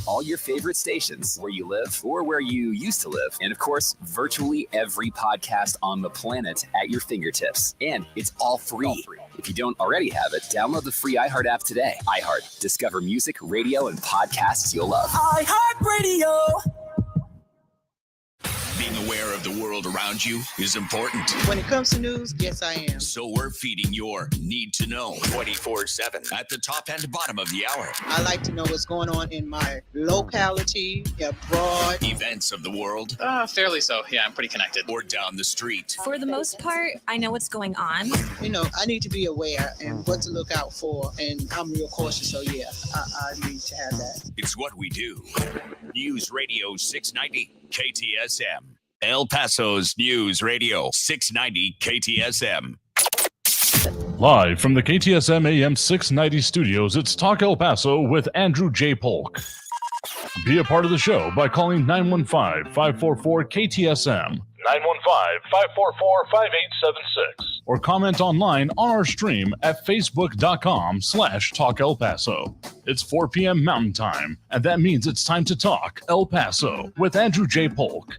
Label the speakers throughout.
Speaker 1: All your favorite stations, where you live or where you used to live. And of course, virtually every podcast on the planet at your fingertips. And it's all free. If you don't already have it, download the free iHeart app today. iHeart. Discover music, radio, and podcasts you'll love.
Speaker 2: iHeartRadio.
Speaker 3: Being aware of the world around you is important.
Speaker 4: When it comes to news, yes, I am.
Speaker 3: So we're feeding your need to know 24/7 at the top and bottom of the hour.
Speaker 4: I like to know what's going on in my locality, abroad.
Speaker 3: Events of the world.
Speaker 5: Fairly so. Yeah, I'm pretty connected.
Speaker 3: Or down the street.
Speaker 6: For the most part, I know what's going on.
Speaker 4: You know, I need to be aware and what to look out for, and I'm real cautious, so yeah, I need to have that.
Speaker 3: It's what we do. News Radio 690 KTSM. El Paso's News Radio 690 KTSM.
Speaker 7: Live from the KTSM AM 690 studios, it's Talk El Paso with Andrew J. Polk. Be a part of the show by calling 915-544-KTSM, 915-544-5876, or comment online on our stream at facebook.com/Talk El Paso. It's 4 p.m. Mountain Time, and that means it's time to talk El Paso with Andrew J. Polk.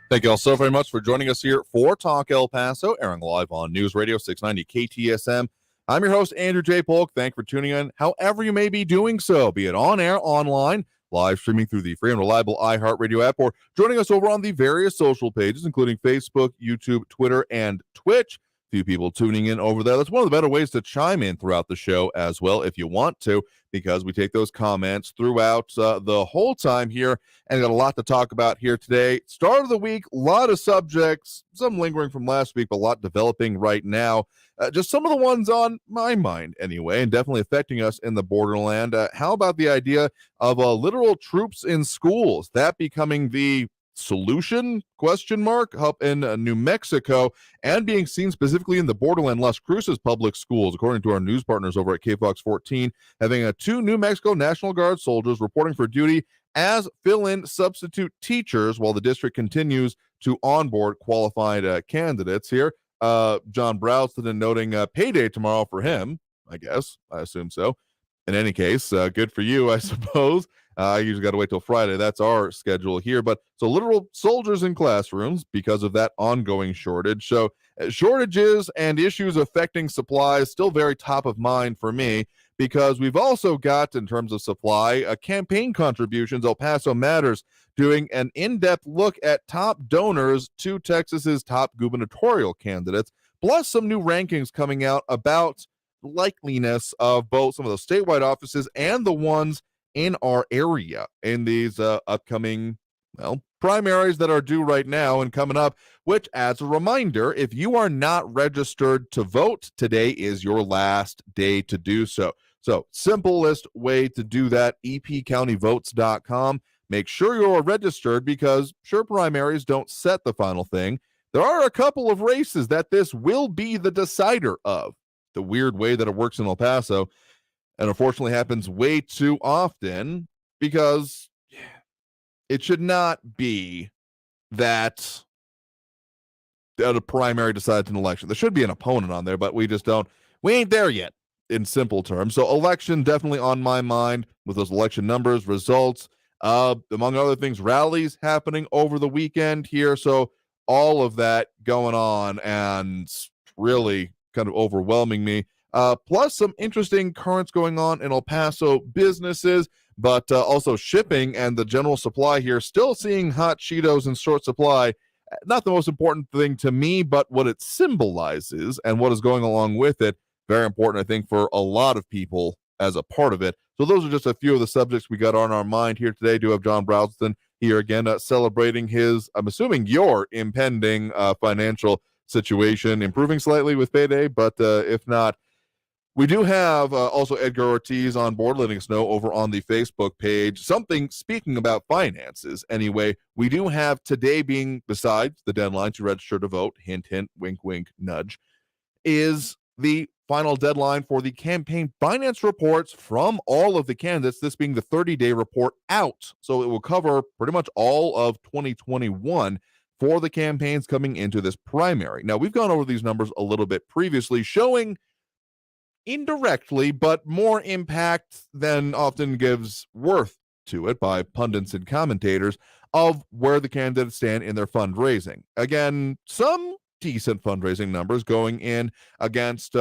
Speaker 8: Thank you all so very much for joining us here for Talk El Paso, airing live on News Radio 690 KTSM. I'm your host, Andrew J. Polk. Thanks for tuning in, however you may be doing so, be it on air, online, live streaming through the free and reliable iHeartRadio app, or joining us over on the various social pages, including Facebook, YouTube, Twitter, and Twitch. Few people tuning in over there. That's one of the better ways to chime in throughout the show as well, if you want to, because we take those comments throughout the whole time here, and got a lot to talk about here today. Start of the week, a lot of subjects, some lingering from last week, but a lot developing right now. Just some of the ones on my mind anyway, and definitely affecting us in the Borderland. How about the idea of literal troops in schools, that becoming the solution, question mark, up in New Mexico, and being seen specifically in the Borderland Las Cruces public schools, according to our news partners over at KFOX 14, having 2 New Mexico National Guard soldiers reporting for duty as fill-in substitute teachers while the district continues to onboard qualified candidates here. John Browston noting payday tomorrow for him, I guess. I assume so. In any case, good for you, I suppose. I usually got to wait till Friday. That's our schedule here. But so literal soldiers in classrooms because of that ongoing shortage. So shortages and issues affecting supplies still very top of mind for me, because we've also got, in terms of supply, campaign contributions. El Paso Matters doing an in-depth look at top donors to Texas's top gubernatorial candidates, plus some new rankings coming out about likeliness of both some of the statewide offices and the ones in our area in these upcoming, primaries that are due right now and coming up, which, as a reminder, if you are not registered to vote, today is your last day to do so. So, simplest way to do that, epcountyvotes.com. Make sure you're registered, because sure, primaries don't set the final thing. There are a couple of races that this will be the decider of. The weird way that it works in El Paso, and unfortunately happens way too often, because it should not be that a primary decides an election. There should be an opponent on there, but we ain't there yet, in simple terms. So election definitely on my mind, with those election numbers, results, among other things, rallies happening over the weekend here. So all of that going on, and really kind of overwhelming me. Plus some interesting currents going on in El Paso businesses, but also shipping and the general supply here. Still seeing hot Cheetos in short supply. Not the most important thing to me, but what it symbolizes and what is going along with it. Very important, I think, for a lot of people as a part of it. So those are just a few of the subjects we got on our mind here today. Do have John Browston here again, celebrating his, I'm assuming, your impending financial situation improving slightly with payday, but if not, we do have also Edgar Ortiz on board, letting us know over on the Facebook page. Something, speaking about finances anyway, we do have today being, besides the deadline to register to vote, hint, hint, wink, wink, nudge, is the final deadline for the campaign finance reports from all of the candidates, this being the 30-day report out. So it will cover pretty much all of 2021 for the campaigns coming into this primary. Now, we've gone over these numbers a little bit previously, showing indirectly, but more impact than often gives worth to it by pundits and commentators of where the candidates stand in their fundraising. Again, some decent fundraising numbers going in against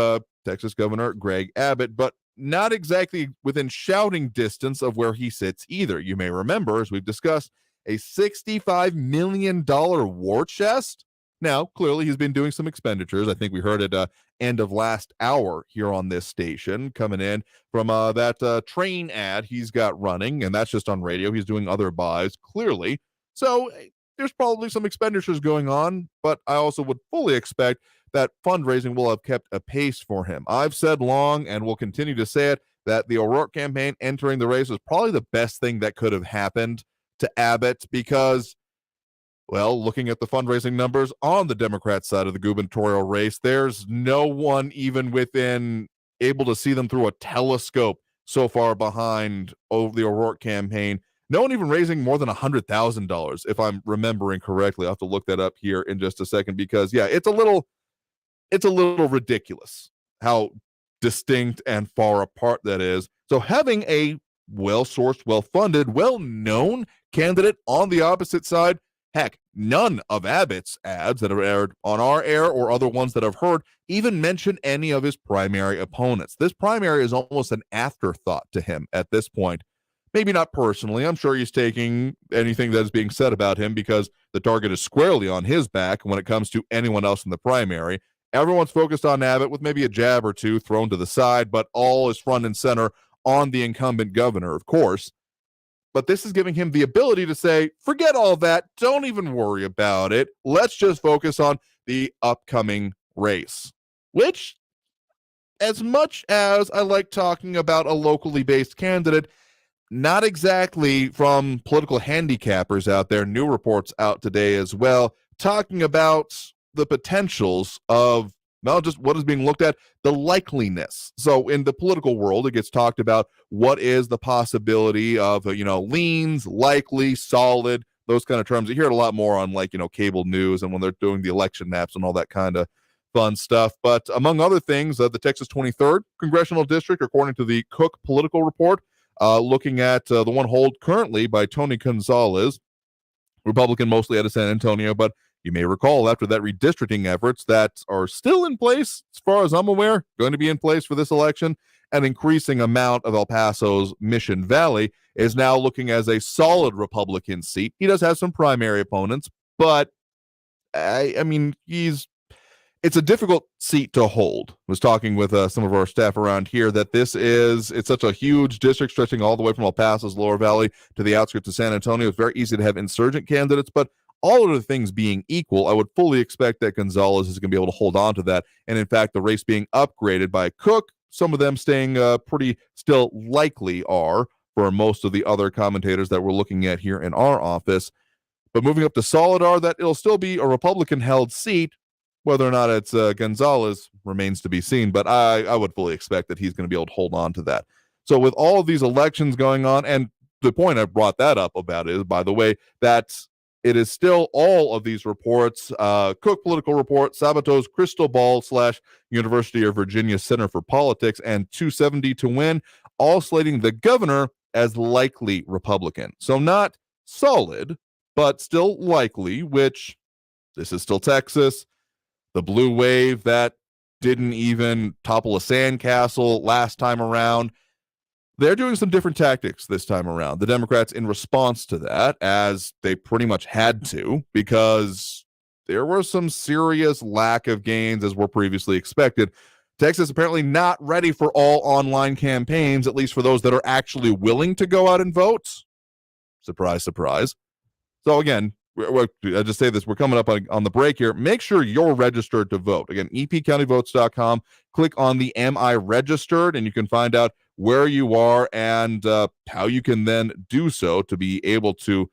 Speaker 8: Texas Governor Greg Abbott, but not exactly within shouting distance of where he sits either. You may remember, as we've discussed, a $65 million war chest. Now, clearly, he's been doing some expenditures. I think we heard it end of last hour here on this station, coming in from that train ad he's got running, and that's just on radio. He's doing other buys, clearly. So there's probably some expenditures going on, but I also would fully expect that fundraising will have kept a pace for him. I've said long and will continue to say it that the O'Rourke campaign entering the race was probably the best thing that could have happened to Abbott because, well, looking at the fundraising numbers on the Democrat side of the gubernatorial race, there's no one even within able to see them through a telescope so far behind the O'Rourke campaign. No one even raising more than $100,000, if I'm remembering correctly. I'll have to look that up here in just a second because, yeah, it's a little ridiculous how distinct and far apart that is. So having a well-sourced, well-funded, well-known candidate on the opposite side, heck, none of Abbott's ads that have aired on our air or other ones that I've heard even mention any of his primary opponents. This primary is almost an afterthought to him at this point. Maybe not personally. I'm sure he's taking anything that is being said about him because the target is squarely on his back when it comes to anyone else in the primary. Everyone's focused on Abbott with maybe a jab or two thrown to the side, but all is front and center on the incumbent governor, of course. But this is giving him the ability to say, forget all that. Don't even worry about it. Let's just focus on the upcoming race, which, as much as I like talking about a locally based candidate, not exactly from political handicappers out there. New reports out today as well, talking about the potentials of not just what is being looked at, the likeliness. So in the political world, it gets talked about what is the possibility of, leans, likely, solid, those kind of terms. You hear it a lot more on cable news and when they're doing the election maps and all that kind of fun stuff. But among other things, the Texas 23rd Congressional District, according to the Cook Political Report, looking at the one held currently by Tony Gonzalez, Republican mostly out of San Antonio, but you may recall after that redistricting efforts that are still in place, as far as I'm aware, going to be in place for this election, an increasing amount of El Paso's Mission Valley is now looking as a solid Republican seat. He does have some primary opponents, but it's a difficult seat to hold. I was talking with some of our staff around here that it's such a huge district stretching all the way from El Paso's lower valley to the outskirts of San Antonio. It's very easy to have insurgent candidates, but all of the things being equal, I would fully expect that Gonzalez is going to be able to hold on to that. And in fact, the race being upgraded by Cook, some of them staying pretty still likely are for most of the other commentators that we're looking at here in our office. But moving up to solid are that it'll still be a Republican-held seat. Whether or not it's Gonzalez remains to be seen, but I would fully expect that he's going to be able to hold on to that. So with all of these elections going on, and the point I brought that up about is, by the way, that it is still all of these reports, Cook Political Report, Sabato's Crystal Ball / University of Virginia Center for Politics, and 270 to Win, all slating the governor as likely Republican. So not solid, but still likely, which this is still Texas. The blue wave that didn't even topple a sandcastle last time around. They're doing some different tactics this time around. The Democrats, in response to that, as they pretty much had to, because there were some serious lack of gains as were previously expected. Texas apparently not ready for all online campaigns, at least for those that are actually willing to go out and vote. Surprise, surprise. So again, I just say this, we're coming up on the break here. Make sure you're registered to vote. Again, epcountyvotes.com. Click on the Am I Registered, and you can find out where you are and how you can then do so to be able to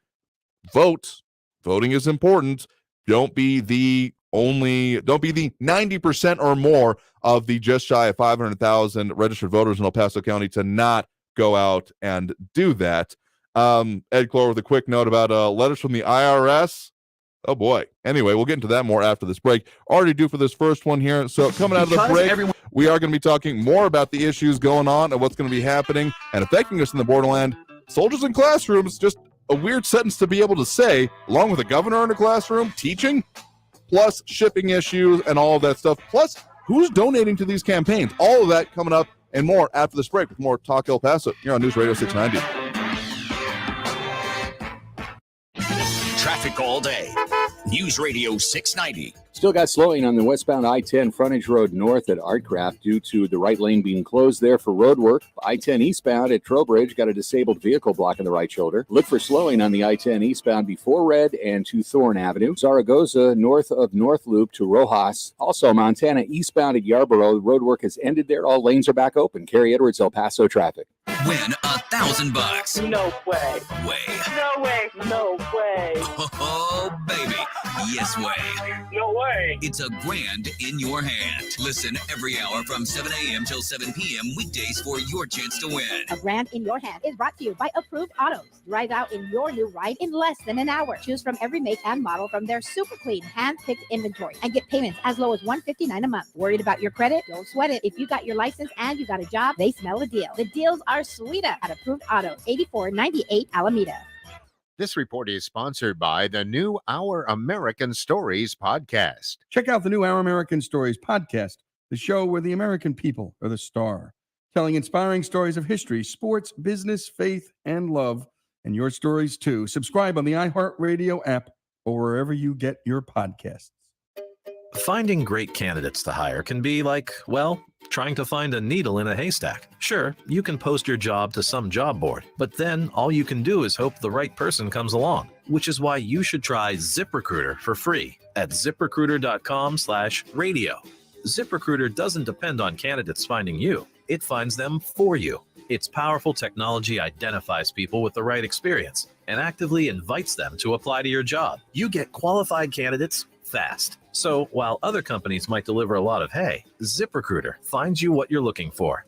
Speaker 8: vote. Voting is important. Don't be the 90% or more of the just shy of 500,000 registered voters in El Paso County to not go out and do that. Ed Clore with a quick note about letters from the IRS. Oh, boy. Anyway, we'll get into that more after this break. Already due for this first one here. So coming out of the break, we are going to be talking more about the issues going on and what's going to be happening and affecting us in the Borderland. Soldiers in classrooms, just a weird sentence to be able to say, along with a governor in a classroom teaching, plus shipping issues and all of that stuff, plus who's donating to these campaigns. All of that coming up and more after this break with more Talk El Paso here on News Radio 690.
Speaker 3: Traffic all day. News Radio 690.
Speaker 9: Still got slowing on the westbound I-10 frontage road north at Artcraft due to the right lane being closed there for road work. I-10 eastbound at Trowbridge got a disabled vehicle blocking the right shoulder. Look for slowing on the I-10 eastbound before Red and to Thorn Avenue. Zaragoza north of North Loop to Rojas. Also Montana eastbound at Yarborough. Road work has ended there. All lanes are back open. Kerry Edwards, El Paso traffic.
Speaker 3: Win $1,000.
Speaker 2: No way.
Speaker 3: Way.
Speaker 2: No way. No way.
Speaker 3: Oh, baby. Yes way.
Speaker 2: No way.
Speaker 3: It's a grand in your hand. Listen every hour from 7 a.m. till 7 p.m. weekdays for your chance to win.
Speaker 10: A grand in your hand is brought to you by Approved Autos. Drive out in your new ride in less than an hour. Choose from every make and model from their super clean, hand-picked inventory and get payments as low as $159 a month. Worried about your credit? Don't sweat it. If you got your license and you got a job, they smell a deal. The deals are sweeter at Approved Autos, 8498 Alameda.
Speaker 11: This report is sponsored by the new Our American Stories podcast.
Speaker 12: Check out the new Our American Stories podcast, the show where the American people are the star, telling inspiring stories of history, sports, business, faith, and love, and your stories too. Subscribe on the iHeartRadio app or wherever you get your podcasts.
Speaker 13: Finding great candidates to hire can be like, well, trying to find a needle in a haystack. Sure, you can post your job to some job board, but then all you can do is hope the right person comes along, which is why you should try ZipRecruiter for free at ZipRecruiter.com/radio. ZipRecruiter doesn't depend on candidates finding you. It finds them for you. Its powerful technology identifies people with the right experience and actively invites them to apply to your job. You get qualified candidates fast. So while other companies might deliver a lot of hay, ZipRecruiter finds you what you're looking for.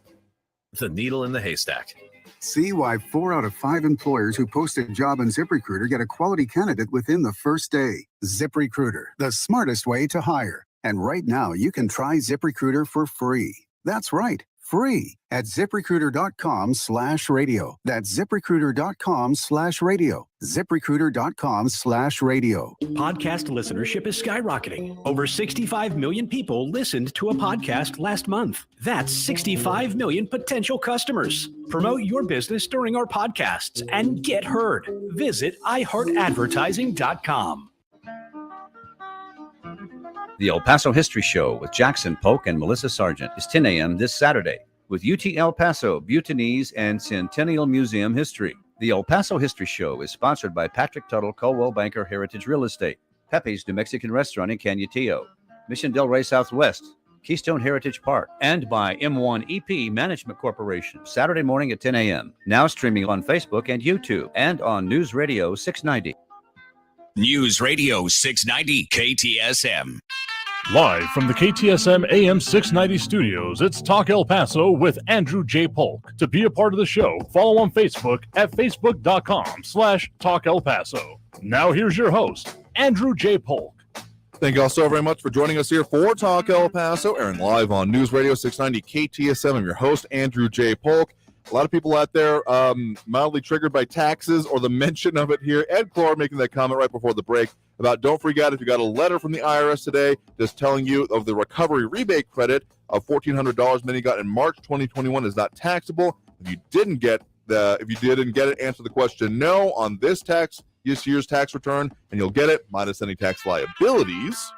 Speaker 13: The needle in the haystack.
Speaker 14: See why 4 out of 5 employers who post a job on ZipRecruiter get a quality candidate within the first day. ZipRecruiter, the smartest way to hire. And right now, you can try ZipRecruiter for free. That's right, free at ZipRecruiter.com/radio. That's ZipRecruiter.com/radio. ZipRecruiter.com/radio.
Speaker 15: Podcast listenership is skyrocketing. Over 65 million people listened to a podcast last month. That's 65 million potential customers. Promote your business during our podcasts and get heard. Visit iHeartAdvertising.com.
Speaker 16: The El Paso History Show with Jackson Polk and Melissa Sargent is 10 a.m. this Saturday with UT El Paso, Bhutanese, and Centennial Museum History. The El Paso History Show is sponsored by Patrick Tuttle, Coldwell Banker Heritage Real Estate, Pepe's New Mexican Restaurant in Cañutillo, Mission Del Rey Southwest, Keystone Heritage Park, and by M1EP Management Corporation, Saturday morning at 10 a.m. Now streaming on Facebook and YouTube and on News Radio 690.
Speaker 3: News Radio 690 KTSM.
Speaker 7: Live from the KTSM AM 690 studios, it's Talk El Paso with Andrew J. Polk. To be a part of the show, follow on Facebook at facebook.com/Talk El Paso. Now here's your host, Andrew J. Polk.
Speaker 8: Thank you all so very much for joining us here for Talk El Paso, airing live on News Radio 690 KTSM. I'm your host, Andrew J. Polk. A lot of people out there mildly triggered by taxes or the mention of it here. Ed Clore making that comment right before the break about don't freak out if you got a letter from the IRS today just telling you of the recovery rebate credit of $1,400 many got in March 2021 is not taxable. If you didn't get it, answer the question no on this year's tax return, and you'll get it minus any tax liabilities.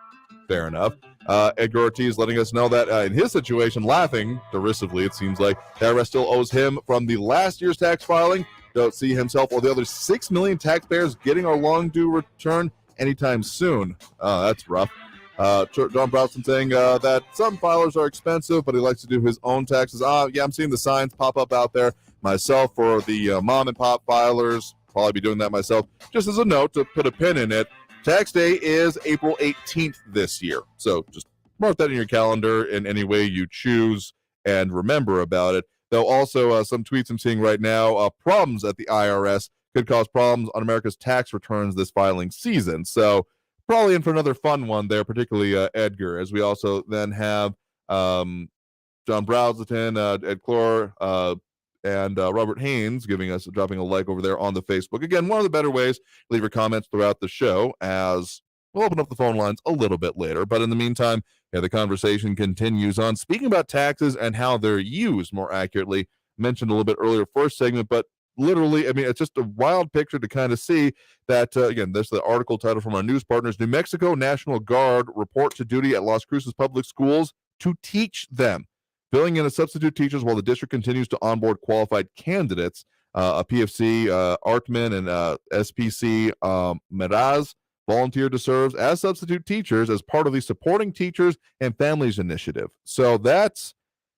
Speaker 8: Fair enough. Edgar Ortiz letting us know that in his situation, laughing derisively, it seems like the IRS still owes him from the last year's tax filing. Don't see himself or the other 6 million taxpayers getting our long due return anytime soon. That's rough. John Browson saying that some filers are expensive, but he likes to do his own taxes. Yeah, I'm seeing the signs pop up out there myself for the mom and pop filers. Probably be doing that myself. Just as a note to put a pin in it, tax day is April 18th this year. So just mark that in your calendar in any way you choose and remember about it. Though also some tweets I'm seeing right now, problems at the IRS could cause problems on America's tax returns this filing season. So probably in for another fun one there, particularly Edgar, as we also then have John Browselton, Ed Clore, and Robert Haynes dropping a like over there on the Facebook. Again, one of the better ways, leave your comments throughout the show, as we'll open up the phone lines a little bit later. But in the meantime, the conversation continues on. Speaking about taxes and how they're used more accurately, mentioned a little bit earlier, first segment, but literally, I mean, it's just a wild picture to kind of see that, again, this is the article title from our news partners. New Mexico National Guard report to duty at Las Cruces Public Schools to teach them, filling in as substitute teachers while the district continues to onboard qualified candidates. A PFC, Artman, and SPC Meraz volunteered to serve as substitute teachers as part of the Supporting Teachers and Families Initiative. So that's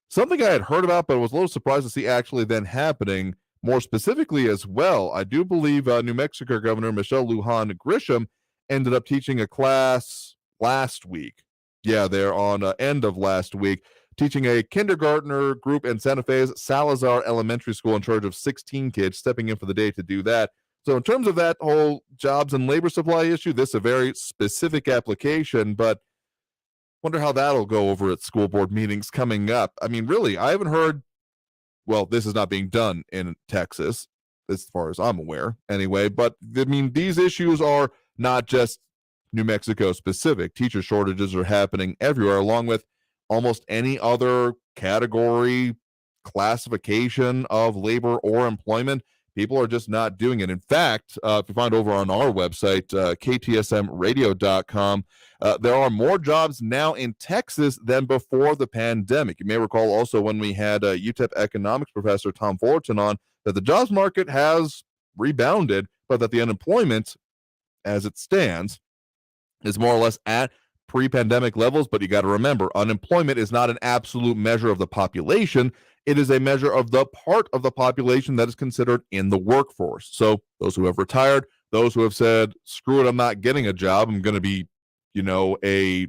Speaker 8: something I had heard about, but was a little surprised to see actually then happening. More specifically as well, I do believe New Mexico Governor Michelle Lujan Grisham ended up teaching a class last week. Yeah, they're on end of last week, teaching a kindergartner group in Santa Fe's Salazar Elementary School in charge of 16 kids, stepping in for the day to do that. So in terms of that whole jobs and labor supply issue, this is a very specific application, but wonder how that'll go over at school board meetings coming up. I mean, really, I haven't heard, well, this is not being done in Texas, as far as I'm aware anyway, but I mean, these issues are not just New Mexico specific. Teacher shortages are happening everywhere, along with almost any other category, classification of labor or employment. People are just not doing it. In fact, if you find over on our website, KTSMradio.com, there are more jobs now in Texas than before the pandemic. You may recall also when we had UTEP economics professor Tom Fullerton on, that the jobs market has rebounded, but that the unemployment, as it stands, is more or less at pre-pandemic levels. But you got to remember, unemployment is not an absolute measure of the population. It is a measure of the part of the population that is considered in the workforce. So those who have retired, those who have said, screw it, I'm not getting a job, I'm going to be, a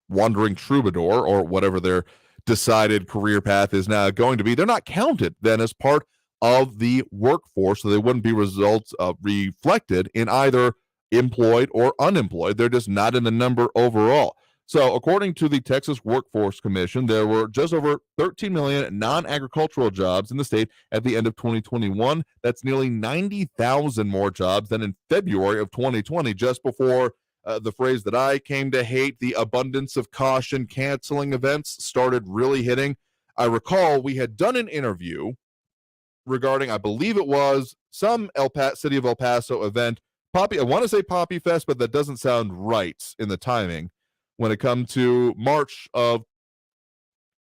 Speaker 8: wandering troubadour or whatever their decided career path is now going to be, they're not counted then as part of the workforce. So they wouldn't be results reflected in either employed or unemployed. They're just not in the number overall. So according to the Texas Workforce Commission, there were just over 13 million non-agricultural jobs in the state at the end of 2021. That's nearly 90,000 more jobs than in February of 2020, just before the phrase that I came to hate, the abundance of caution canceling events, started really hitting. I recall we had done an interview regarding, I believe it was some City of El Paso event, Poppy, I want to say Poppy Fest, but that doesn't sound right in the timing. When it comes to March of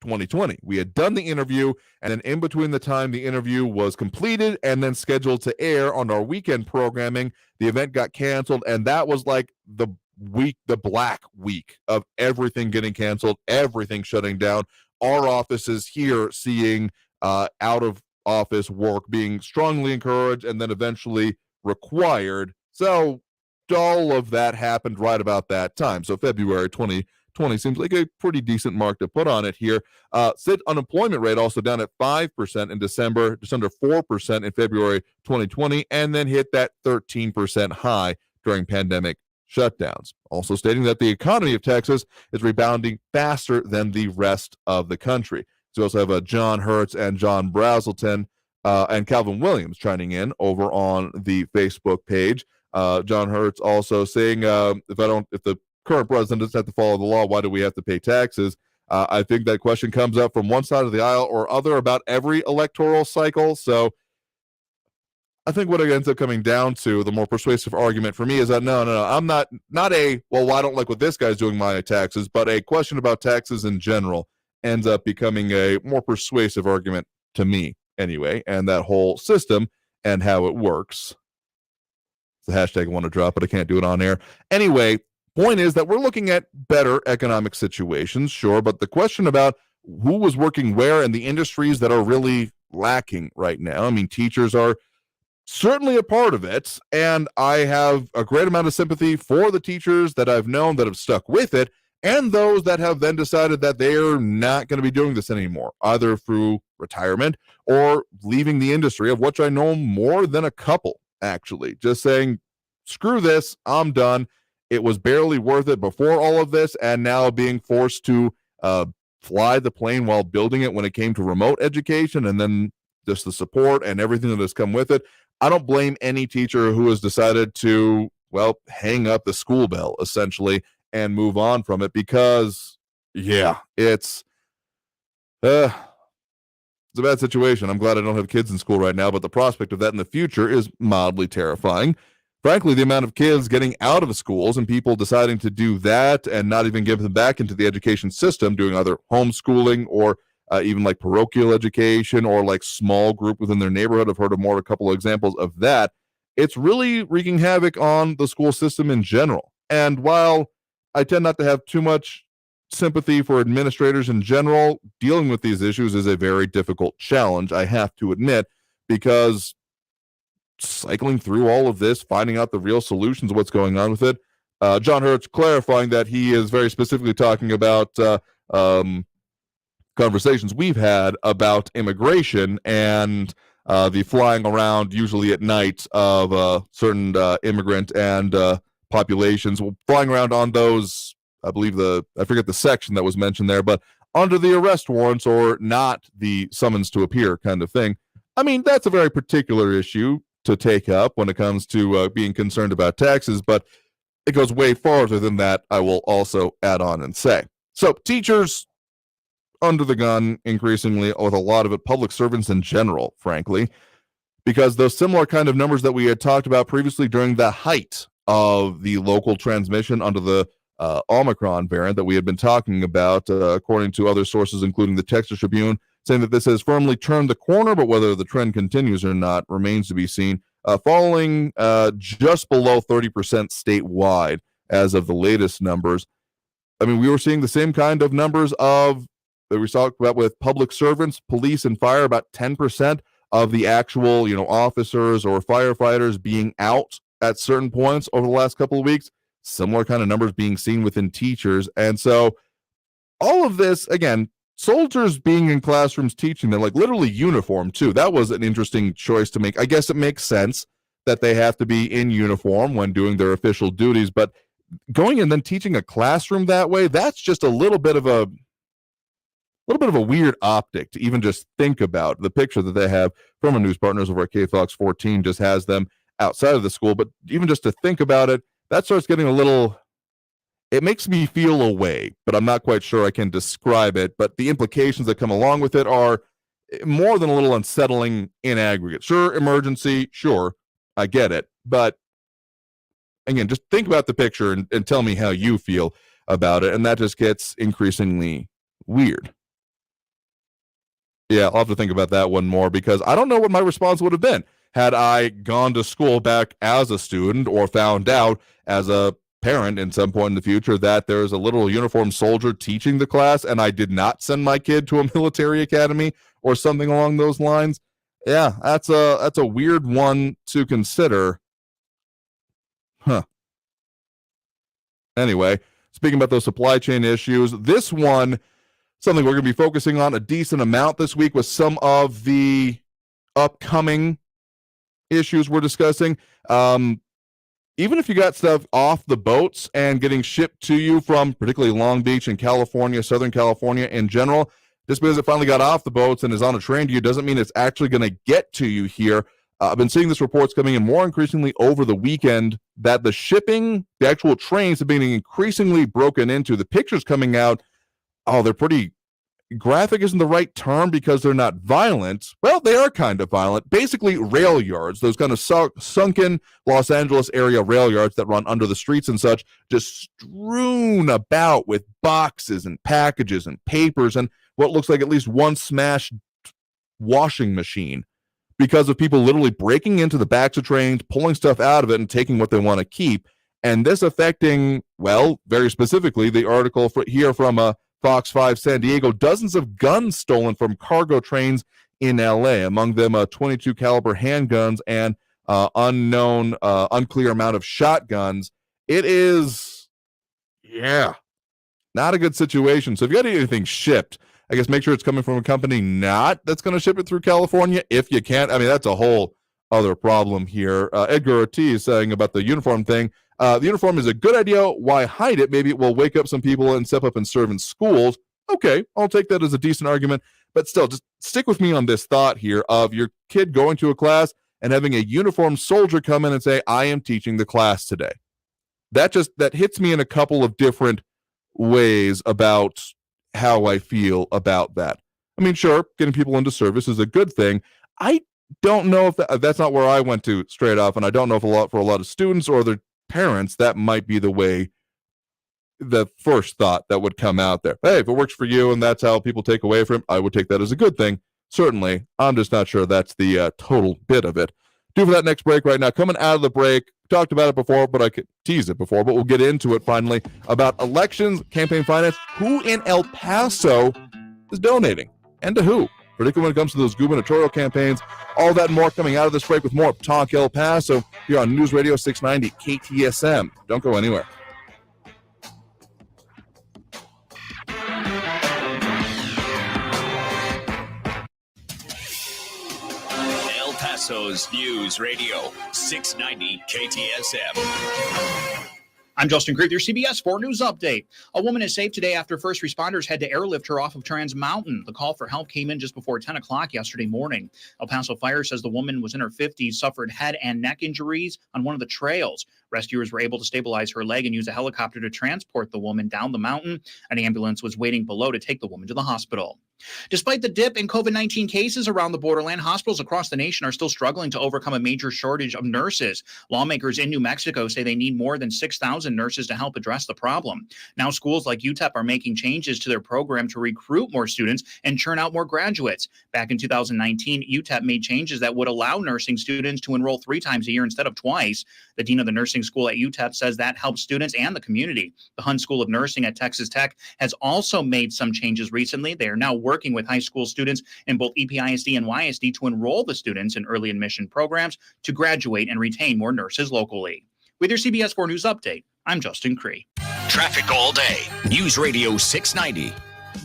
Speaker 8: 2020, we had done the interview, and then in between the time the interview was completed and then scheduled to air on our weekend programming, the event got canceled, and that was like the black week of everything getting canceled, everything shutting down. Our offices here seeing out of office work being strongly encouraged and then eventually required. So all of that happened right about that time. So February 2020 seems like a pretty decent mark to put on it here. SID unemployment rate also down at 5% in December, just under 4% in February 2020, and then hit that 13% high during pandemic shutdowns. Also stating that the economy of Texas is rebounding faster than the rest of the country. So we also have John Hertz and John Browselton and Calvin Williams chiming in over on the Facebook page. John Hertz also saying, if the current president doesn't have to follow the law, why do we have to pay taxes? I think that question comes up from one side of the aisle or other about every electoral cycle. So I think what it ends up coming down to, the more persuasive argument for me is that no, I'm not a, well, I don't like what this guy's doing my taxes, but a question about taxes in general ends up becoming a more persuasive argument to me anyway, and that whole system and how it works. The hashtag I want to drop, but I can't do it on air. Anyway, point is that we're looking at better economic situations, sure, but the question about who was working where and the industries that are really lacking right now. I mean, teachers are certainly a part of it, and I have a great amount of sympathy for the teachers that I've known that have stuck with it, and those that have then decided that they're not going to be doing this anymore, either through retirement or leaving the industry, of which I know more than a couple. Actually, just saying, screw this, I'm done. it was barely worth it before all of this, and now being forced to fly the plane while building it when it came to remote education, and then just the support and everything that has come with it. I don't blame any teacher who has decided to, well, hang up the school bell, essentially, and move on from it, because, yeah, it's a bad situation. I'm glad I don't have kids in school right now, but the prospect of that in the future is mildly terrifying. Frankly, the amount of kids getting out of schools and people deciding to do that and not even give them back into the education system, doing either homeschooling or even like parochial education or like small group within their neighborhood. I've heard of a couple of examples of that. It's really wreaking havoc on the school system in general. And while I tend not to have too much sympathy for administrators in general, dealing with these issues is a very difficult challenge, I have to admit, because cycling through all of this, finding out the real solutions, what's going on with it. John Hurts clarifying that he is very specifically talking about conversations we've had about immigration and the flying around, usually at night, of certain immigrant and populations, flying around on those, I believe I forget the section that was mentioned there, but under the arrest warrants or not the summons to appear kind of thing. I mean, that's a very particular issue to take up when it comes to being concerned about taxes, but it goes way farther than that, I will also add on and say. So teachers under the gun increasingly, with a lot of it, public servants in general, frankly, because those similar kind of numbers that we had talked about previously during the height of the local transmission under the Omicron variant that we had been talking about, according to other sources, including the Texas Tribune, saying that this has firmly turned the corner, but whether the trend continues or not remains to be seen, falling just below 30% statewide as of the latest numbers. I mean, we were seeing the same kind of numbers that we talked about with public servants, police, and fire, about 10% of the actual, officers or firefighters being out at certain points over the last couple of weeks. Similar kind of numbers being seen within teachers. And so all of this, again, soldiers being in classrooms teaching, they're like literally uniform too. That was an interesting choice to make. I guess it makes sense that they have to be in uniform when doing their official duties, but going and then teaching a classroom that way, that's just a little bit of a weird optic to even just think about. The picture that they have from our news partners over at KFox 14 just has them outside of the school, but even just to think about it, that starts getting it makes me feel a way, but I'm not quite sure I can describe it. But the implications that come along with it are more than a little unsettling in aggregate. Sure, emergency, sure, I get it. But again, just think about the picture and tell me how you feel about it. And that just gets increasingly weird. Yeah, I'll have to think about that one more, because I don't know what my response would have been had I gone to school back as a student or found out as a parent in some point in the future that there's a literal uniformed soldier teaching the class and I did not send my kid to a military academy or something along those lines. Yeah, that's a weird one to consider. Anyway, speaking about those supply chain issues, this one, something we're going to be focusing on a decent amount this week with some of the upcoming issues we're discussing. Even if you got stuff off the boats and getting shipped to you from particularly Long Beach and California, Southern California in general, just because it finally got off the boats and is on a train to you doesn't mean it's actually going to get to you here. I've been seeing this reports coming in more increasingly over the weekend that the shipping, the actual trains have been increasingly broken into. The pictures coming out, they're pretty graphic isn't the right term because they're not violent. Well, they are kind of violent. Basically, rail yards, those kind of sunken Los Angeles area rail yards that run under the streets and such, just strewn about with boxes and packages and papers and what looks like at least one smashed washing machine because of people literally breaking into the backs of trains, pulling stuff out of it and taking what they want to keep. And this affecting, well, very specifically, the article here from Fox 5 San Diego, dozens of guns stolen from cargo trains in LA, among them 22 caliber handguns and unclear amount of shotguns. It is, not a good situation. So if you got anything shipped, I guess make sure it's coming from a company that's going to ship it through California. If you can't, I mean, that's a whole other problem here. Edgar Ortiz saying about the uniform thing, The uniform is a good idea. Why hide it? Maybe it will wake up some people and step up and serve in schools. Okay, I'll take that as a decent argument. But still, just stick with me on this thought here of your kid going to a class and having a uniformed soldier come in and say, I am teaching the class today. That hits me in a couple of different ways about how I feel about that. I mean, sure, getting people into service is a good thing. I don't know if that's not where I went to straight off, and I don't know if for a lot of students or their parents, that might be the first thought that would come out there. Hey, if it works for you and that's how people take away from it, I would take that as a good thing. Certainly, I'm just not sure that's the total bit of it. Due for that next break right now. Coming out of the break, talked about it before, but I could tease it before, but we'll get into it finally about elections, campaign finance, who in El Paso is donating and to who, particularly when it comes to those gubernatorial campaigns. All that and more coming out of this break with more Talk El Paso here on News Radio 690 KTSM. Don't go anywhere.
Speaker 3: El Paso's News Radio 690 KTSM.
Speaker 17: I'm Justin Cree, your CBS 4 News Update. A woman is safe today after first responders had to airlift her off of Trans Mountain. The call for help came in just before 10 o'clock yesterday morning. El Paso Fire says the woman was in her 50s, suffered head and neck injuries on one of the trails. Rescuers were able to stabilize her leg and use a helicopter to transport the woman down the mountain. An ambulance was waiting below to take the woman to the hospital. Despite the dip in COVID-19 cases around the borderland, hospitals across the nation are still struggling to overcome a major shortage of nurses. Lawmakers in New Mexico say they need more than 6,000 nurses to help address the problem. Now schools like UTEP are making changes to their program to recruit more students and churn out more graduates. Back in 2019, UTEP made changes that would allow nursing students to enroll 3 times a year instead of twice. The dean of the nursing school at UTEP says that helps students and the community. The Hunt School of Nursing at Texas Tech has also made some changes recently. They are now working with high school students in both EPISD and YSD to enroll the students in early admission programs to graduate and retain more nurses locally. With your CBS 4 News Update, I'm Justin Cree.
Speaker 3: Traffic all day. News Radio 690.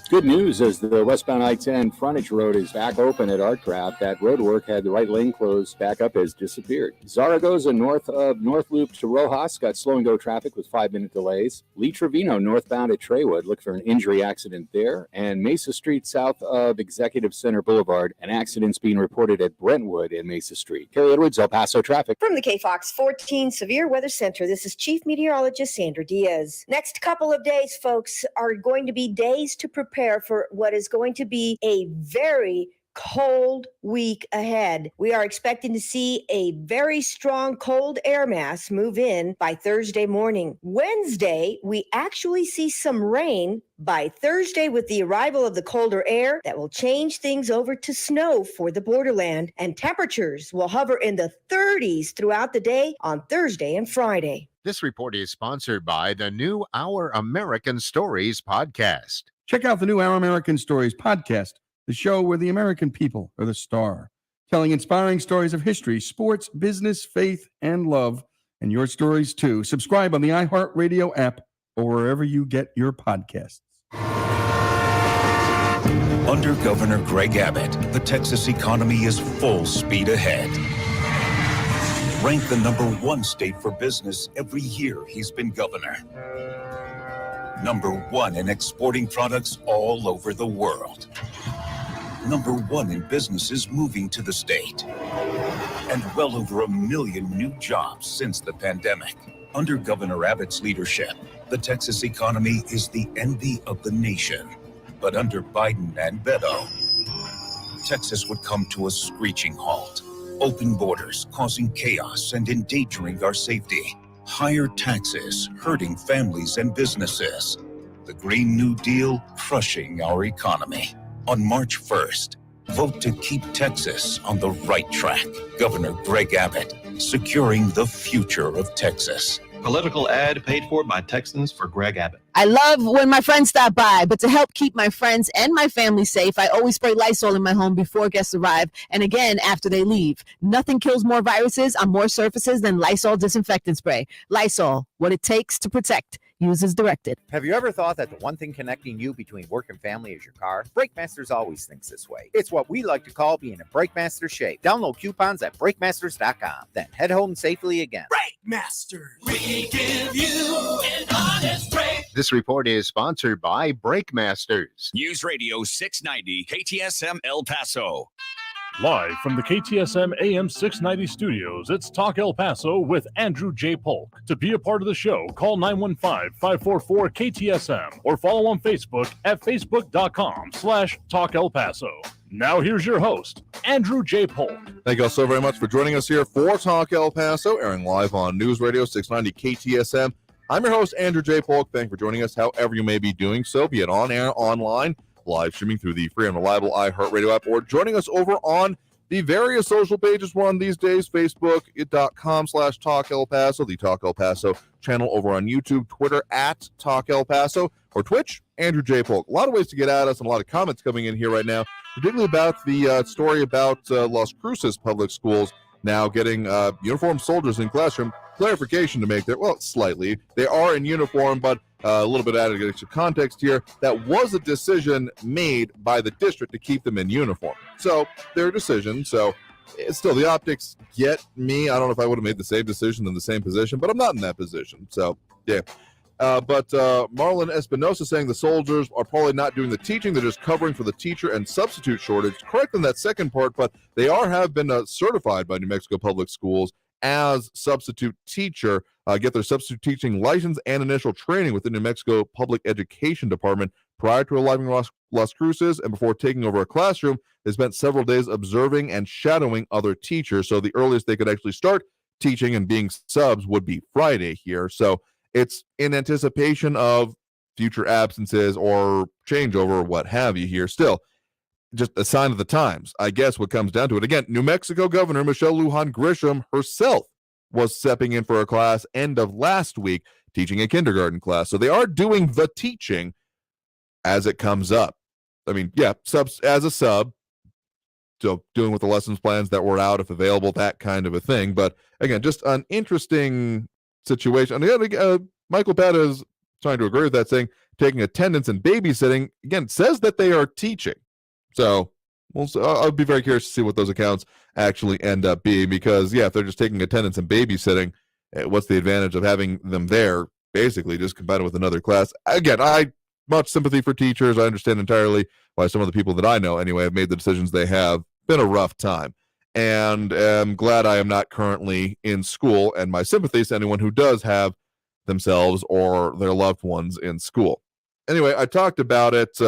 Speaker 9: Good news as the westbound I-10 frontage road is back open at Artcraft. That road work had the right lane closed. Backup has disappeared. Zaragoza north of North Loop to Rojas got slow and go traffic with 5-minute delays. Lee Trevino northbound at Treywood, look for an injury accident there. And Mesa Street south of Executive Center Boulevard, an accident's being reported at Brentwood and Mesa Street. Carrie Edwards, El Paso traffic.
Speaker 18: From the KFOX 14 Severe Weather Center, this is Chief Meteorologist Sandra Diaz. Next couple of days, folks, are going to be days to prepare for what is going to be a very cold week ahead. We are expecting to see a very strong cold air mass move in by Thursday morning. Wednesday, we actually see some rain by Thursday with the arrival of the colder air that will change things over to snow for the borderland, and temperatures will hover in the 30s throughout the day on Thursday and Friday.
Speaker 11: This report is sponsored by the new Our American Stories podcast.
Speaker 12: Check out the new Our American Stories podcast, the show where the American people are the star, telling inspiring stories of history, sports, business, faith, and love, and your stories too. Subscribe on the iHeartRadio app or wherever you get your podcasts.
Speaker 19: Under Governor Greg Abbott, the Texas economy is full speed ahead. Ranked the #1 state for business every year he's been governor. #1 in exporting products all over the world. #1 in businesses moving to the state. And well over 1 million new jobs since the pandemic. Under Governor Abbott's leadership, the Texas economy is the envy of the nation. But under Biden and Beto, Texas would come to a screeching halt. Open borders causing chaos and endangering our safety. Higher taxes hurting families and businesses. The Green New Deal crushing our economy. On March 1st, vote to keep Texas on the right track. Governor Greg Abbott, securing the future of Texas.
Speaker 20: Political ad paid for by Texans for Greg Abbott.
Speaker 21: I love when my friends stop by, but to help keep my friends and my family safe, I always spray Lysol in my home before guests arrive and again after they leave. Nothing kills more viruses on more surfaces than Lysol disinfectant spray. Lysol, what it takes to protect. Use as directed.
Speaker 1: Have you ever thought that the one thing connecting you between work and family is your car? Brakemasters always thinks this way. It's what we like to call being in Brakemaster shape. Download coupons at brakemasters.com. Then head home safely again.
Speaker 22: Brakemasters. We give you an honest break.
Speaker 11: This report is sponsored by Brakemasters.
Speaker 3: News Radio 690 KTSM El Paso.
Speaker 7: Live from the KTSM AM 690 studios, it's Talk El Paso with Andrew J. Polk. To be a part of the show, call 915-544-KTSM or follow on Facebook at facebook.com/Talk El Paso. Now here's your host, Andrew J. Polk.
Speaker 8: Thank you all so very much for joining us here for Talk El Paso, airing live on News Radio 690 KTSM. I'm your host, Andrew J. Polk. Thank you for joining us however you may be doing so, be it on air, online, live streaming through the free and reliable iHeartRadio app, or joining us over on the various social pages we're on these days, facebook.com/Talk El Paso, the Talk El Paso channel over on YouTube, Twitter at Talk El Paso, or Twitch, Andrew J. Polk. A lot of ways to get at us and a lot of comments coming in here right now, particularly about the story about Las Cruces public schools now getting uniformed soldiers in classroom. Clarification to make there, well, slightly. They are in uniform, but a little bit added extra context here. That was a decision made by the district to keep them in uniform. So, their decision. So, it's still, the optics get me. I don't know if I would have made the same decision in the same position, but I'm not in that position. So, yeah. But Marlon Espinosa saying the soldiers are probably not doing the teaching. They're just covering for the teacher and substitute shortage. Correct in that second part, but they have been certified by New Mexico Public Schools as substitute teacher, get their substitute teaching license and initial training with the New Mexico Public Education Department prior to arriving in Las Cruces, and before taking over a classroom, they spent several days observing and shadowing other teachers. So the earliest they could actually start teaching and being subs would be Friday here. So it's in anticipation of future absences or changeover or what have you here. Still, just a sign of the times, I guess, what comes down to it. Again, New Mexico Governor Michelle Lujan Grisham herself was stepping in for a class end of last week, teaching a kindergarten class. So they are doing the teaching as it comes up. I mean, yeah, subs as a sub, so doing with the lessons plans that were out, if available, that kind of a thing. But again, just an interesting situation. And again, Michael Pata is trying to agree with that, saying taking attendance and babysitting, again, says that they are teaching. So I'll be very curious to see what those accounts actually end up being, because, yeah, if they're just taking attendance and babysitting, what's the advantage of having them there, basically, just combined with another class? Again, I much sympathy for teachers. I understand entirely why some of the people that I know, anyway, have made the decisions they have. Been a rough time. And am glad I am not currently in school, and my sympathies to anyone who does have themselves or their loved ones in school. Anyway, I talked about it.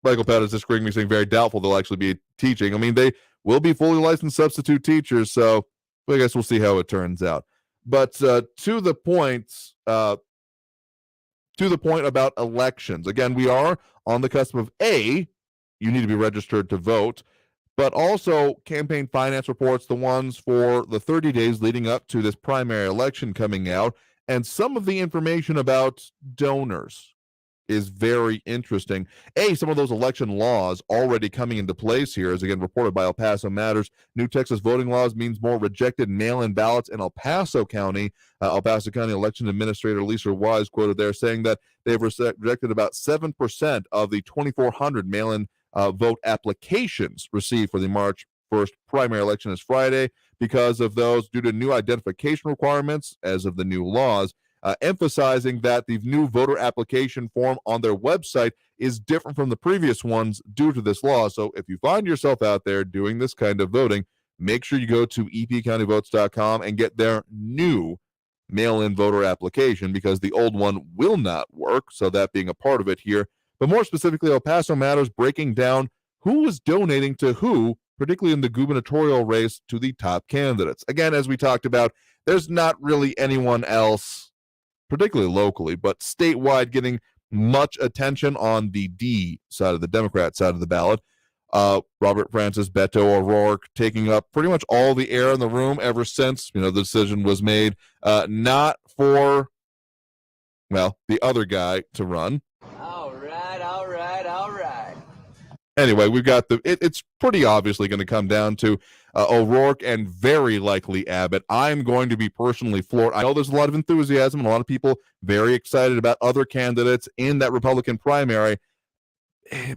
Speaker 8: Michael Pat is disagreeing, me saying very doubtful they'll actually be teaching. I mean, they will be fully licensed substitute teachers, so I guess we'll see how it turns out. But to the point about elections, again, we are on the cusp of you need to be registered to vote, but also campaign finance reports, the ones for the 30 days leading up to this primary election coming out, and some of the information about donors is very interesting. Some of those election laws already coming into place here, as again reported by El Paso Matters. New Texas voting laws means more rejected mail-in ballots in El Paso County. El Paso County Election Administrator Lisa Wise quoted there saying that they've rejected about 7% of the 2,400 mail-in vote applications received for the March 1st primary election this Friday because of those due to new identification requirements as of the new laws. Emphasizing that the new voter application form on their website is different from the previous ones due to this law. So if you find yourself out there doing this kind of voting, make sure you go to epcountyvotes.com and get their new mail-in voter application, because the old one will not work. So that being a part of it here. But more specifically, El Paso Matters breaking down who is donating to who, particularly in the gubernatorial race, to the top candidates. Again, as we talked about, there's not really anyone else, particularly locally, but statewide, getting much attention on the D side of the Democrat side of the ballot. Robert Francis, Beto O'Rourke taking up pretty much all the air in the room ever since, the decision was made not for, the other guy to run.
Speaker 22: All right.
Speaker 8: Anyway, we've got it's pretty obviously going to come down to O'Rourke and very likely Abbott. I'm going to be personally floored. I know there's a lot of enthusiasm and a lot of people very excited about other candidates in that Republican primary,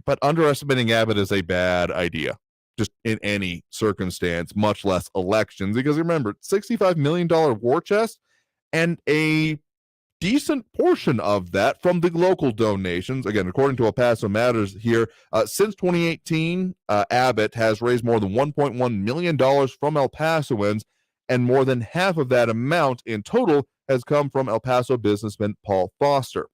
Speaker 8: but underestimating Abbott is a bad idea, just in any circumstance, much less elections, because remember, $65 million war chest and a decent portion of that from the local donations. Again, according to El Paso Matters here, since 2018, Abbott has raised more than $1.1 million from El Pasoans, and more than half of that amount in total has come from El Paso businessman Paul Foster.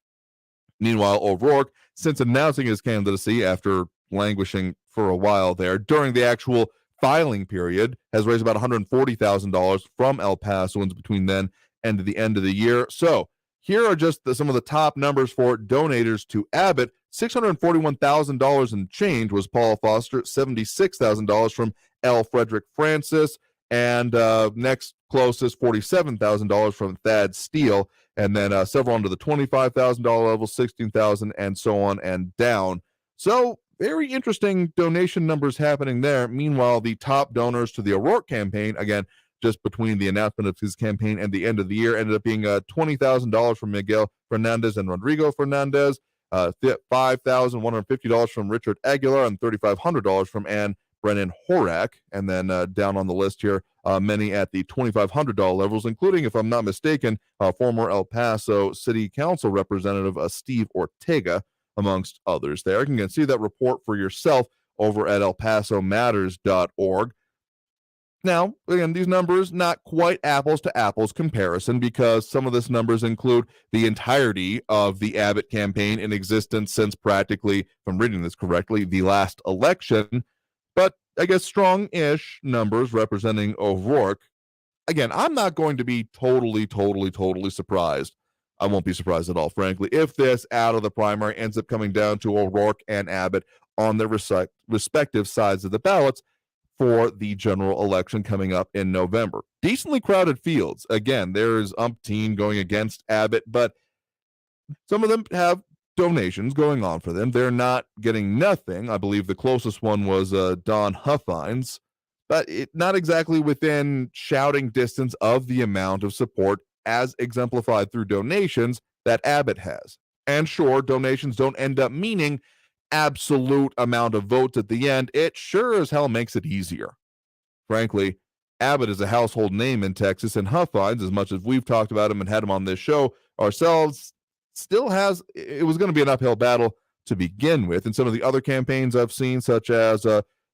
Speaker 8: Meanwhile, O'Rourke, since announcing his candidacy after languishing for a while there, during the actual filing period, has raised about $140,000 from El Pasoans between then and the end of the year. So here are just some of the top numbers for donators to Abbott. $641,000 in change was Paul Foster, $76,000 from L. Frederick Francis, and next closest, $47,000 from Thad Steele, and then several under the $25,000 level, $16,000, and so on and down. So very interesting donation numbers happening there. Meanwhile, the top donors to the O'Rourke campaign, again, just between the announcement of his campaign and the end of the year, ended up being $20,000 from Miguel Fernandez and Rodrigo Fernandez, $5,150 from Richard Aguilar, and $3,500 from Ann Brennan Horak. And then down on the list here, many at the $2,500 levels, including, if I'm not mistaken, former El Paso City Council Representative Steve Ortega, amongst others there. You can see that report for yourself over at elpasomatters.org. Now, again, these numbers, not quite apples to apples comparison, because some of these numbers include the entirety of the Abbott campaign in existence since practically, if I'm reading this correctly, the last election. But I guess strong-ish numbers representing O'Rourke. Again, I'm not going to be totally surprised. I won't be surprised at all, frankly, if this out of the primary ends up coming down to O'Rourke and Abbott on their respective sides of the ballots for the general election coming up in November. Decently crowded fields. Again, there's umpteen going against Abbott, but some of them have donations going on for them. They're not getting nothing. I believe the closest one was Don Huffines, but not exactly within shouting distance of the amount of support as exemplified through donations that Abbott has. And sure, donations don't end up meaning absolute amount of votes at the end. It sure as hell makes it easier. Frankly, Abbott is a household name in Texas, and Huffines, as much as we've talked about him and had him on this show ourselves, still has, it was going to be an uphill battle to begin with. And some of the other campaigns I've seen, such as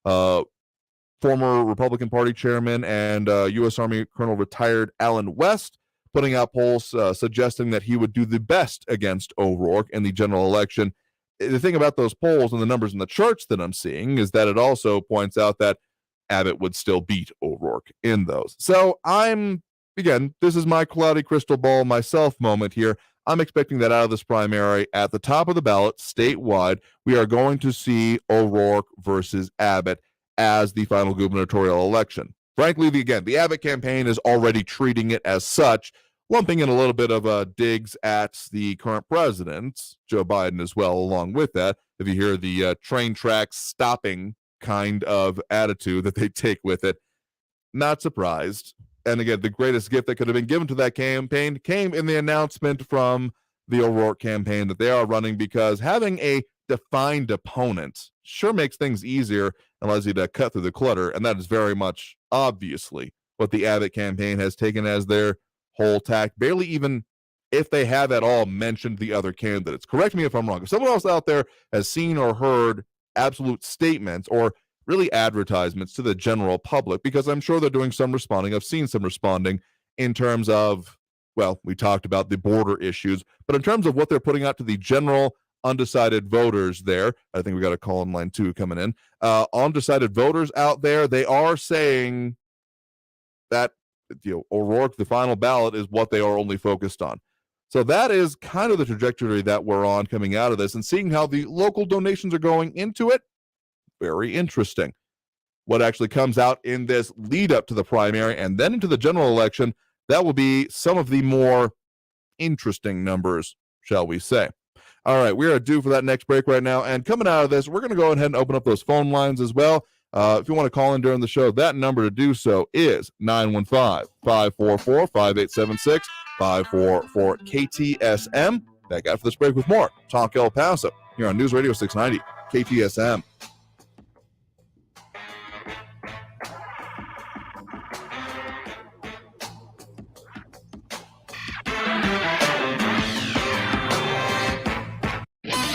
Speaker 8: former Republican Party chairman and U.S. Army Colonel retired Alan West, putting out polls suggesting that he would do the best against O'Rourke in the general election. The thing about those polls and the numbers in the charts that I'm seeing is that it also points out that Abbott would still beat O'Rourke in those. So again, this is my cloudy crystal ball myself moment here. I'm expecting that out of this primary, at the top of the ballot, statewide, we are going to see O'Rourke versus Abbott as the final gubernatorial election. Frankly, the Abbott campaign is already treating it as such, lumping in a little bit of digs at the current president, Joe Biden, as well, along with that. If you hear the train tracks stopping kind of attitude that they take with it, not surprised. And again, the greatest gift that could have been given to that campaign came in the announcement from the O'Rourke campaign that they are running, because having a defined opponent sure makes things easier and allows you to cut through the clutter. And that is very much, obviously, what the Abbott campaign has taken as their whole tack. Barely even, if they have at all, mentioned the other candidates. Correct me if I'm wrong. If someone else out there has seen or heard absolute statements or really advertisements to the general public, because I'm sure they're doing some responding. I've seen some responding in terms of, well, we talked about the border issues, but in terms of what they're putting out to the general undecided voters there, I think we got a call in line 2 coming in. Undecided voters out there, they are saying that O'Rourke, the final ballot, is what they are only focused on. So that is kind of the trajectory that we're on coming out of this, and seeing how the local donations are going into it, very interesting. What actually comes out in this lead up to the primary and then into the general election, that will be some of the more interesting numbers, shall we say. All right, we are due for that next break right now, and coming out of this, we're going to go ahead and open up those phone lines as well. If you want to call in during the show, that number to do so is 915-544-5876, 544-KTSM. Back after this break with more Talk El Paso here on News Radio 690 KTSM.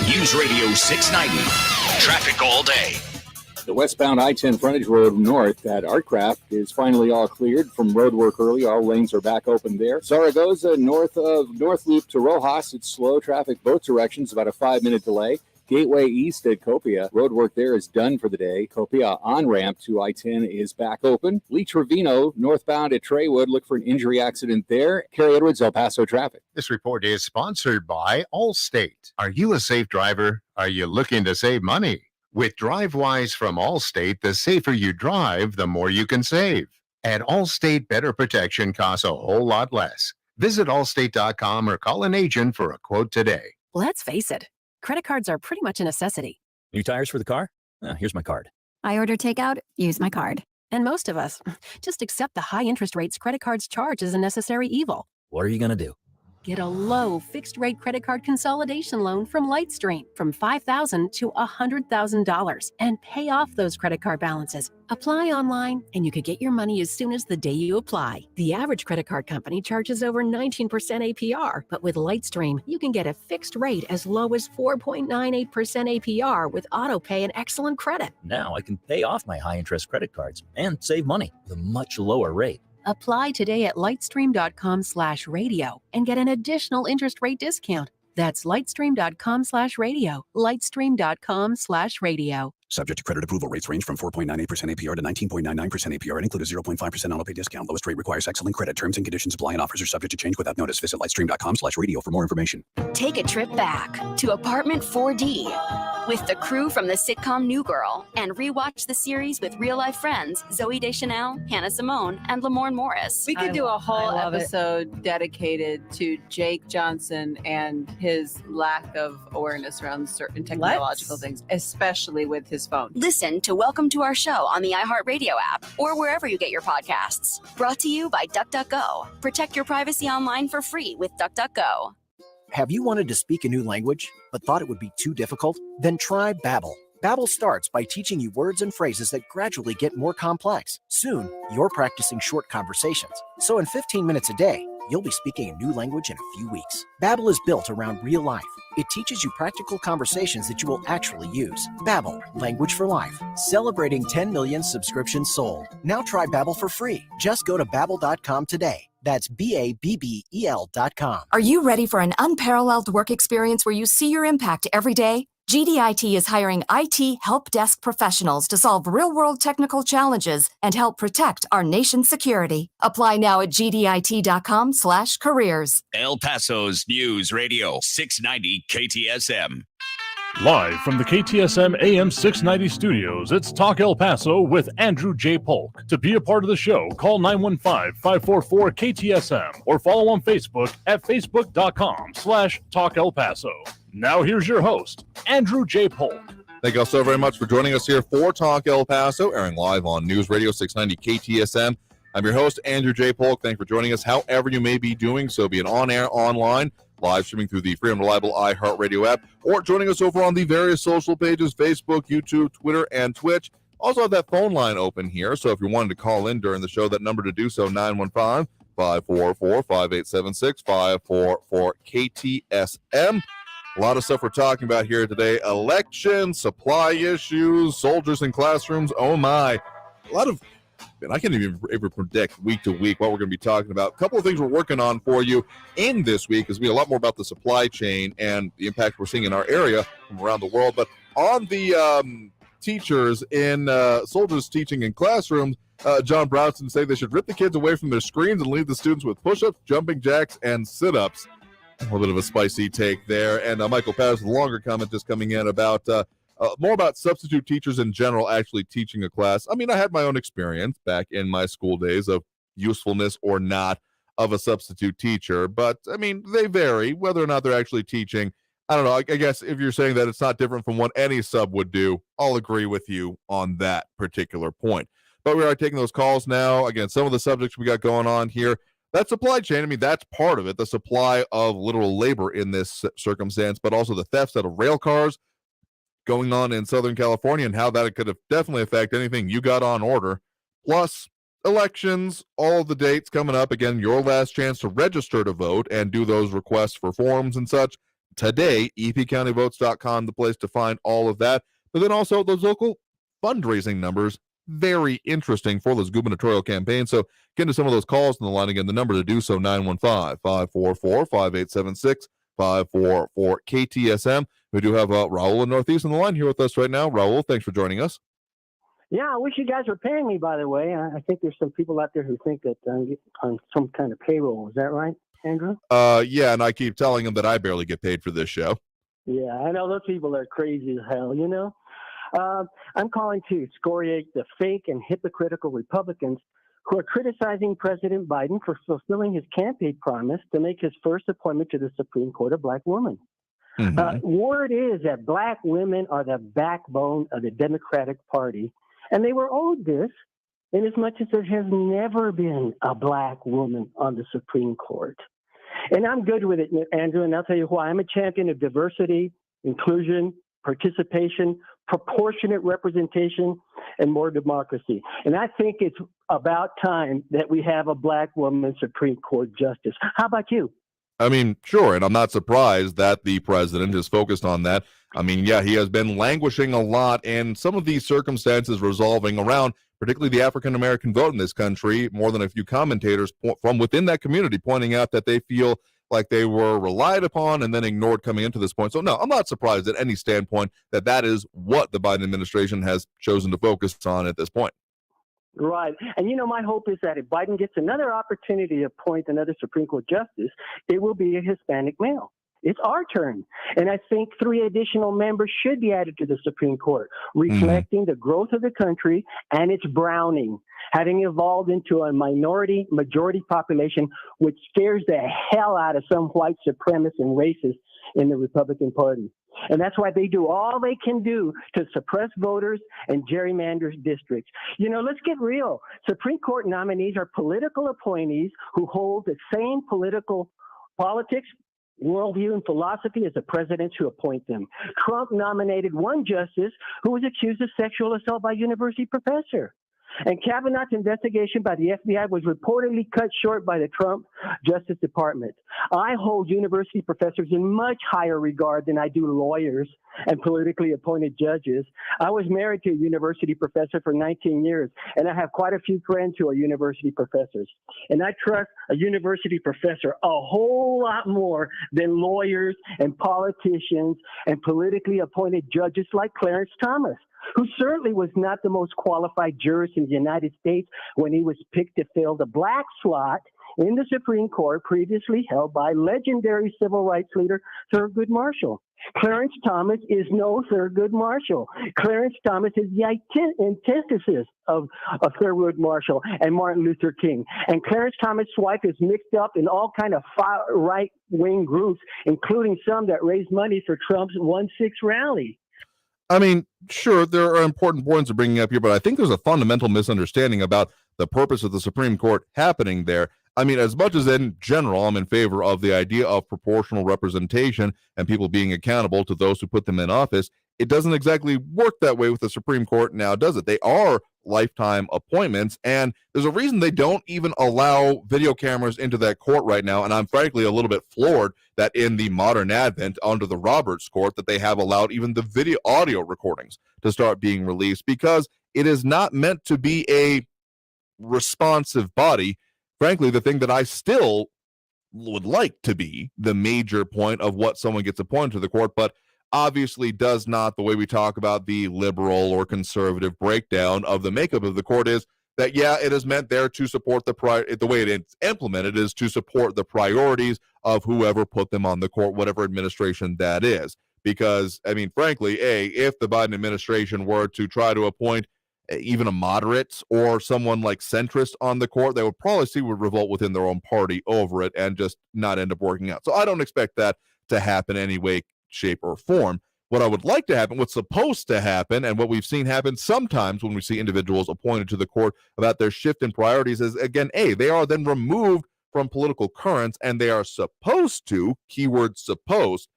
Speaker 3: News Radio 690. Traffic all day.
Speaker 9: The westbound I-10 frontage road north at Artcraft is finally all cleared from road work early. All lanes are back open there. Zaragoza, north Loop to Rojas, it's slow traffic both directions, about a 5-minute delay. Gateway East at Copia, road work there is done for the day. Copia on-ramp to I-10 is back open. Lee Trevino, northbound at Treywood, look for an injury accident there. Carrie Edwards, El Paso traffic.
Speaker 11: This report is sponsored by Allstate. Are you a safe driver? Are you looking to save money? With DriveWise from Allstate, the safer you drive, the more you can save. At Allstate, better protection costs a whole lot less. Visit allstate.com or call an agent for a quote today.
Speaker 5: Let's face it, credit cards are pretty much a necessity.
Speaker 6: New tires for the car? Here's my card.
Speaker 5: I order takeout, use my card. And most of us just accept the high interest rates credit cards charge as a necessary evil.
Speaker 6: What are you going to do?
Speaker 5: Get a low fixed-rate credit card consolidation loan from Lightstream from $5,000 to $100,000 and pay off those credit card balances. Apply online, and you could get your money as soon as the day you apply. The average credit card company charges over 19% APR, but with Lightstream, you can get a fixed rate as low as 4.98% APR with autopay and excellent credit.
Speaker 6: Now I can pay off my high-interest credit cards and save money with a much lower rate.
Speaker 5: Apply today at lightstream.com/radio and get an additional interest rate discount. That's lightstream.com/radio. Lightstream.com/radio.
Speaker 23: Subject to credit approval. Rates range from 4.98% APR to 19.99% APR and include a 0.5% auto pay discount. Lowest rate requires excellent credit. Terms and conditions apply and offers are subject to change without notice. Visit lightstream.com/radio for more information.
Speaker 24: Take a trip back to Apartment 4D with the crew from the sitcom New Girl and rewatch the series with real-life friends Zooey Deschanel, Hannah Simone, and Lamorne Morris.
Speaker 25: We could do a whole episode dedicated to Jake Johnson and his lack of awareness around certain technological things, especially with his phone.
Speaker 24: Listen to Welcome to Our Show on the iHeartRadio app or wherever you get your podcasts. Brought to you by DuckDuckGo. Protect your privacy online for free with DuckDuckGo.
Speaker 26: Have you wanted to speak a new language, but thought it would be too difficult? Then try Babbel. Babbel starts by teaching you words and phrases that gradually get more complex. Soon, you're practicing short conversations. So in 15 minutes a day, you'll be speaking a new language in a few weeks. Babbel is built around real life. It teaches you practical conversations that you will actually use. Babbel, language for life. Celebrating 10 million subscriptions sold. Now try Babbel for free. Just go to babbel.com today. That's BABBEL.com.
Speaker 24: Are you ready for an unparalleled work experience where you see your impact every day? GDIT is hiring IT help desk professionals to solve real-world technical challenges and help protect our nation's security. Apply now at gdit.com/careers.
Speaker 3: El Paso's News Radio 690 KTSM.
Speaker 7: Live from the KTSM AM 690 studios, it's Talk El Paso with Andrew J. Polk. To be a part of the show, call 915-544-KTSM or follow on Facebook at facebook.com/Talk El Paso. Now here's your host, Andrew J. Polk.
Speaker 8: Thank you all so very much for joining us here for Talk El Paso, airing live on News Radio 690 KTSM. I'm your host, Andrew J. Polk. Thanks for joining us however you may be doing so, be it on air, online, live streaming through the free and reliable iHeartRadio app, or joining us over on the various social pages, Facebook, YouTube, Twitter, and Twitch. Also have that phone line open here, so if you wanted to call in during the show, that number to do so, 915-544-5876, 544-KTSM. A lot of stuff we're talking about here today. Elections, supply issues, soldiers in classrooms. Oh, my. A lot of, and I can't even ever predict week to week what we're going to be talking about. A couple of things we're working on for you in this week is we a lot more about the supply chain and the impact we're seeing in our area from around the world. But on the teachers in soldiers teaching in classrooms, John Brownson say they should rip the kids away from their screens and leave the students with push-ups, jumping jacks, and sit-ups. A little bit of a spicy take there. And Michael Patterson, a longer comment just coming in about more about substitute teachers in general actually teaching a class. I mean, I had my own experience back in my school days of usefulness or not of a substitute teacher. But, I mean, they vary whether or not they're actually teaching. I don't know. I guess if you're saying that it's not different from what any sub would do, I'll agree with you on that particular point. But we are taking those calls now. Again, some of the subjects we got going on here, that supply chain, I mean, that's part of it, the supply of literal labor in this circumstance, but also the thefts out of rail cars going on in Southern California and how that could have definitely affect anything you got on order. Plus, elections, all of the dates coming up. Again, your last chance to register to vote and do those requests for forms and such. Today, epcountyvotes.com, the place to find all of that. But then also those local fundraising numbers, very interesting for this gubernatorial campaign. So get into some of those calls on the line. Again, the number to do so, 915-544-5876, 544 KTSM. We do have Raul in Northeast on the line here with us right now. Raul, thanks for joining us.
Speaker 2: Yeah, I wish you guys were paying me, by the way. I think there's some people out there who think that I'm on some kind of payroll. Is that right, Andrew?
Speaker 8: Yeah, and I keep telling them that I barely get paid for this show.
Speaker 2: Yeah, I know those people are crazy as hell, you know? I'm calling to excoriate the fake and hypocritical Republicans who are criticizing President Biden for fulfilling his campaign promise to make his first appointment to the Supreme Court a black woman. Word is that black women are the backbone of the Democratic Party, and they were owed this in as much as there has never been a black woman on the Supreme Court. And I'm good with it, Andrew, and I'll tell you why. I'm a champion of diversity, inclusion, participation, proportionate representation, and more democracy. And I think it's about time that we have a black woman Supreme Court justice. How about you?
Speaker 8: I mean, sure, and I'm not surprised that the president is focused on that. I mean, yeah, he has been languishing a lot, and some of these circumstances resolving around, particularly the African-American vote in this country, more than a few commentators from within that community pointing out that they feel like they were relied upon and then ignored coming into this point. So, no, I'm not surprised at any standpoint that that is what the Biden administration has chosen to focus on at this point.
Speaker 2: Right. And, you know, my hope is that if Biden gets another opportunity to appoint another Supreme Court justice, it will be a Hispanic male. It's our turn. And I think 3 additional members should be added to the Supreme Court, reflecting the growth of the country and its browning, having evolved into a majority population, which scares the hell out of some white supremacists and racists in the Republican Party. And that's why they do all they can do to suppress voters and gerrymander districts. You know, let's get real. Supreme Court nominees are political appointees who hold the same politics, worldview, and philosophy as the presidents who appoint them. Trump nominated one justice who was accused of sexual assault by a university professor. And Kavanaugh's investigation by the FBI was reportedly cut short by the Trump Justice Department. I hold university professors in much higher regard than I do lawyers and politically appointed judges. I was married to a university professor for 19 years, and I have quite a few friends who are university professors. And I trust a university professor a whole lot more than lawyers and politicians and politically appointed judges like Clarence Thomas, who certainly was not the most qualified jurist in the United States when he was picked to fill the black slot in the Supreme Court previously held by legendary civil rights leader Thurgood Marshall. Clarence Thomas is no Thurgood Marshall. Clarence Thomas is the antithesis of Thurgood Marshall and Martin Luther King. And Clarence Thomas' wife is mixed up in all kind of right-wing groups, including some that raise money for Trump's 1-6 rally.
Speaker 8: I mean, sure, there are important points to bringing up here, but I think there's a fundamental misunderstanding about the purpose of the Supreme Court happening there. I mean, as much as in general, I'm in favor of the idea of proportional representation and people being accountable to those who put them in office, it doesn't exactly work that way with the Supreme Court now, does it? They are lifetime appointments, and there's a reason they don't even allow video cameras into that court right now, and I'm frankly a little bit floored that in the modern advent under the Roberts Court that they have allowed even the video audio recordings to start being released, because it is not meant to be a responsive body. Frankly, the thing that I still would like to be the major point of what someone gets appointed to the court, but obviously does not, the way we talk about the liberal or conservative breakdown of the makeup of the court, is that, yeah, it is meant there to support the way it's implemented is to support the priorities of whoever put them on the court, whatever administration that is. Because, I mean, frankly, if the Biden administration were to try to appoint even a moderate or someone like centrist on the court, they would probably see would revolt within their own party over it and just not end up working out. So I don't expect that to happen anyway, shape, or form. What I would like to happen, what's supposed to happen, and what we've seen happen sometimes when we see individuals appointed to the court about their shift in priorities is, again, they are then removed from political currents, and they are supposed to, keyword supposed,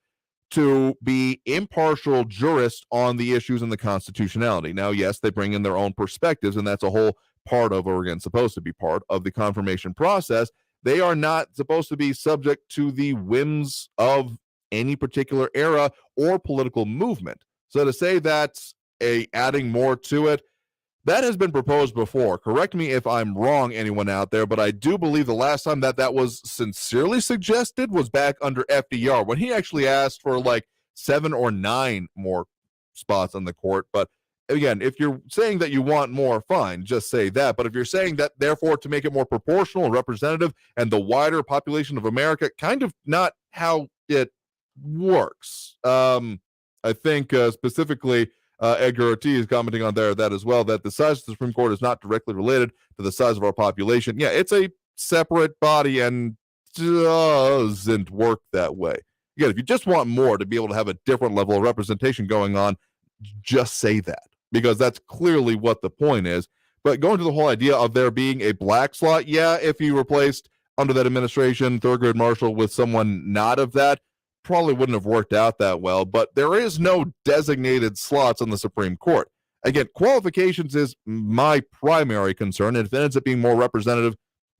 Speaker 8: to be impartial jurists on the issues and the constitutionality. Now, yes, they bring in their own perspectives, and that's a whole part of, or again, supposed to be part of the confirmation process. They are not supposed to be subject to the whims of any particular era or political movement. So to say that's adding more to it, that has been proposed before. Correct me if I'm wrong, anyone out there, but I do believe the last time that was sincerely suggested was back under FDR, when he actually asked for like 7 or 9 more spots on the court. But again, if you're saying that you want more, fine, just say that. But if you're saying that, therefore, to make it more proportional and representative and the wider population of America, kind of not how it works. I think specifically Edgar Ortiz commenting on that as well, that the size of the Supreme Court is not directly related to the size of our population. Yeah, it's a separate body and doesn't work that way. Again, if you just want more to be able to have a different level of representation going on, just say that, because that's clearly what the point is. But going to the whole idea of there being a black slot, yeah, if you replaced under that administration Thurgood Marshall with someone not of that, probably wouldn't have worked out that well. But there is no designated slots on the Supreme Court. Again, qualifications is my primary concern, and if it ends up being more representative,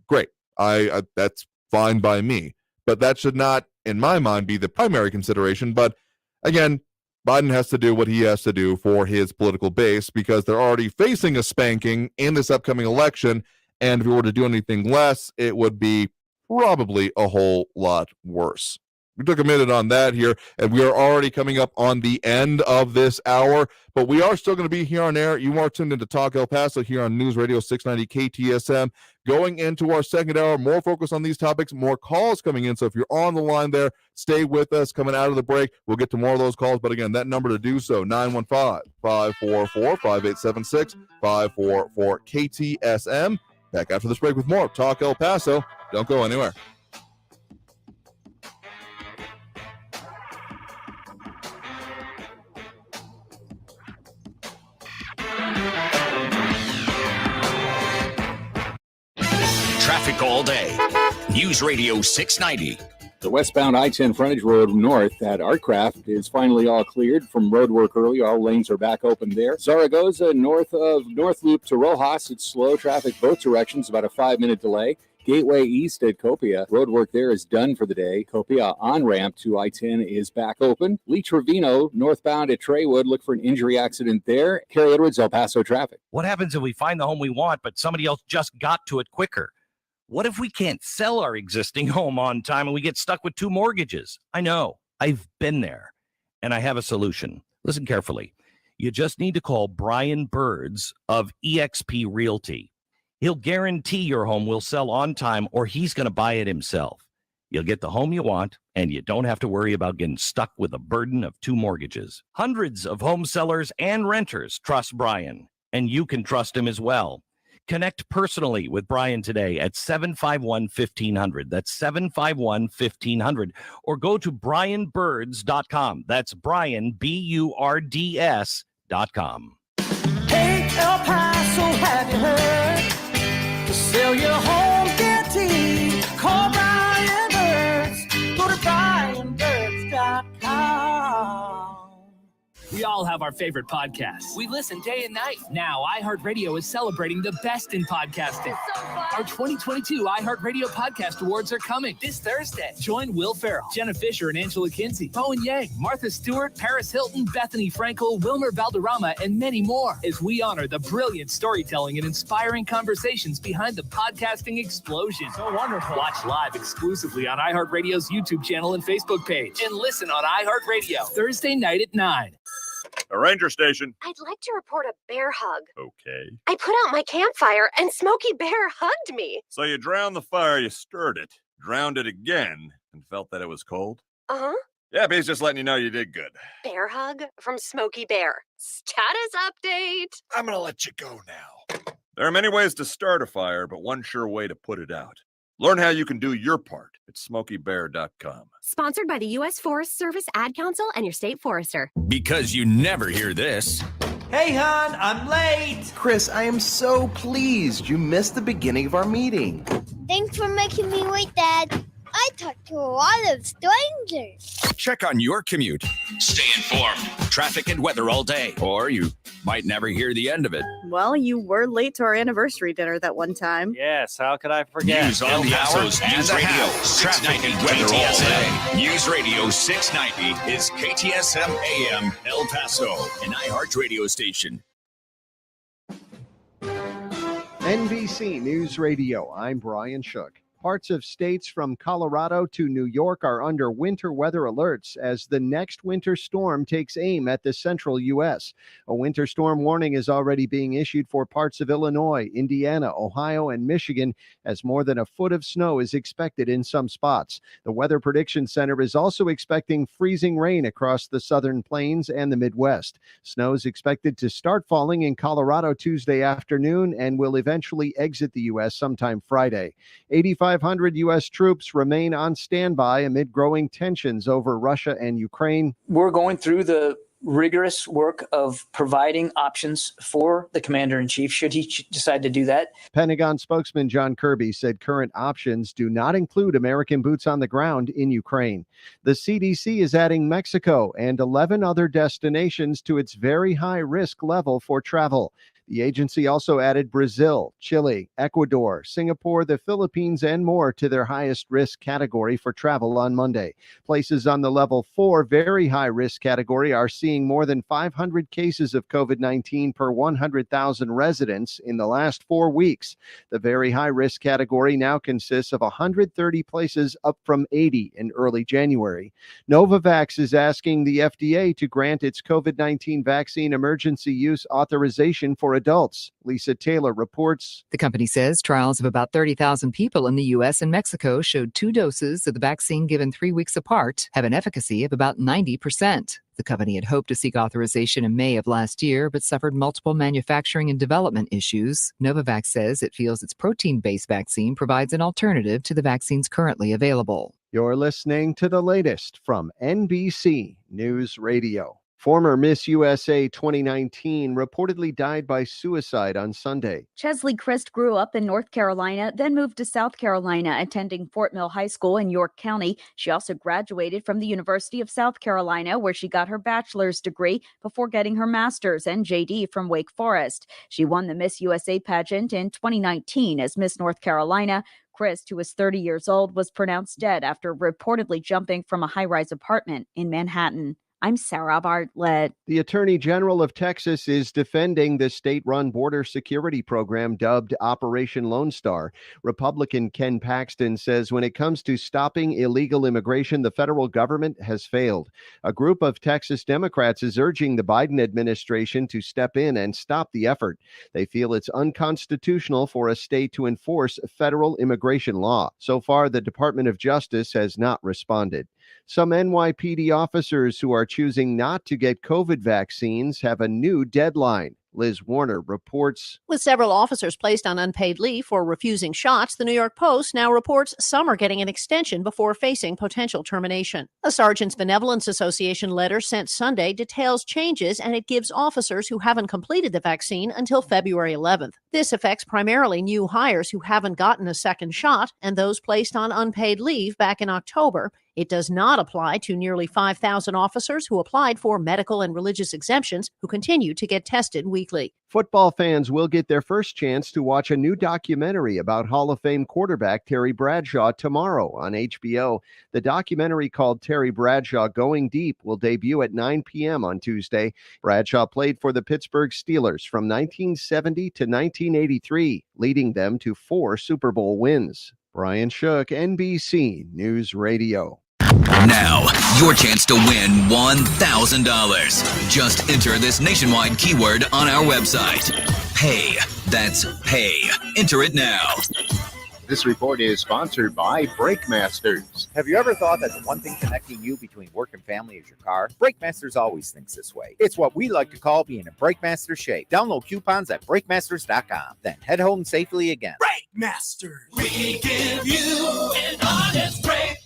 Speaker 8: great. I that's fine by me. But that should not, in my mind, be the primary consideration. But again, Biden has to do what he has to do for his political base, because they're already facing a spanking in this upcoming election. And if we were to do anything less, it would be probably a whole lot worse. We took a minute on that here, and we are already coming up on the end of this hour, but we are still going to be here on air. You are tuned into Talk El Paso here on News Radio 690 KTSM. Going into our second hour, more focus on these topics, more calls coming in. So if you're on the line there, stay with us. Coming out of the break, we'll get to more of those calls. But again, that number to do so, 915-544-5876, 544 KTSM. Back after this break with more Talk El Paso. Don't go anywhere.
Speaker 3: Traffic all day. News Radio 690.
Speaker 9: The westbound I-10 frontage road north at Artcraft is finally all cleared from road work early. All lanes are back open there. Zaragoza, north of North Loop to Rojas, it's slow traffic both directions, about a 5-minute delay. Gateway East at Copia, road work there is done for the day. Copia on-ramp to I-10 is back open. Lee Trevino, northbound at Treywood, look for an injury accident there. Kerry Edwards, El Paso traffic.
Speaker 4: What happens if we find the home we want, but somebody else just got to it quicker? What if we can't sell our existing home on time and we get stuck with 2 mortgages? I know. I've been there, and I have a solution. Listen carefully. You just need to call Brian Birds of eXp Realty. He'll guarantee your home will sell on time, or he's going to buy it himself. You'll get the home you want, and you don't have to worry about getting stuck with a burden of 2 mortgages. Hundreds of home sellers and renters trust Brian, and you can trust him as well. Connect personally with Brian today at 751-1500. That's 751-1500. Or go to brianbirds.com. That's Brian, BURDS.com.
Speaker 22: Hey, El Paso, have you heard? To sell your home guarantee, call Brian Birds. Go to brianbirds.com.
Speaker 10: We all have our favorite podcasts. We listen day and night. Now, iHeartRadio is celebrating the best in podcasting. So our 2022 iHeartRadio Podcast Awards are coming this Thursday. Join Will Ferrell, Jenna Fisher and Angela Kinsey, Bowen Yang, Martha Stewart, Paris Hilton, Bethany Frankel, Wilmer Valderrama, and many more as we honor the brilliant storytelling and inspiring conversations behind the podcasting explosion. So wonderful. Watch live exclusively on iHeartRadio's YouTube channel and Facebook page. And listen on iHeartRadio Thursday night at 9.
Speaker 13: A ranger station.
Speaker 14: I'd like to report a bear hug.
Speaker 13: Okay.
Speaker 14: I put out my campfire and Smokey Bear hugged me.
Speaker 13: So you drowned the fire, you stirred it, drowned it again, and felt that it was cold?
Speaker 14: Uh-huh.
Speaker 13: Yeah, but he's just letting you know you did good.
Speaker 14: Bear hug from Smokey Bear. Status update.
Speaker 13: I'm going to let you go now. There are many ways to start a fire, but one sure way to put it out. Learn how you can do your part at SmokeyBear.com.
Speaker 14: Sponsored by the U.S. Forest Service, Ad Council, and your state forester.
Speaker 3: Because you never hear this.
Speaker 12: Hey, hon, I'm late.
Speaker 15: Chris, I am so pleased you missed the beginning of our meeting.
Speaker 16: Thanks for making me wait, Dad. I talked to a lot of strangers.
Speaker 3: Check on your commute. Stay informed. Traffic and weather all day. Or you might never hear the end of it.
Speaker 17: Well, you were late to our anniversary dinner that one time.
Speaker 18: Yes, how could I forget?
Speaker 3: News on the Paso's News Radio 690 weather all day. News Radio 690 is KTSM AM El Paso, an iHeart radio station.
Speaker 19: NBC News Radio, I'm Brian Shook. Parts of states from Colorado to New York are under winter weather alerts as the next winter storm takes aim at the central U.S. A winter storm warning is already being issued for parts of Illinois, Indiana, Ohio, and Michigan as more than a foot of snow is expected in some spots. The Weather Prediction Center is also expecting freezing rain across the southern plains and the Midwest. Snow is expected to start falling in Colorado Tuesday afternoon and will eventually exit the U.S. sometime Friday. 500 U.S. troops remain on standby amid growing tensions over Russia and Ukraine.
Speaker 27: We're going through the rigorous work of providing options for the commander-in-chief should he decide to do that.
Speaker 19: Pentagon spokesman John Kirby said current options do not include American boots on the ground in Ukraine. The CDC is adding Mexico and 11 other destinations to its very high risk level for travel. The agency also added Brazil, Chile, Ecuador, Singapore, the Philippines, and more to their highest risk category for travel on Monday. Places on the level 4 very high risk category are seeing more than 500 cases of COVID-19 per 100,000 residents in the last 4 weeks. The very high risk category now consists of 130 places, up from 80 in early January. Novavax is asking the FDA to grant its COVID-19 vaccine emergency use authorization for adults. Lisa Taylor reports.
Speaker 28: The company says trials of about 30,000 people in the U.S. and Mexico showed 2 doses of the vaccine given 3 weeks apart have an efficacy of about 90%. The company had hoped to seek authorization in May of last year, but suffered multiple manufacturing and development issues. Novavax says it feels its protein-based vaccine provides an alternative to the vaccines currently available.
Speaker 19: You're listening to the latest from NBC News Radio. Former Miss USA 2019 reportedly died by suicide on Sunday.
Speaker 29: Chesley Christ grew up in North Carolina, then moved to South Carolina, attending Fort Mill High School in York County. She also graduated from the University of South Carolina, where she got her bachelor's degree before getting her master's and JD from Wake Forest. She won the Miss USA pageant in 2019 as Miss North Carolina. Christ, who was 30 years old, was pronounced dead after reportedly jumping from a high-rise apartment in Manhattan. I'm Sarah Bartlett.
Speaker 19: The Attorney General of Texas is defending the state-run border security program dubbed Operation Lone Star. Republican Ken Paxton says when it comes to stopping illegal immigration, the federal government has failed. A group of Texas Democrats is urging the Biden administration to step in and stop the effort. They feel it's unconstitutional for a state to enforce federal immigration law. So far, the Department of Justice has not responded. Some NYPD officers who are choosing not to get COVID vaccines have a new deadline. Liz Warner reports.
Speaker 30: With several officers placed on unpaid leave for refusing shots, the New York Post now reports some are getting an extension before facing potential termination. A Sergeants Benevolence Association letter sent Sunday details changes, and it gives officers who haven't completed the vaccine until February 11th. This affects primarily new hires who haven't gotten a second shot and those placed on unpaid leave back in October. It does not apply to nearly 5,000 officers who applied for medical and religious exemptions who continue to get tested weekly.
Speaker 19: Football fans will get their first chance to watch a new documentary about Hall of Fame quarterback Terry Bradshaw tomorrow on HBO. The documentary, called Terry Bradshaw Going Deep, will debut at 9 p.m. on Tuesday. Bradshaw played for the Pittsburgh Steelers from 1970 to 1983, leading them to 4 Super Bowl wins. Brian Shook, NBC News Radio.
Speaker 3: Now, your chance to win $1,000. Just enter this nationwide keyword on our website. Pay. That's pay. Enter it now.
Speaker 1: This report is sponsored by Brake Masters.
Speaker 5: Have you ever thought that the one thing connecting you between work and family is your car? Brake Masters always thinks this way. It's what we like to call being in Brake Master shape. Download coupons at brakemasters.com. Then head home safely again.
Speaker 22: Brake Masters. We give you an honest break.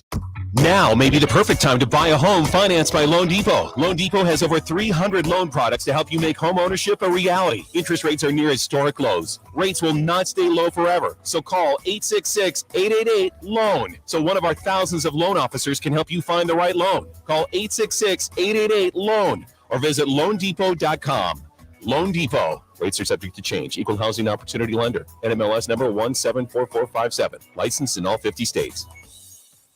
Speaker 6: Now may be the perfect time to buy a home financed by Loan Depot. Loan Depot has over 300 loan products to help you make home ownership a reality. Interest rates are near historic lows. Rates will not stay low forever. So call 866-888-LOAN so one of our thousands of loan officers can help you find the right loan. Call 866-888-LOAN or visit loandepot.com. Loan Depot. Rates are subject to change. Equal housing opportunity lender. NMLS number 174457. Licensed in all 50 states.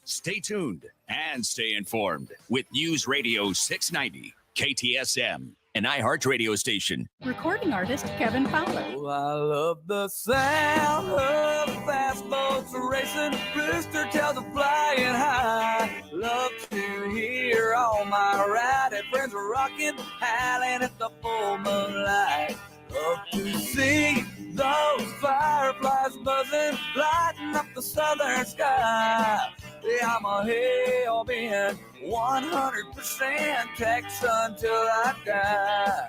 Speaker 3: Stay tuned and stay informed with News Radio 690, KTSM, an iHeart radio station.
Speaker 11: Recording artist Kevin Fowler.
Speaker 22: Oh, I love the sound of fast boats racing, rooster tails are flying high. Love to hear all my riding friends rocking, howling at the full moonlight. Love to see those fireflies buzzing, lighting up the southern sky. Yeah, I'm a hell-bent 100% Texan till I die.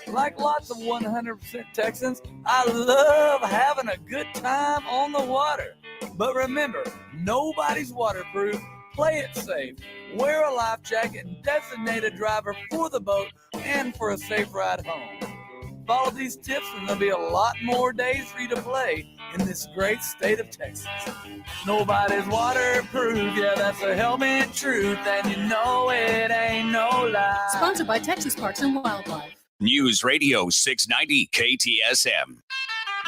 Speaker 22: Like lots of 100% Texans, I love having a good time on the water. But remember, nobody's waterproof. Play it safe. Wear a life jacket and designate a driver for the boat and for a safe ride home. Follow these tips and there'll be a lot more days for you to play in this great state of Texas. Nobody's waterproof, yeah, that's a helmet truth, and you know it ain't no lie.
Speaker 11: Sponsored by Texas Parks and Wildlife.
Speaker 3: News Radio 690 KTSM.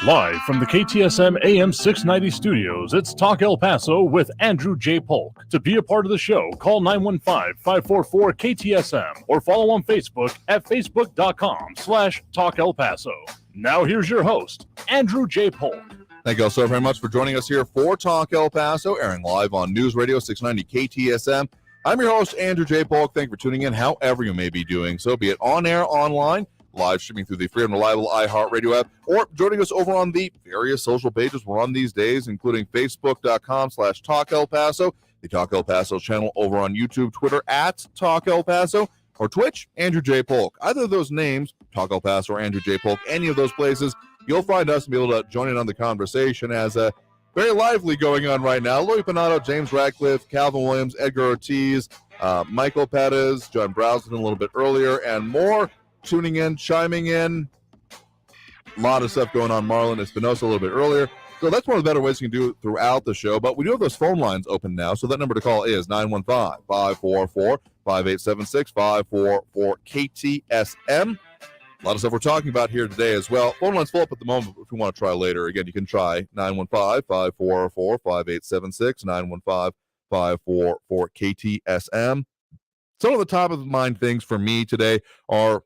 Speaker 7: Live from the KTSM AM 690 studios, it's Talk El Paso with Andrew J. Polk. To be a part of the show, call 915-544-KTSM or follow on Facebook at facebook.com/Talk El Paso. Now here's your host, Andrew J. Polk.
Speaker 8: Thank you all so very much for joining us here for Talk El Paso, airing live on News Radio 690 KTSM. I'm your host, Andrew J. Polk. Thank you for tuning in, however you may be doing so, be it on air, online, live streaming through the free and reliable iHeartRadio app, or joining us over on the various social pages we're on these days, including facebook.com/Talk El Paso, the Talk El Paso channel over on YouTube, Twitter at Talk El Paso, or Twitch, Andrew J. Polk. Either of those names, Talk El Paso or Andrew J. Polk, any of those places, you'll find us and be able to join in on the conversation as a very lively going on right now. Louis Pinato, James Radcliffe, Calvin Williams, Edgar Ortiz, Michael Perez, John Browson a little bit earlier, and more tuning in, chiming in. A lot of stuff going on. Marlon Espinosa a little bit earlier. So that's one of the better ways you can do it throughout the show. But we do have those phone lines open now. So that number to call is 915-544-5876, 544-KTSM. A lot of stuff we're talking about here today as well. Phone line's full up at the moment, but if you want to try later, again, you can try 915-544-5876, 915-544-KTSM. Some of the top of mind things for me today are,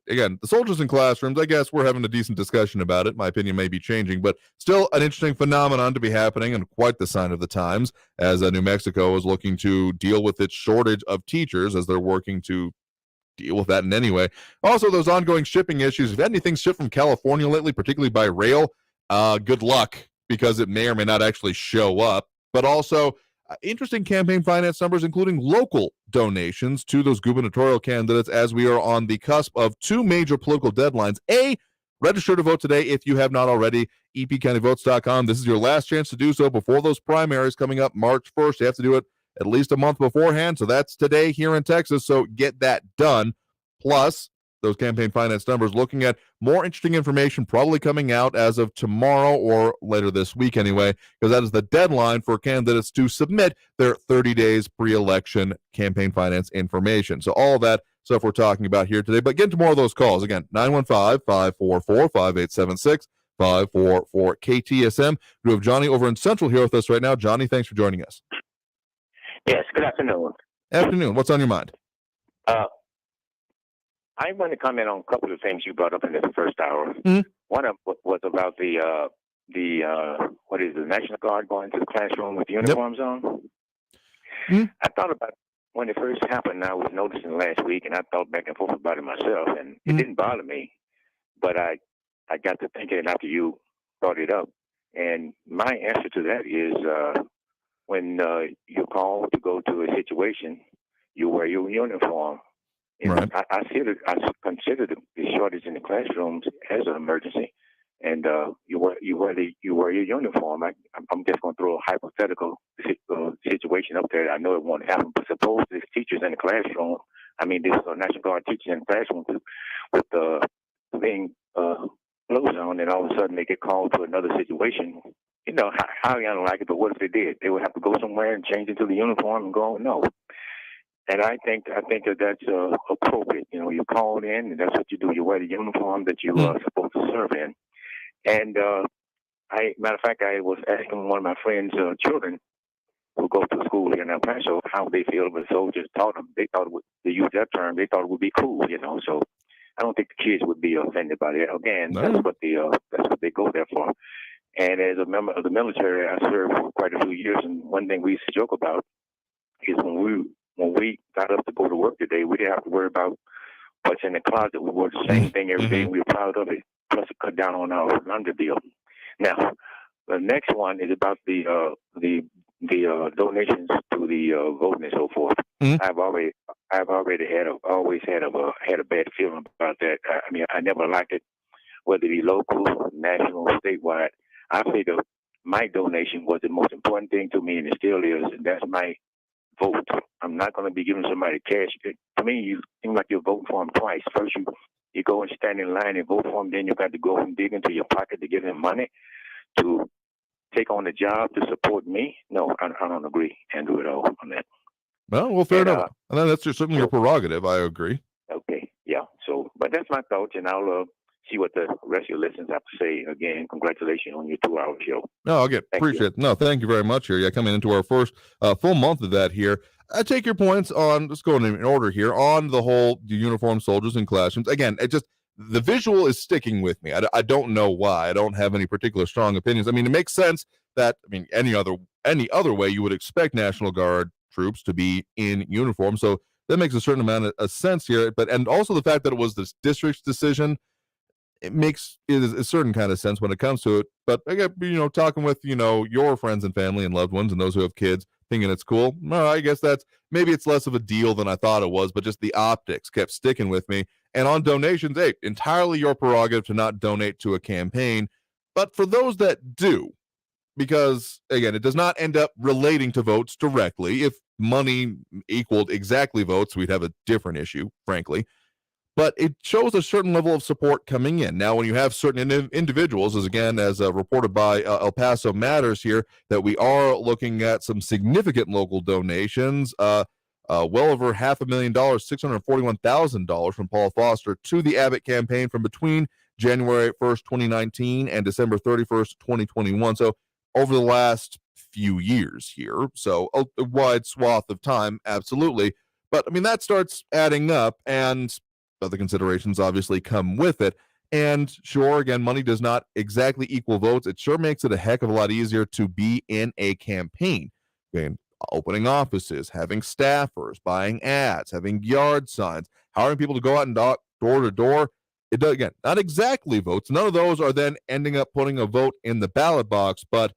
Speaker 8: again, the soldiers in classrooms. I guess we're having a decent discussion about it. My opinion may be changing, but still an interesting phenomenon to be happening and quite the sign of the times as New Mexico is looking to deal with its shortage of teachers as they're working to deal with that in any way. Also, those ongoing shipping issues. If anything shipped from California lately, particularly by rail, good luck, because it may or may not actually show up. But also, interesting campaign finance numbers, including local donations to those gubernatorial candidates as we are on the cusp of two major political deadlines. Register to vote today if you have not already. epcountyvotes.com. This is your last chance to do so before those primaries coming up March 1st. You have to do it at least a month beforehand, so that's today here in Texas, so get that done. Plus, those campaign finance numbers, looking at more interesting information probably coming out as of tomorrow or later this week anyway, because that is the deadline for candidates to submit their 30 days pre-election campaign finance information. So all that stuff we're talking about here today, but get into more of those calls. Again, 915-544-5876, 544-KTSM. We have Johnny over in Central here with us right now. Johnny, thanks for joining us.
Speaker 18: Yes, good afternoon.
Speaker 8: Afternoon. What's on your mind?
Speaker 18: I want to comment on a couple of things you brought up in this first hour.
Speaker 8: Mm-hmm.
Speaker 18: One of them was about the National Guard going to the classroom with uniforms on.
Speaker 8: Mm-hmm.
Speaker 18: I thought about it when it first happened. I was noticing last week, and I thought back and forth about it myself, and it didn't bother me. But I got to thinking after you brought it up. And my answer to that is when you're called to go to a situation, you wear your uniform. You know, I consider the shortage in the classrooms as an emergency, and you wear your uniform. I'm just going to throw a hypothetical situation up there. I know it won't happen, but suppose there's teachers in the classroom. I mean, there's a National Guard teacher in the classroom with being clothes on, and all of a sudden they get called to another situation. You know, how you don't like it, but what if they did? They would have to go somewhere and change into the uniform and go, no. And I think that that's appropriate. You know, you're called in, and that's what you do. You wear the uniform that you are supposed to serve in. And matter of fact, I was asking one of my friends' children who go to school here in El Paso how they feel when soldiers taught them. They thought they used that term. They thought it would be cool, you know. So I don't think the kids would be offended by that. Again, that's what they go there for. And as a member of the military, I served for quite a few years. And one thing we used to joke about is when we got up to go to work today, we didn't have to worry about what's in the closet. We wore the same thing every day, and we were proud of it. Plus, it cut down on our laundry bill. Now, the next one is about the donations to the voting and so forth. I've always had a bad feeling about that. I mean, I never liked it, whether it be local, national, statewide. I figure my donation was the most important thing to me, and it still is, and that's my vote. I'm not going to be giving somebody cash. To me, you seem like you're voting for them twice. First, you go and stand in line and vote for them, then you got to go and dig into your pocket to give them money to take on the job to support me. No, I don't agree, Andrew, at all on that.
Speaker 8: Well, fair enough. And then that's certainly your prerogative. I agree.
Speaker 18: Okay, yeah. So, but that's my thoughts, and I'll see what the rest of your listeners have to say. Again, congratulations on your 2-hour show.
Speaker 8: No, appreciate it. No, thank you very much here. Yeah, coming into our first full month of that here. I take your points on, let's go in order here, on the whole uniformed soldiers in classrooms. Again, the visual is sticking with me. I don't know why. I don't have any particular strong opinions. I mean, it makes sense that, any other way you would expect National Guard troops to be in uniform. So that makes a certain amount of sense here. And also the fact that it was this district's decision, it makes a certain kind of sense when it comes to it. But again, talking with, your friends and family and loved ones and those who have kids thinking it's cool. No, I guess maybe it's less of a deal than I thought it was, but just the optics kept sticking with me. And on donations, hey, entirely your prerogative to not donate to a campaign. But for those that do, because again, it does not end up relating to votes directly. If money equaled exactly votes, we'd have a different issue, frankly. But it shows a certain level of support coming in. Now, when you have certain individuals, as reported by El Paso Matters here, that we are looking at some significant local donations, well over $500,000, $641,000 from Paul Foster to the Abbott campaign from between January 1st, 2019 and December 31st, 2021. So over the last few years here. So a wide swath of time, absolutely. But that starts adding up, and other considerations obviously come with it. And sure, again, money does not exactly equal votes. It sure makes it a heck of a lot easier to be in a campaign. Again, opening offices, having staffers, buying ads, having yard signs, hiring people to go out and door to door. It does, again, not exactly votes. None of those are then ending up putting a vote in the ballot box. But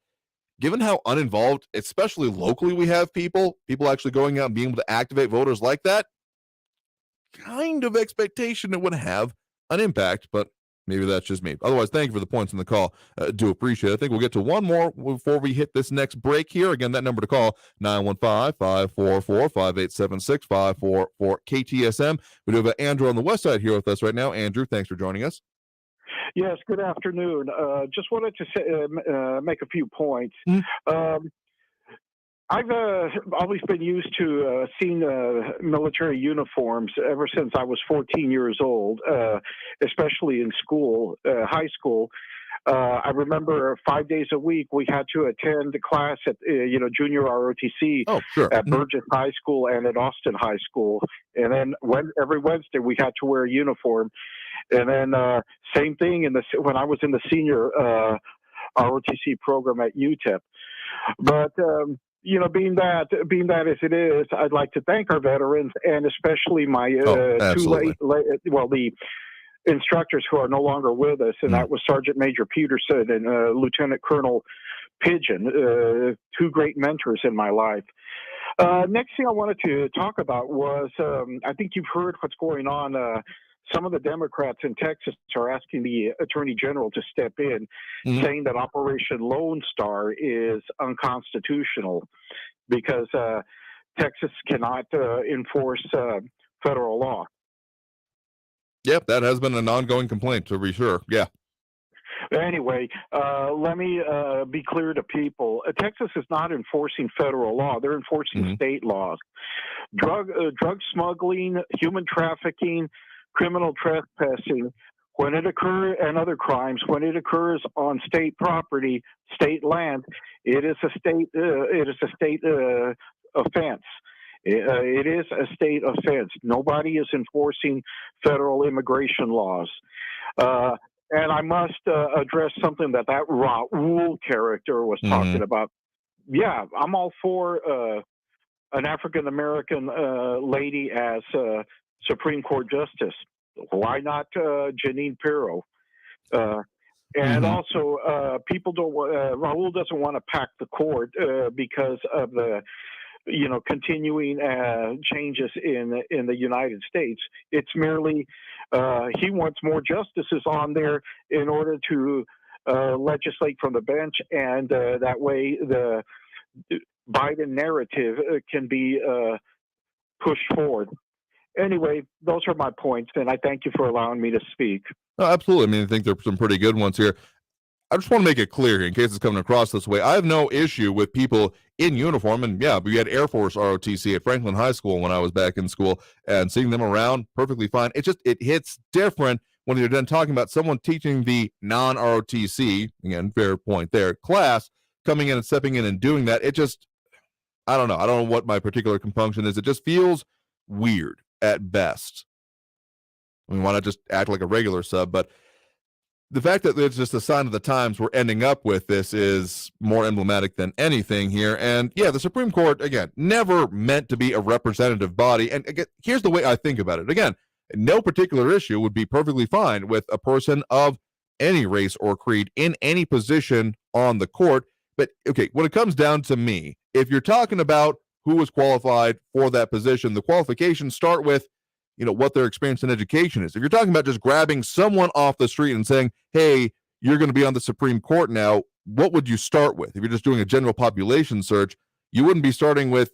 Speaker 8: given how uninvolved, especially locally, we have people actually going out and being able to activate voters like that, kind of expectation it would have an impact, but maybe that's just me. Otherwise, thank you for the points in the call. Do appreciate it. I think we'll get to one more before we hit this next break here. Again, that number to call, 915-544-5876, 544 KTSM. We do have Andrew on the west side here with us right now. Andrew, thanks for joining us.
Speaker 2: Yes, good afternoon. Just wanted to make a few points. I've always been used to seeing military uniforms ever since I was 14 years old, especially in school, high school. I remember 5 days a week we had to attend class at junior ROTC at Burgess High School and at Austin High School, and then every Wednesday we had to wear a uniform, and then same thing when I was in the senior ROTC program at UTEP, but. Being that as it is, I'd like to thank our veterans and especially my instructors who are no longer with us, and that was Sergeant Major Peterson and Lieutenant Colonel Pigeon, two great mentors in my life. Next thing I wanted to talk about was, I think you've heard what's going on. Some of the Democrats in Texas are asking the Attorney General to step in, saying that Operation Lone Star is unconstitutional because Texas cannot enforce federal law.
Speaker 8: Yep, that has been an ongoing complaint, to be sure. Yeah.
Speaker 2: Anyway, let me be clear to people. Texas is not enforcing federal law. They're enforcing state laws. Drug smuggling, human trafficking, criminal trespassing, when it occurs, and other crimes, when it occurs on state property, state land, it is a state offense. It is a state offense. Nobody is enforcing federal immigration laws. And I must address something that Raul character was talking about. Yeah, I'm all for an African-American lady as Supreme Court Justice. Why not Jeanine Pirro? And also, people don't. Raul doesn't want to pack the court because of the, continuing changes in the United States. It's merely he wants more justices on there in order to legislate from the bench, and that way the Biden narrative can be pushed forward. Anyway, those are my points, and I thank you for allowing me to speak.
Speaker 8: No, absolutely. I mean, I think there are some pretty good ones here. I just want to make it clear here, in case it's coming across this way. I have no issue with people in uniform, and yeah, we had Air Force ROTC at Franklin High School when I was back in school, and seeing them around, perfectly fine. It hits different when you're done talking about someone teaching the non-ROTC, again, fair point there, class, coming in and stepping in and doing that. I don't know. I don't know what my particular compunction is. It just feels weird at best. I mean, why not just act like a regular sub? But the fact that it's just a sign of the times we're ending up with this is more emblematic than anything here. And yeah, the Supreme Court, again, never meant to be a representative body. And again, here's the way I think about it. Again, no particular issue would be perfectly fine with a person of any race or creed in any position on the court. But okay, when it comes down to me, if you're talking about who is qualified for that position, the qualifications start with, what their experience in education is. If you're talking about just grabbing someone off the street and saying, hey, you're going to be on the Supreme Court now, what would you start with? If you're just doing a general population search, you wouldn't be starting with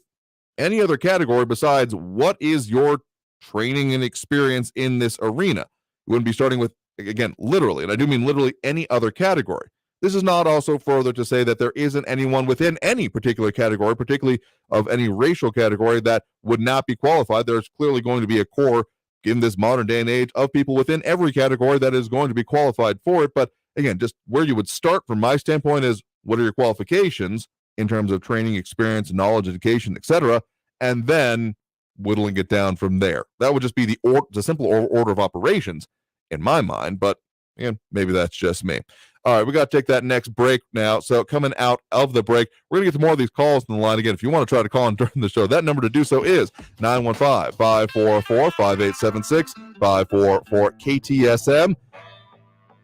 Speaker 8: any other category besides what is your training and experience in this arena. You wouldn't be starting with, again, literally, and I do mean literally any other category. This is not also further to say that there isn't anyone within any particular category, particularly of any racial category, that would not be qualified. There's clearly going to be a core in this modern day and age of people within every category that is going to be qualified for it. But again, just where you would start from my standpoint is, what are your qualifications in terms of training, experience, knowledge, education, etc., and then whittling it down from there. That would just be the simple order of operations in my mind. But again, maybe that's just me. All right, we got to take that next break now. So coming out of the break, we're going to get to more of these calls on the line. Again, if you want to try to call in during the show, that number to do so is 915-544-5876, 544-KTSM.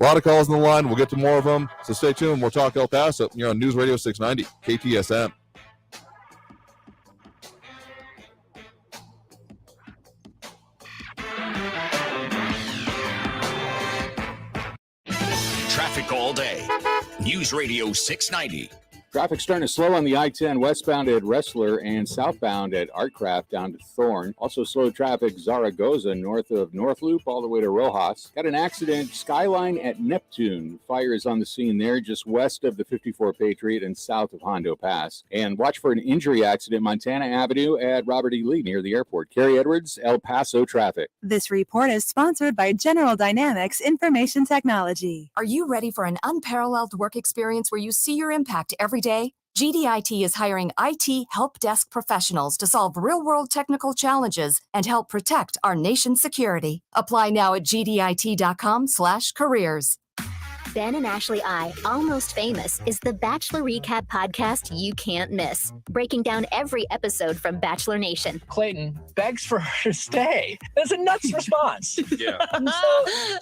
Speaker 8: A lot of calls on the line. We'll get to more of them. So stay tuned. We'll talk El Paso. You're on News Radio 690, KTSM.
Speaker 3: Traffic all day. News Radio 690.
Speaker 1: Traffic starting to slow on the I-10 westbound at Wrestler and southbound at Artcraft down to Thorn. Also slow traffic Zaragoza north of North Loop all the way to Rojas. Got an accident Skyline at Neptune. Fire is on the scene there just west of the 54 Patriot and south of Hondo Pass. And watch for an injury accident Montana Avenue at Robert E. Lee near the airport. Carrie Edwards, El Paso traffic.
Speaker 4: This report is sponsored by General Dynamics Information Technology.
Speaker 9: Are you ready for an unparalleled work experience where you see your impact every day? GDIT is hiring IT help desk professionals to solve real-world technical challenges and help protect our nation's security. Apply now at gdit.com/careers.
Speaker 10: Ben and Ashley I, Almost Famous, is the Bachelor Recap podcast you can't miss. Breaking down every episode from Bachelor Nation.
Speaker 12: Clayton begs for her to stay. That's a nuts response.
Speaker 13: Yeah.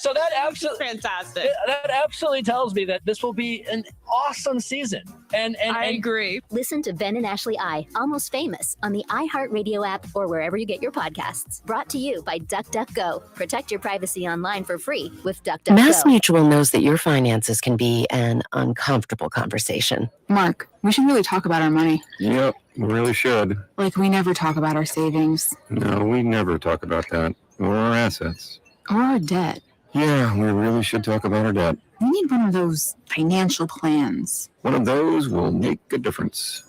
Speaker 12: So that absolutely
Speaker 14: fantastic.
Speaker 12: That absolutely tells me that this will be an awesome season. And
Speaker 10: I agree. Listen to Ben and Ashley I, Almost Famous, on the iHeartRadio app or wherever you get your podcasts. Brought to you by DuckDuckGo. Protect your privacy online for free with DuckDuckGo.
Speaker 20: Mass Mutual knows that your finances can be an uncomfortable conversation.
Speaker 21: Mark, we should really talk about our money.
Speaker 23: Yep, we really should.
Speaker 21: Like, we never talk about our savings.
Speaker 23: No, we never talk about that. Or our assets.
Speaker 21: Or our debt.
Speaker 23: Yeah, we really should talk about our debt.
Speaker 21: We need one of those financial plans.
Speaker 23: One of those will make a difference.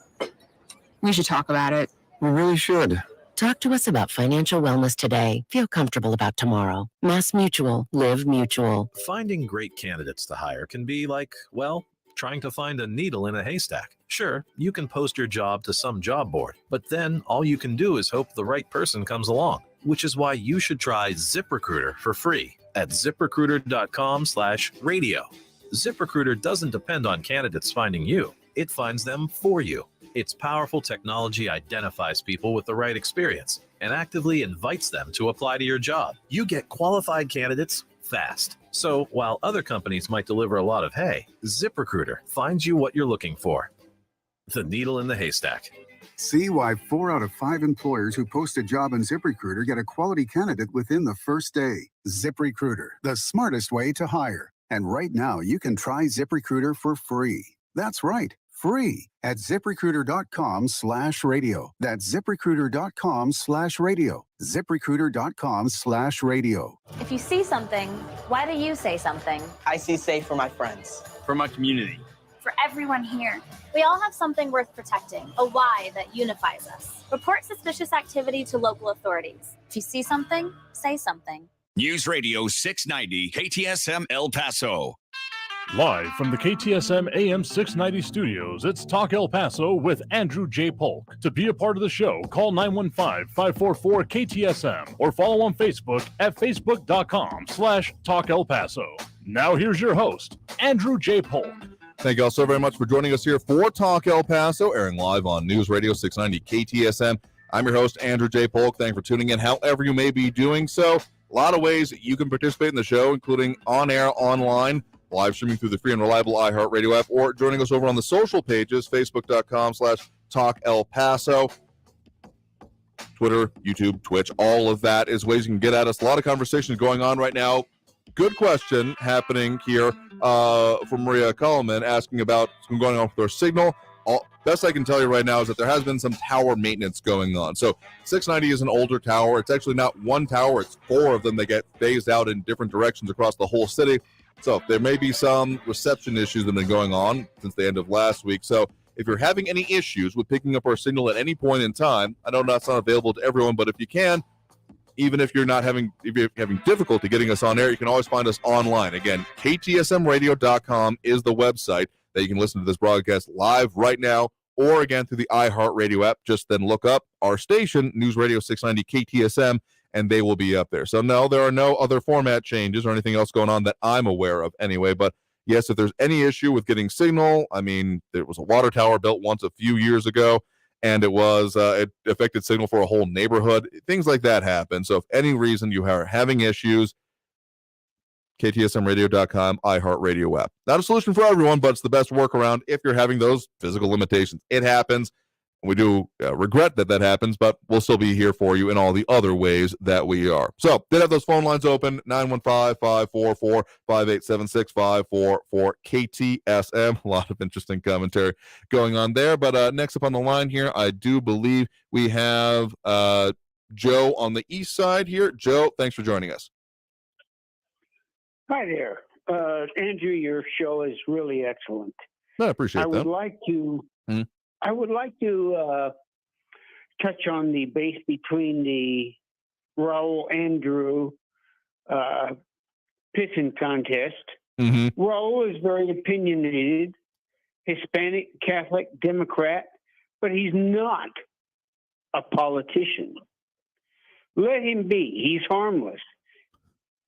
Speaker 21: We should talk about it.
Speaker 23: We really should.
Speaker 20: Talk to us about financial wellness today. Feel comfortable about tomorrow. Mass Mutual. Live Mutual.
Speaker 24: Finding great candidates to hire can be like, well, trying to find a needle in a haystack. Sure, you can post your job to some job board, but then all you can do is hope the right person comes along, which is why you should try ZipRecruiter for free at ZipRecruiter.com/radio. ZipRecruiter doesn't depend on candidates finding you. It finds them for you. Its powerful technology identifies people with the right experience and actively invites them to apply to your job. You get qualified candidates fast. So while other companies might deliver a lot of hay, ZipRecruiter finds you what you're looking for. The needle in the haystack.
Speaker 25: See why 4 out of 5 employers who post a job in ZipRecruiter get a quality candidate within the first day. ZipRecruiter, the smartest way to hire. And right now, you can try ZipRecruiter for free. That's right, free at ZipRecruiter.com/radio. That's ZipRecruiter.com/radio. ZipRecruiter.com/radio.
Speaker 26: If you see something, why do you say something?
Speaker 31: I see safe for my friends.
Speaker 32: For my community.
Speaker 26: For everyone here. We all have something worth protecting, a why that unifies us. Report suspicious activity to local authorities. If you see something, say something.
Speaker 3: News Radio 690 KTSM El Paso.
Speaker 7: Live from the KTSM AM 690 studios, it's Talk El Paso with Andrew J. Polk. To be a part of the show, call 915-544-KTSM or follow on Facebook at facebook.com/Talk El Paso. Now here's your host, Andrew J. Polk.
Speaker 8: Thank you all so very much for joining us here for Talk El Paso, airing live on News Radio 690 KTSM. I'm your host, Andrew J. Polk. Thanks for tuning in, however you may be doing so. A lot of ways that you can participate in the show, including on-air, online, live streaming through the free and reliable iHeartRadio app, or joining us over on the social pages, facebook.com/Talk El Paso. Twitter, YouTube, Twitch, all of that is ways you can get at us. A lot of conversations going on right now. Good question happening here from Maria Coleman asking about what's going on with our signal. Best I can tell you right now is that there has been some tower maintenance going on. So 690 is an older tower. It's actually not one tower. It's 4 of them that get phased out in different directions across the whole city. So there may be some reception issues that have been going on since the end of last week. So if you're having any issues with picking up our signal at any point in time, I know that's not available to everyone, but if you can, even if you're having difficulty getting us on air, you can always find us online. Again, KTSMradio.com is the website that you can listen to this broadcast live right now, or again through the iHeartRadio app. Just then look up our station, News Radio 690 KTSM, and they will be up there. So no, there are no other format changes or anything else going on that I'm aware of anyway. But yes, if there's any issue with getting signal, I mean, there was a water tower built once a few years ago, and it affected signal for a whole neighborhood. Things like that happen. So if any reason you are having issues, KTSMradio.com, iHeartRadio app. Not a solution for everyone, but it's the best workaround if you're having those physical limitations. It happens. We do regret that happens, but we'll still be here for you in all the other ways that we are. So, did have those phone lines open, 915-544-587-654-KTSM. A lot of interesting commentary going on there. But next up on the line here, I do believe we have Joe on the east side here. Joe, thanks for joining us.
Speaker 33: Hi there. Andrew, your show is really excellent.
Speaker 8: I appreciate that.
Speaker 33: I would like to touch on the base between the Raul Andrew pissing contest.
Speaker 8: Mm-hmm.
Speaker 33: Raul is very opinionated, Hispanic, Catholic, Democrat, but he's not a politician. Let him be. He's harmless.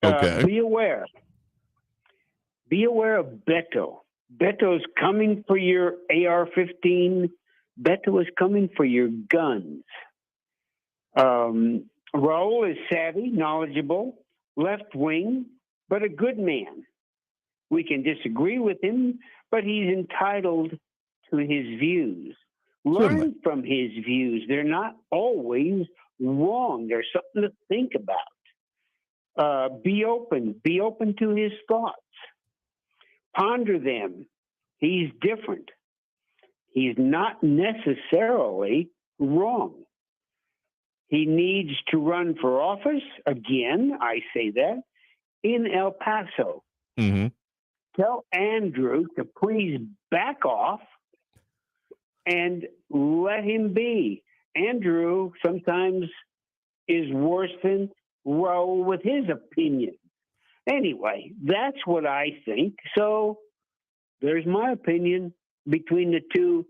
Speaker 8: Okay.
Speaker 33: Be aware. be aware of Beto. Beto's coming for your AR-15. Beto is coming for your guns. Raul is savvy, knowledgeable, left-wing, but a good man. We can disagree with him, but he's entitled to his views. Learn from his views. They're not always wrong. There's something to think about. Be open to his thoughts. Ponder them. He's different. He's not necessarily wrong. He needs to run for office, again, I say that, in El Paso.
Speaker 8: Mm-hmm.
Speaker 33: Tell Andrew to please back off and let him be. Andrew sometimes is worse than Raul with his opinion. Anyway, that's what I think. So there's my opinion between the two.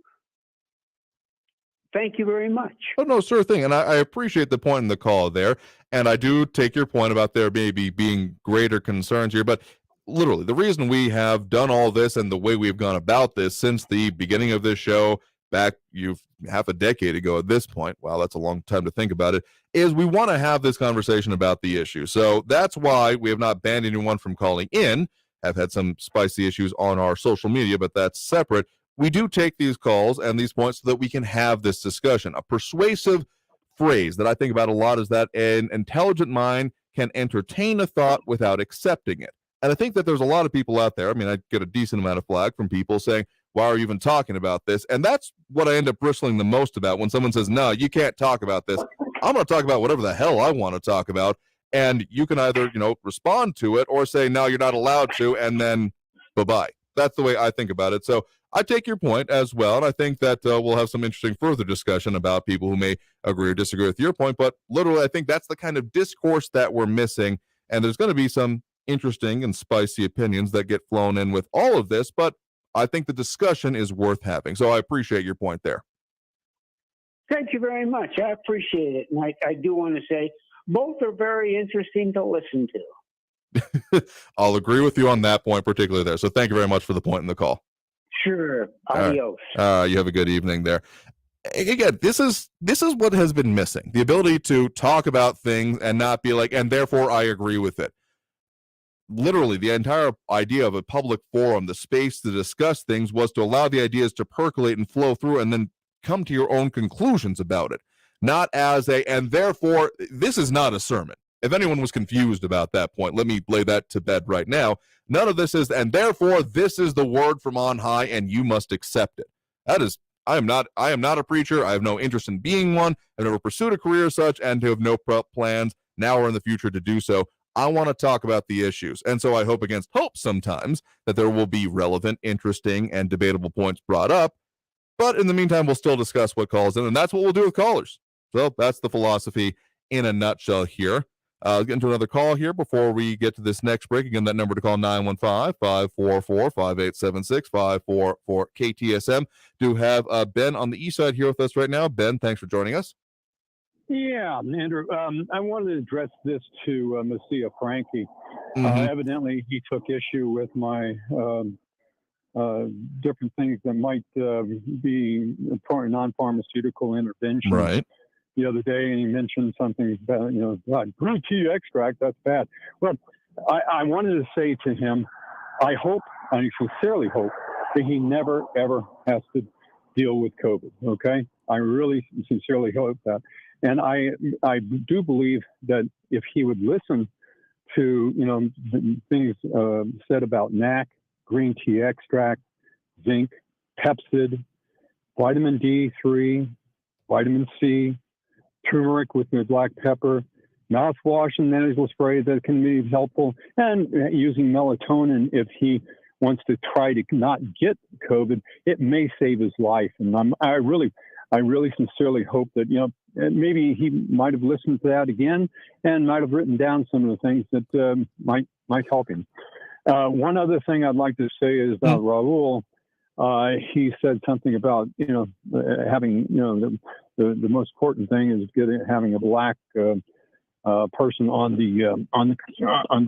Speaker 33: Thank you very much.
Speaker 8: Oh, no, sure thing. And I appreciate the point in the call there. And I do take your point about there maybe being greater concerns here. But literally, the reason we have done all this and the way we've gone about this since the beginning of this show, back half a decade ago at this point, wow, that's a long time to think about it, is we want to have this conversation about the issue. So that's why we have not banned anyone from calling in. Have had some spicy issues on our social media, but that's separate. We do take these calls and these points so that we can have this discussion. A persuasive phrase that I think about a lot is that an intelligent mind can entertain a thought without accepting it. And I think that there's a lot of people out there. I mean, I get a decent amount of flack from people saying, why are you even talking about this? And that's what I end up bristling the most about when someone says, no, you can't talk about this. I'm going to talk about whatever the hell I want to talk about. And you can either, respond to it or say, no, you're not allowed to. And then bye-bye. That's the way I think about it. So I take your point as well, and I think that we'll have some interesting further discussion about people who may agree or disagree with your point, but literally I think that's the kind of discourse that we're missing, and there's going to be some interesting and spicy opinions that get flown in with all of this, but I think the discussion is worth having, so I appreciate your point there.
Speaker 33: Thank you very much. I appreciate it, and I do want to say both are very interesting to listen to.
Speaker 8: I'll agree with you on that point particularly there, so thank you very much for the point in the call.
Speaker 33: Sure. Adios.
Speaker 8: You have a good evening there. Again, this is what has been missing. The ability to talk about things and not be like, and therefore I agree with it. Literally, the entire idea of a public forum, the space to discuss things, was to allow the ideas to percolate and flow through and then come to your own conclusions about it. Not as and therefore, this is not a sermon. If anyone was confused about that point, let me lay that to bed right now. None of this is, and therefore this is the word from on high, and you must accept it. That is, I am not a preacher. I have no interest in being one. I've never pursued a career as such, and have no plans now or in the future to do so. I want to talk about the issues, and so I hope against hope sometimes that there will be relevant, interesting, and debatable points brought up. But in the meantime, we'll still discuss what calls in, and that's what we'll do with callers. So that's the philosophy in a nutshell here. Get into another call here before we get to this next break. Again, that number to call 915-544-5876, 544 KTSM. Do have Ben on the east side here with us right now. Ben, thanks for joining us.
Speaker 5: Yeah, Andrew. I wanted to address this to Messiah Frankie. Evidently, he took issue with my different things that might be non-pharmaceutical intervention.
Speaker 8: Right.
Speaker 5: The other day, and he mentioned something about, green tea extract, that's bad. Well, I wanted to say to him, I sincerely hope that he never, ever has to deal with COVID, okay? I really sincerely hope that. And I do believe that if he would listen to, things said about NAC, green tea extract, zinc, Pepsid, vitamin D3, vitamin C, turmeric with the black pepper, mouthwash and nasal spray that can be helpful, and using melatonin if he wants to try to not get COVID, it may save his life. And I really sincerely hope that, maybe he might have listened to that again and might have written down some of the things that might help him. One other thing I'd like to say is about Raul. He said something about, having, the most important thing is having a black person on the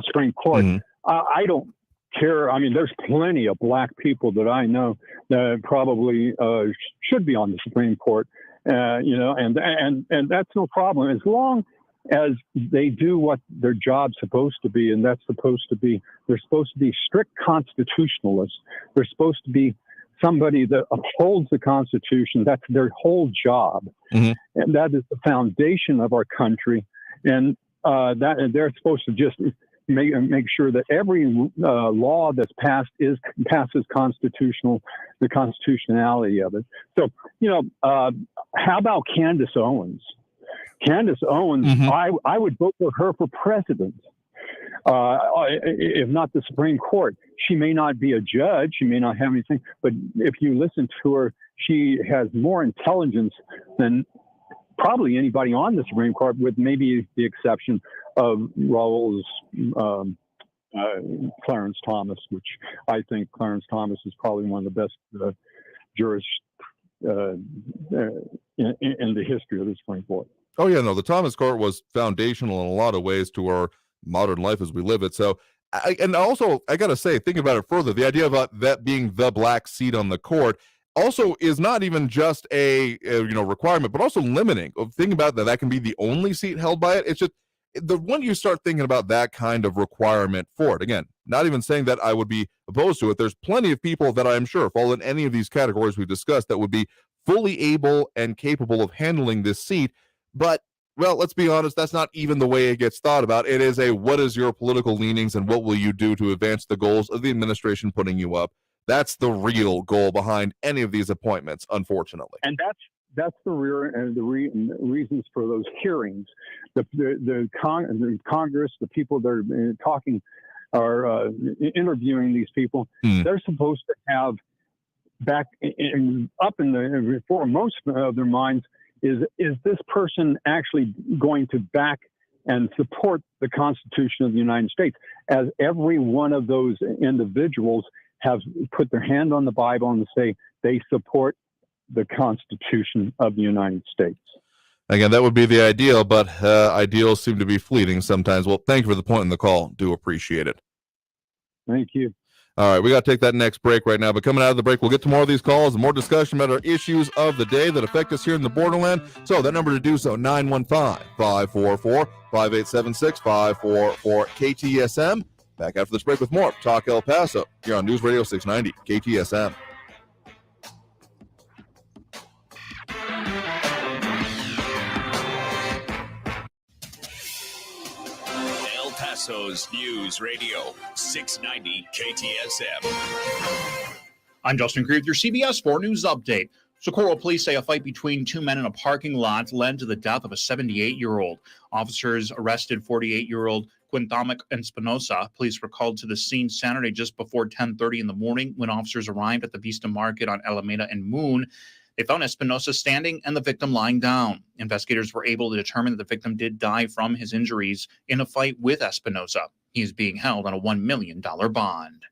Speaker 5: Supreme Court. I don't care. I mean, there's plenty of black people that I know that probably should be on the Supreme Court, and that's no problem as long as they do what their job's supposed to be, and they're supposed to be strict constitutionalists. They're supposed to be somebody that upholds the Constitution. That's their whole job, and that is the foundation of our country. And that they're supposed to just make sure that every law that's passed passes the constitutionality of it. So, how about Candace Owens? Candace Owens, I would vote for her for president, if not the Supreme Court. She may not be a judge, she may not have anything, but if you listen to her, she has more intelligence than probably anybody on the Supreme Court, with maybe the exception of Raoul's Clarence Thomas, which I think Clarence Thomas is probably one of the best jurists in the history of the Supreme Court.
Speaker 8: Oh, yeah, no, the Thomas Court was foundational in a lot of ways to our modern life as we live it. So, I got to say, thinking about it further, the idea about that being the black seat on the court also is not even just a requirement, but also limiting. Thinking about that can be the only seat held by it. It's just when you start thinking about that kind of requirement for it, again, not even saying that I would be opposed to it. There's plenty of people that I'm sure fall in any of these categories we've discussed that would be fully able and capable of handling this seat. But, well, let's be honest, that's not even the way it gets thought about. It is what is your political leanings and what will you do to advance the goals of the administration putting you up? That's the real goal behind any of these appointments, unfortunately.
Speaker 5: And that's the reasons for those hearings. The Congress, the people that are interviewing these people, they're supposed to have back up in the foremost of their minds is this person actually going to back and support the Constitution of the United States? As every one of those individuals have put their hand on the Bible and say they support the Constitution of the United States.
Speaker 8: Again, that would be the ideal, but ideals seem to be fleeting sometimes. Well, thank you for the point in the call. Do appreciate it.
Speaker 5: Thank you.
Speaker 8: All right, we got to take that next break right now, but coming out of the break, we'll get to more of these calls and more discussion about our issues of the day that affect us here in the Borderland. So that number to do so, 915-544-5876, 544 KTSM. Back after this break with more Talk El Paso here on News Radio 690 KTSM.
Speaker 3: El Paso's News Radio 690 KTSM.
Speaker 6: I'm Justin Cree with your CBS 4 News Update. Socorro police say a fight between two men in a parking lot led to the death of a 78-year-old. Officers arrested 48-year-old Quintamic Espinosa. Police were called to the scene Saturday just before 10:30 in the morning. When officers arrived at the Vista Market on Alameda and Moon, they found Espinosa standing and the victim lying down. Investigators were able to determine that the victim did die from his injuries in a fight with Espinosa. He is being held on a $1 million bond.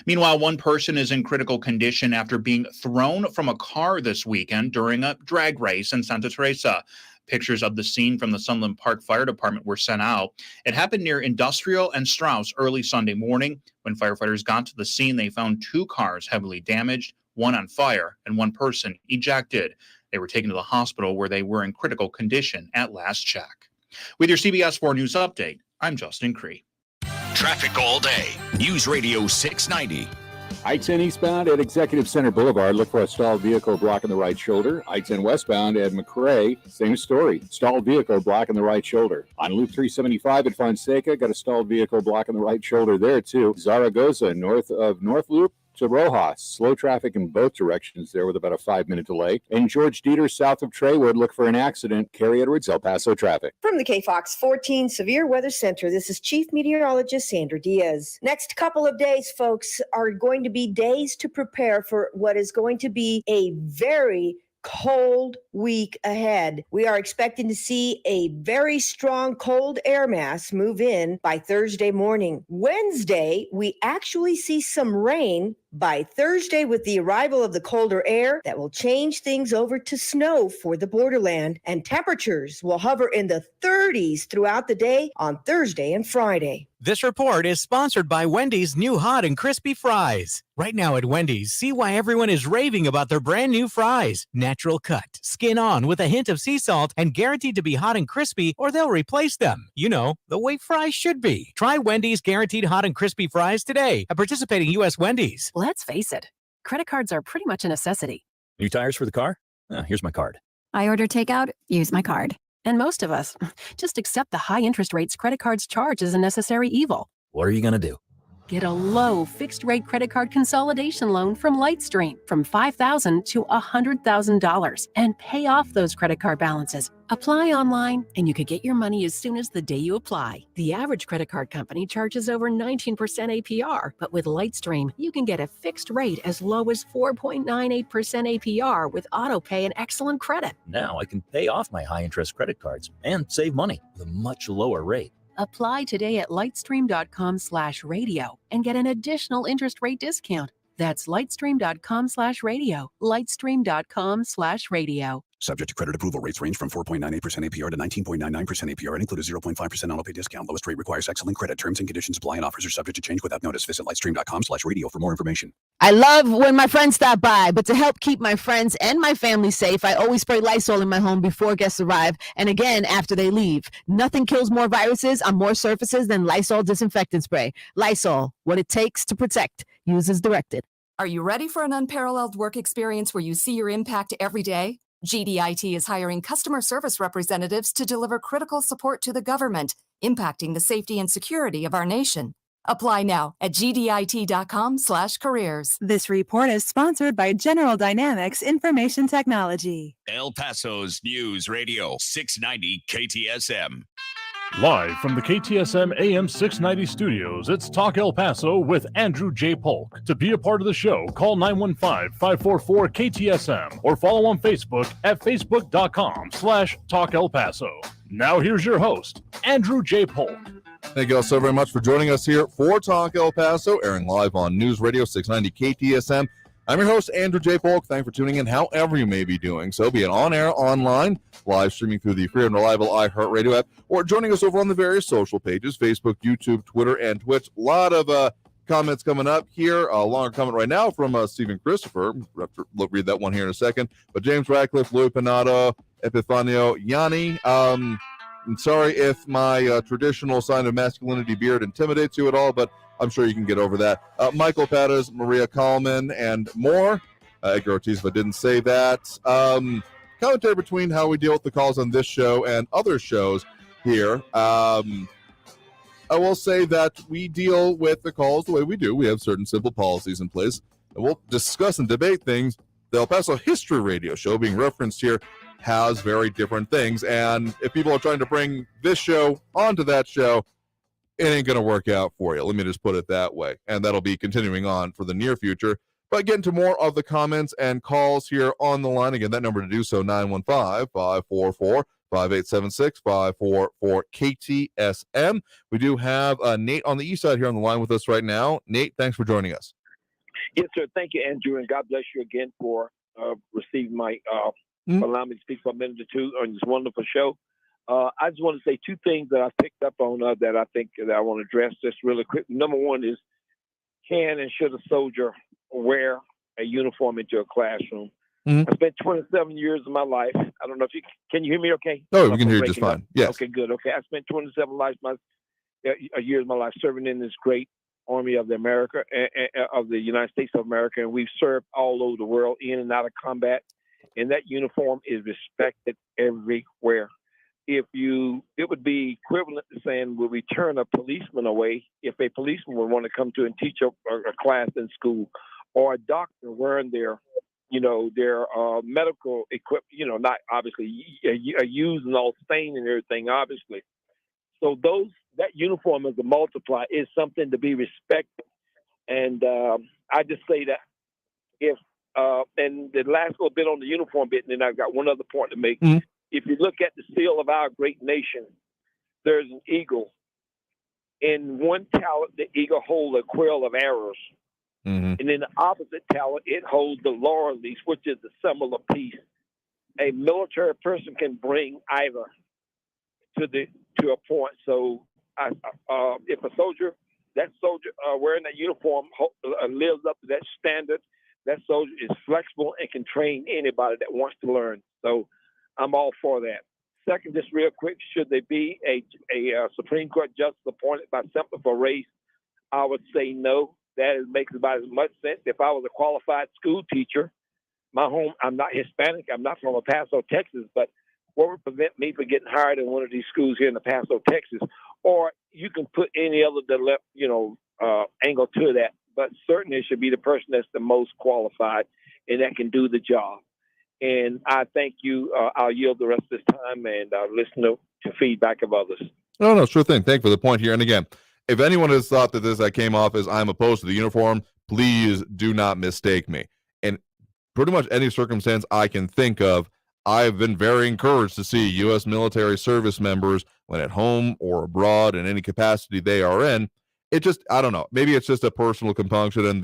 Speaker 6: Meanwhile, one person is in critical condition after being thrown from a car this weekend during a drag race in Santa Teresa. Pictures of the scene from the Sunland Park Fire Department were sent out. It happened near Industrial and Strauss early Sunday morning. When firefighters got to the scene, they found two cars heavily damaged, one on fire, and one person ejected. They were taken to the hospital where they were in critical condition at last check. With your CBS 4 News Update, I'm Justin Cree.
Speaker 3: Traffic all day. News Radio 690.
Speaker 1: I-10 eastbound at Executive Center Boulevard, look for a stalled vehicle blocking the right shoulder. I-10 westbound at McRae, same story. Stalled vehicle blocking the right shoulder. On Loop 375 at Fonseca, got a stalled vehicle blocking the right shoulder there too. Zaragoza, north of North Loop to Rojas. Slow traffic in both directions there with about a 5-minute delay. And George Dieter, south of Treywood, look for an accident. Carrie Edwards, El Paso traffic.
Speaker 13: From the KFOX 14 Severe Weather Center, this is Chief Meteorologist Sandra Diaz. Next couple of days, folks, are going to be days to prepare for what is going to be a very cold week ahead. We are expecting to see a very strong cold air mass move in by Thursday morning. Wednesday, we actually see some rain by Thursday with the arrival of the colder air that will change things over to snow for the borderland, and temperatures will hover in the 30s throughout the day on Thursday and Friday.
Speaker 11: This report is sponsored by Wendy's new hot and crispy fries. Right now at Wendy's, see why everyone is raving about their brand new fries. Natural cut, skin on with a hint of sea salt, and guaranteed to be hot and crispy or they'll replace them. You know, the way fries should be. Try Wendy's guaranteed hot and crispy fries today at participating U.S. Wendy's.
Speaker 14: Let's face it, credit cards are pretty much a necessity.
Speaker 15: New tires for the car? Oh, here's my card.
Speaker 14: I order takeout, use my card. And most of us just accept the high interest rates credit cards charge as a necessary evil.
Speaker 15: What are you going to do?
Speaker 14: Get a low fixed rate credit card consolidation loan from Lightstream from $5,000 to $100,000 and pay off those credit card balances. Apply online and you could get your money as soon as the day you apply. The average credit card company charges over 19% APR, but with Lightstream, you can get a fixed rate as low as 4.98% APR with auto pay and excellent credit.
Speaker 15: Now I can pay off my high interest credit cards and save money with a much lower rate.
Speaker 14: Apply today at lightstream.com/radio and get an additional interest rate discount. That's lightstream.com/radio. Lightstream.com/radio.
Speaker 16: Subject to credit approval. Rates range from 4.98% APR to 19.99% APR and include a 0.5% auto pay discount. Lowest rate requires excellent credit. Terms and conditions apply and offers are subject to change without notice. Visit lightstream.com/radio for more information.
Speaker 17: I love when my friends stop by, but to help keep my friends and my family safe, I always spray Lysol in my home before guests arrive and again after they leave. Nothing kills more viruses on more surfaces than Lysol disinfectant spray. Lysol, what it takes to protect. Use as directed.
Speaker 9: Are you ready for an unparalleled work experience where you see your impact every day? GDIT is hiring customer service representatives to deliver critical support to the government, impacting the safety and security of our nation. Apply now at gdit.com/careers.
Speaker 4: This report is sponsored by General Dynamics Information Technology.
Speaker 3: El Paso's News Radio 690 KTSM.
Speaker 7: Live from the KTSM AM 690 studios, it's Talk El Paso with Andrew J. Polk. To be a part of the show, call 915-544-KTSM or follow on Facebook at facebook.com/Talk El Paso. Now here's your host, Andrew J. Polk.
Speaker 8: Thank you all so very much for joining us here for Talk El Paso, airing live on News Radio 690 KTSM. I'm your host, Andrew J. Polk. Thanks for tuning in, however you may be doing so, be it on air, online, live streaming through the free and reliable iHeartRadio app, or joining us over on the various social pages, Facebook, YouTube, Twitter, and Twitch. A lot of comments coming up here. A longer comment right now from Stephen Christopher. We'll have to read that one here in a second. But James Radcliffe, Louis Pinato, Epifanio, Yanni. I'm sorry if my traditional sign of masculinity beard intimidates you at all, but I'm sure you can get over that. Michael Pattas, Maria Kallman, and more. Edgar Ortiz, if I didn't say that. Commentary between how we deal with the calls on this show and other shows here. I will say that we deal with the calls the way we do. We have certain simple policies in place, and we'll discuss and debate things. The El Paso History Radio show being referenced here has very different things, and if people are trying to bring this show onto that show, it ain't going to work out for you. Let me just put it that way. And that'll be continuing on for the near future. But getting to more of the comments and calls here on the line. Again, that number to do so, 915-544-5876, 544-KTSM. We do have Nate on the east side here on the line with us right now. Nate, thanks for joining us.
Speaker 18: Yes, sir. Thank you, Andrew, and God bless you again for receiving my, allow me to speak for a minute or two on this wonderful show. I just want to say two things that I picked up on that I think that I want to address just really quick. Number one is, can and should a soldier wear a uniform into a classroom? I spent 27 years of my life. I don't know if can you hear me okay?
Speaker 8: Oh, we can hear you just fine. Yes.
Speaker 18: Okay, good. Okay. I spent 27 years of my life serving in this great Army of the America, of the United States of America, and we've served all over the world in and out of combat, and that uniform is respected everywhere. It would be equivalent to saying, we'll we turn a policeman away if a policeman would want to come to and teach a class in school, or a doctor wearing their medical equipment, not obviously used and all stained and everything, obviously. So that uniform as a multiplier is something to be respected. And I just say that if and the last little bit on the uniform bit, and then I've got one other point to make.
Speaker 8: Mm-hmm.
Speaker 18: If you look at the seal of our great nation, there's an eagle. In one talent, the eagle holds a quill of arrows.
Speaker 8: Mm-hmm.
Speaker 18: And in the opposite talent, it holds the laurel leaf, which is the symbol of peace. A military person can bring either to a point. So if a soldier, that soldier wearing that uniform lives up to that standard, that soldier is flexible and can train anybody that wants to learn. So I'm all for that. Second, just real quick, should there be a Supreme Court justice appointed by simply for race? I would say no. That makes about as much sense. If I was a qualified school teacher, I'm not Hispanic, I'm not from El Paso, Texas, but what would prevent me from getting hired in one of these schools here in El Paso, Texas? Or you can put any other angle to that, but certainly it should be the person that's the most qualified and that can do the job. And I thank you. I'll yield the rest of this time and listen to feedback of others.
Speaker 8: No, sure thing. Thank you for the point here. And again, if anyone has thought that this came off as I'm opposed to the uniform, please do not mistake me. In pretty much any circumstance I can think of, I've been very encouraged to see U.S. military service members when at home or abroad in any capacity they are in. It just, I don't know, maybe it's just a personal compunction and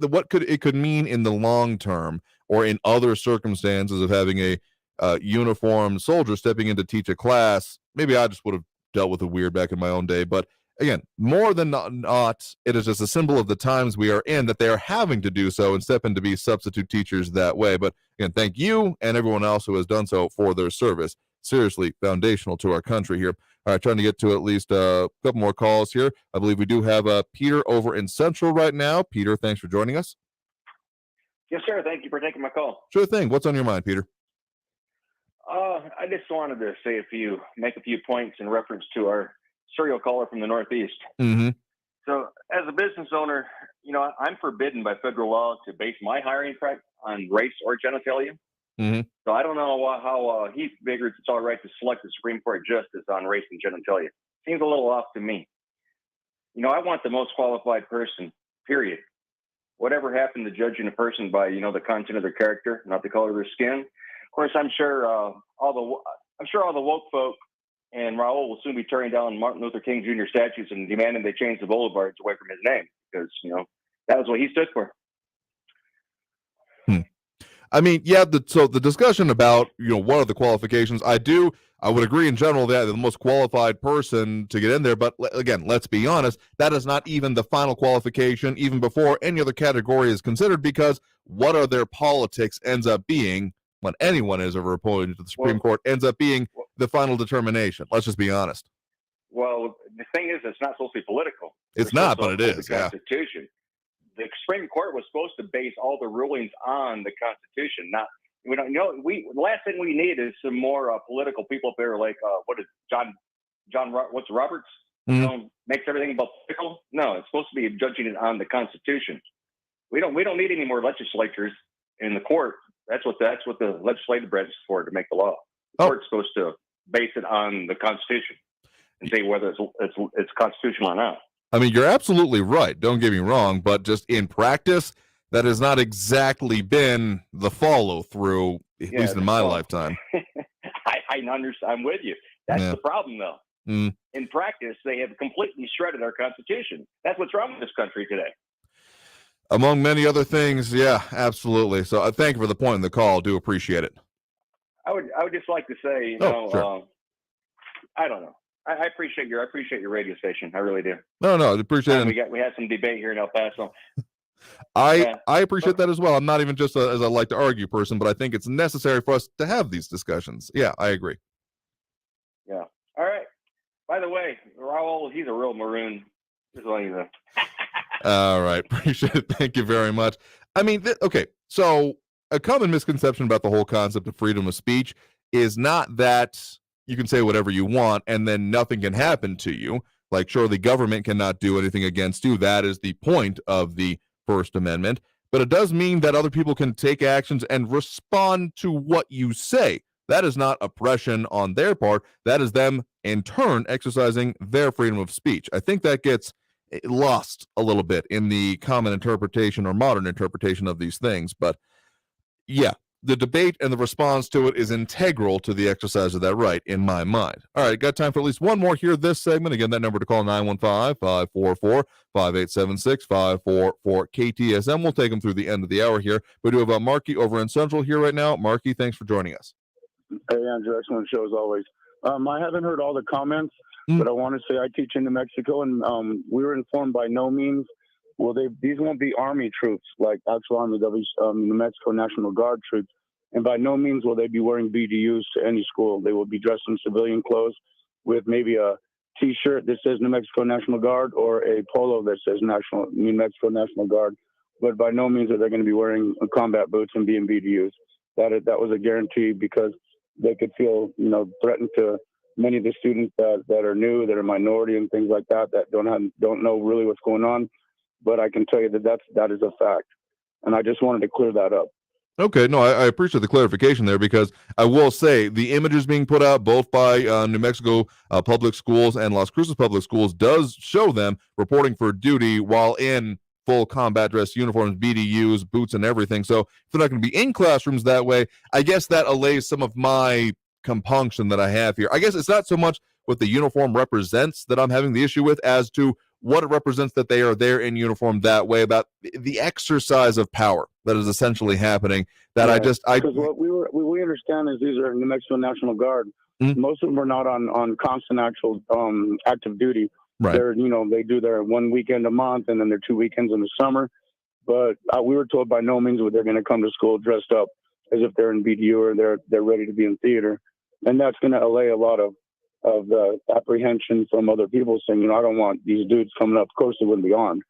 Speaker 8: what it could mean in the long term or in other circumstances of having a uniformed soldier stepping in to teach a class. Maybe I just would have dealt with it weird back in my own day. But again, more than not, it is just a symbol of the times we are in that they are having to do so and step in to be substitute teachers that way. But again, thank you and everyone else who has done so for their service. Seriously foundational to our country here. All right, trying to get to at least a couple more calls here. I believe we do have Peter over in Central right now. Peter, thanks for joining us.
Speaker 2: Yes, sir. Thank you for taking my call.
Speaker 8: Sure thing. What's on your mind, Peter?
Speaker 2: I just wanted to make a few points in reference to our serial caller from the Northeast.
Speaker 8: Mm-hmm.
Speaker 2: So, as a business owner, I'm forbidden by federal law to base my hiring practice on race or genitalia.
Speaker 8: Mm-hmm.
Speaker 2: So I don't know how he figures it's all right to select the Supreme Court justice on race and genitalia. Seems a little off to me. I want the most qualified person, period. Whatever happened to judging a person by, the content of their character, not the color of their skin. Of course, I'm sure all the woke folk and Raul will soon be tearing down Martin Luther King Jr. statues and demanding they change the boulevards away from his name because, that was what he stood for.
Speaker 8: I mean, yeah, so the discussion about, what are the qualifications, I would agree in general that the most qualified person to get in there, but again, let's be honest, that is not even the final qualification, even before any other category is considered, because what are their politics ends up being, when anyone is ever appointed to the Supreme Court, ends up being the final determination. Let's just be honest.
Speaker 2: Well, the thing is, it's not supposed to be political.
Speaker 8: It's not, but it is,
Speaker 2: the Constitution. The Supreme Court was supposed to base all the rulings on the Constitution. Not, we don't know. The last thing we need is some more political people up there, like what's Roberts?
Speaker 8: Mm-hmm.
Speaker 2: Makes everything about political. No, it's supposed to be judging it on the Constitution. We don't need any more legislatures in the court. That's what the legislative branch is for, to make the law. The court's supposed to base it on the Constitution and say whether it's constitutional or not.
Speaker 8: I mean, you're absolutely right. Don't get me wrong, but just in practice, that has not exactly been the follow through, at least in my lifetime.
Speaker 2: I understand. I'm with you. That's the problem, though.
Speaker 8: Mm.
Speaker 2: In practice, they have completely shredded our Constitution. That's what's wrong with this country today.
Speaker 8: Among many other things, yeah, absolutely. So I thank you for the point in the call. Do appreciate it.
Speaker 2: I would just like to say,
Speaker 8: sure.
Speaker 2: I don't know. I appreciate your radio station. I really do.
Speaker 8: No, I appreciate it.
Speaker 2: We had some debate here in El Paso.
Speaker 8: I appreciate that as well. I'm not even just as I like to argue person, but I think it's necessary for us to have these discussions. Yeah, I agree.
Speaker 2: Yeah. All right. By the way, Raul, he's a real maroon. Just letting you know.
Speaker 8: All right. Appreciate it. Thank you very much. I mean, okay. So a common misconception about the whole concept of freedom of speech is not that you can say whatever you want and then nothing can happen to you. Like, sure, the government cannot do anything against you. That is the point of the First Amendment. But it does mean that other people can take actions and respond to what you say. That is not oppression on their part. That is them, in turn, exercising their freedom of speech. I think that gets lost a little bit in the common interpretation or modern interpretation of these things. But yeah, the debate and the response to it is integral to the exercise of that right, in my mind. All right, got time for at least one more here this segment. Again, that number to call, 915-544-5876, 544-KTSM. We'll take them through the end of the hour here. We do have Marky over in Central here right now. Marky, thanks for joining us.
Speaker 10: Hey, Andrew, excellent show as always. I haven't heard all the comments, but I want to say I teach in New Mexico, and we were informed by no means these won't be Army troops, like actual Army, they'll be New Mexico National Guard troops. And by no means will they be wearing BDUs to any school. They will be dressed in civilian clothes with maybe a T-shirt that says New Mexico National Guard or a polo that says New Mexico National Guard. But by no means are they going to be wearing combat boots and being BDUs. That was a guarantee because they could feel, threatened to many of the students that are new, that are minority and things like that don't know really what's going on. But I can tell you that is a fact. And I just wanted to clear that up.
Speaker 8: Okay, no, I appreciate the clarification there, because I will say the images being put out both by New Mexico public schools and Las Cruces public schools does show them reporting for duty while in full combat dress uniforms, BDUs, boots, and everything. So if they're not going to be in classrooms that way, I guess that allays some of my compunction that I have here. I guess it's not so much what the uniform represents that I'm having the issue with as to what it represents that they are there in uniform that way, about the exercise of power that is essentially happening. That
Speaker 10: because what we understand is these are New Mexico National Guard. Mm-hmm. Most of them are not on constant actual active duty.
Speaker 8: Right.
Speaker 10: They're they do their one weekend a month and then their 2 weekends in the summer. But we were told by no means that they're going to come to school dressed up as if they're in BDU or they're ready to be in theater, and that's going to allay a lot of the apprehension from other people saying, I don't want these dudes coming up. Of course, it wouldn't be armed,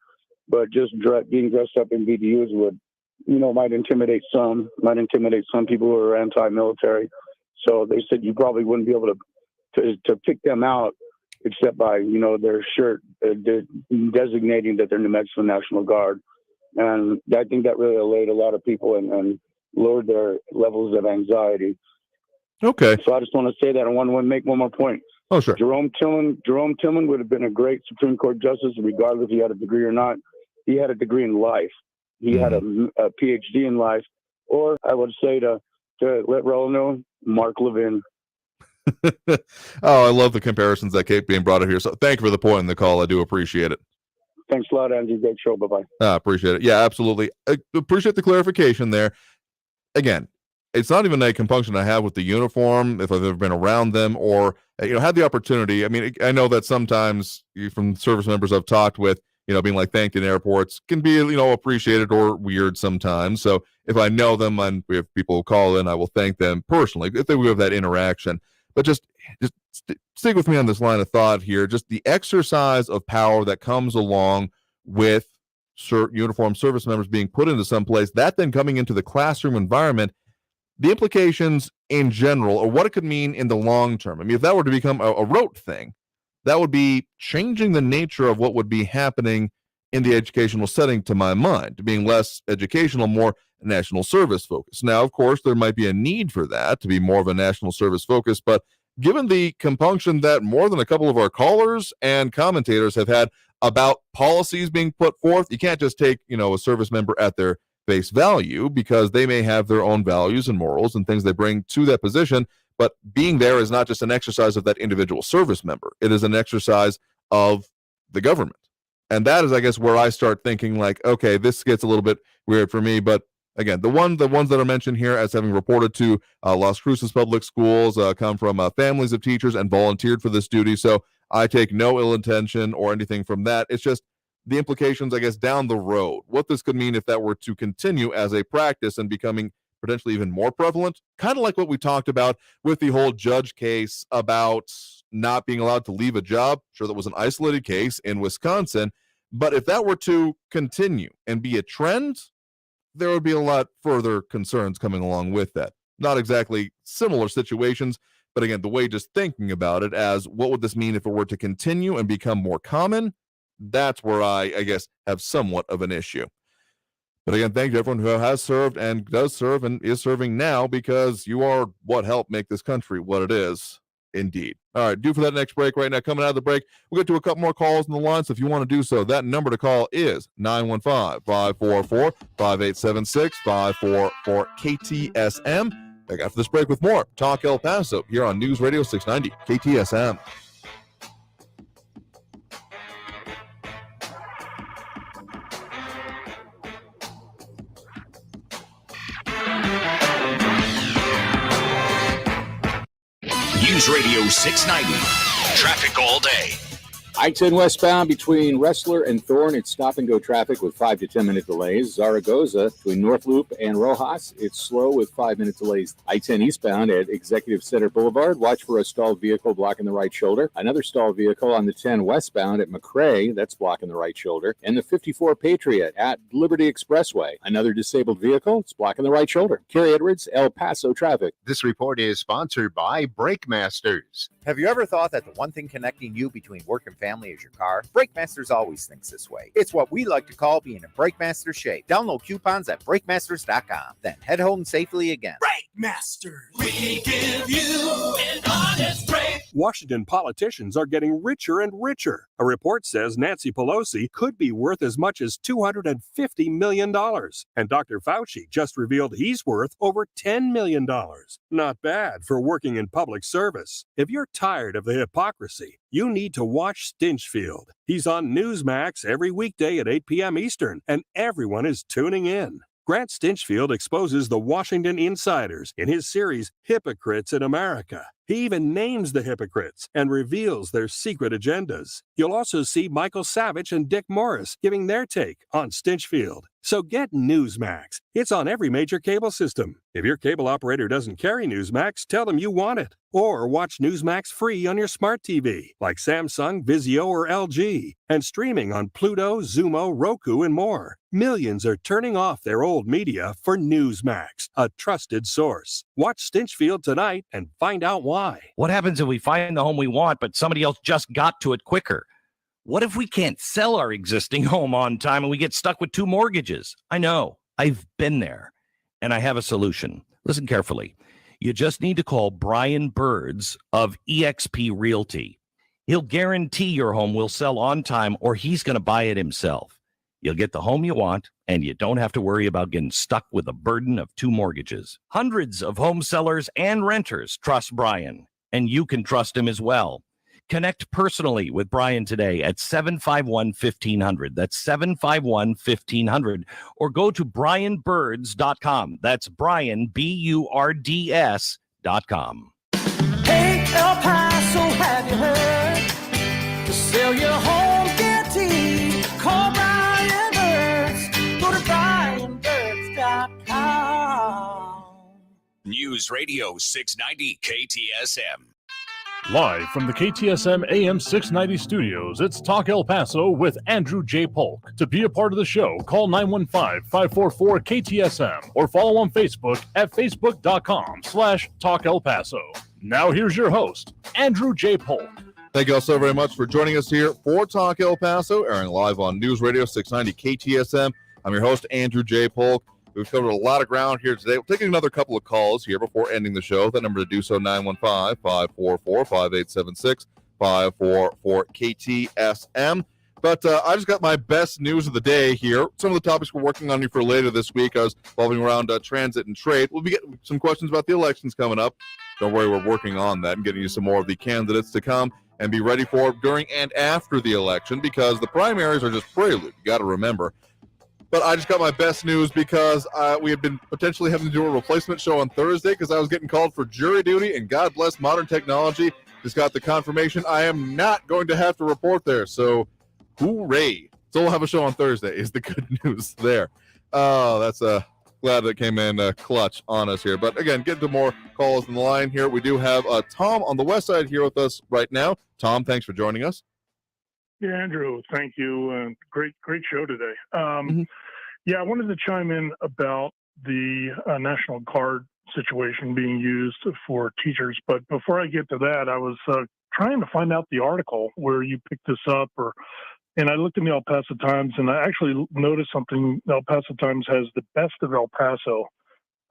Speaker 10: but just being dressed up in BDUs would, might intimidate some people who are anti-military. So they said you probably wouldn't be able to pick them out except by, their shirt designating that they're New Mexico National Guard. And I think that really allayed a lot of people and lowered their levels of anxiety.
Speaker 8: Okay.
Speaker 10: So I just want to say that. I want to make one more point.
Speaker 8: Oh, sure.
Speaker 10: Jerome Tillman would have been a great Supreme Court justice, regardless if he had a degree or not. He had a degree in life. He had a PhD in life. Or I would say to let Raul know, Mark Levin.
Speaker 8: Oh, I love the comparisons that keep being brought up here. So thank you for the point in the call. I do appreciate it.
Speaker 10: Thanks a lot, Andrew. Great show. Bye-bye.
Speaker 8: I appreciate it. Yeah, absolutely. I appreciate the clarification there. Again, it's not even a compunction I have with the uniform, if I've ever been around them or, had the opportunity. I mean, I know that sometimes from service members I've talked with, being like thanked in airports can be, appreciated or weird sometimes. So if I know them and we have people who call in, I will thank them personally if we have that interaction. But just stick with me on this line of thought here. Just the exercise of power that comes along with uniformed service members being put into some place, that then coming into the classroom environment, the implications in general, or what it could mean in the long term. I mean, if that were to become a rote thing, that would be changing the nature of what would be happening in the educational setting, to my mind, being less educational, more national service focus. Now, of course, there might be a need for that to be more of a national service focus, but given the compunction that more than a couple of our callers and commentators have had about policies being put forth, you can't just take, a service member at their face value, because they may have their own values and morals and things they bring to that position. But being there is not just an exercise of that individual service member. It is an exercise of the government. And that is, I guess, where I start thinking like, okay, this gets a little bit weird for me. But again, the ones that are mentioned here as having reported to Las Cruces public schools come from families of teachers and volunteered for this duty. So I take no ill intention or anything from that. It's just the implications, I guess, down the road, what this could mean if that were to continue as a practice and becoming potentially even more prevalent, kind of like what we talked about with the whole judge case about not being allowed to leave a job. Sure, that was an isolated case in Wisconsin, but if that were to continue and be a trend, there would be a lot further concerns coming along with that. Not exactly similar situations, but again, the way just thinking about it as what would this mean if it were to continue and become more common, that's where I guess, have somewhat of an issue. But again, thank you to everyone who has served and does serve and is serving now, because you are what helped make this country what it is. Indeed. All right, due for that next break right now. Coming out of the break, we'll get to a couple more calls in the line, so if you want to do so, that number to call is 915-544-5876, 544-KTSM. Back after this break with more Talk El Paso here on News Radio 690 KTSM.
Speaker 3: News Radio 690. Traffic all day.
Speaker 1: I-10 westbound between Wrestler and Thorne, it's stop-and-go traffic with 5 to 10-minute delays. Zaragoza between North Loop and Rojas, it's slow with 5-minute delays. I-10 eastbound at Executive Center Boulevard, watch for a stalled vehicle blocking the right shoulder. Another stalled vehicle on the 10 westbound at McRae, that's blocking the right shoulder. And the 54 Patriot at Liberty Expressway, another disabled vehicle, it's blocking the right shoulder. Kerry Edwards, El Paso traffic.
Speaker 12: This report is sponsored by Brake Masters. Have you ever thought that the one thing connecting you between work and family is your car? Brake Masters always thinks this way. It's what we like to call being in Brake Master shape. Download coupons at BrakeMasters.com. Then head home safely again.
Speaker 19: Brake Masters. We give you an honest break.
Speaker 20: Washington politicians are getting richer and richer. A report says Nancy Pelosi could be worth as much as $250 million. And Dr. Fauci just revealed he's worth over $10 million. Not bad for working in public service. If you're tired of the hypocrisy, you need to watch Stinchfield. He's on Newsmax every weekday at 8 p.m. Eastern, and everyone is tuning in. Grant Stinchfield exposes the Washington insiders in his series Hypocrites in America. He even names the hypocrites and reveals their secret agendas. You'll also see Michael Savage and Dick Morris giving their take on Stinchfield. So get Newsmax. It's on every major cable system. If your cable operator doesn't carry Newsmax, tell them you want it. Or watch Newsmax free on your smart TV, like Samsung, Vizio, or LG. And streaming on Pluto, Zumo, Roku, and more. Millions are turning off their old media for Newsmax, a trusted source. Watch Stinchfield tonight and find out why.
Speaker 21: What happens if we find the home we want, but somebody else just got to it quicker? What if we can't sell our existing home on time and we get stuck with 2 mortgages? I know. I've been there, and I have a solution. Listen carefully. You just need to call Brian Birds of eXp Realty. He'll guarantee your home will sell on time, or he's going to buy it himself. You'll get the home you want, and you don't have to worry about getting stuck with a burden of 2 mortgages. Hundreds of home sellers and renters trust Brian, and you can trust him as well. Connect personally with Brian today at 751-1500. That's 751-1500. Or go to brianbirds.com. That's Brian, BURDS.com.
Speaker 19: Hey, El Paso, have you heard? To sell your home, guaranteed. Call Brian Birds. Go to brianbirds.com.
Speaker 3: News Radio 690 KTSM.
Speaker 7: Live from the KTSM AM 690 studios, it's Talk El Paso with Andrew J. Polk. To be a part of the show, call 915-544-KTSM or follow on Facebook at facebook.com/Talk El Paso. Now here's your host, Andrew J. Polk.
Speaker 8: Thank you all so very much for joining us here for Talk El Paso, airing live on News Radio 690 KTSM. I'm your host, Andrew J. Polk. We've covered a lot of ground here today. We'll take another couple of calls here before ending the show. That number to do so, 915-544-5876, 544-KTSM. But I just got my best news of the day here. Some of the topics we're working on for later this week. I was revolving around transit and trade. We'll be getting some questions about the elections coming up. Don't worry, we're working on that and getting you some more of the candidates to come and be ready for during and after the election, because the primaries are just prelude. You got to remember. But I just got my best news because we had been potentially having to do a replacement show on Thursday because I was getting called for jury duty, and God bless modern technology, just got the confirmation I am not going to have to report there. So, hooray. So we'll have a show on Thursday is the good news there. Oh, that's glad that came in clutch on us here. But again, get to more calls in the line here. We do have Tom on the west side here with us right now. Tom, thanks for joining us.
Speaker 22: Yeah, Andrew, thank you. Great show today. Yeah, I wanted to chime in about the National Guard situation being used for teachers. But before I get to that, I was trying to find out the article where you picked this up, and I looked in the El Paso Times, and I actually noticed something. El Paso Times has the best of El Paso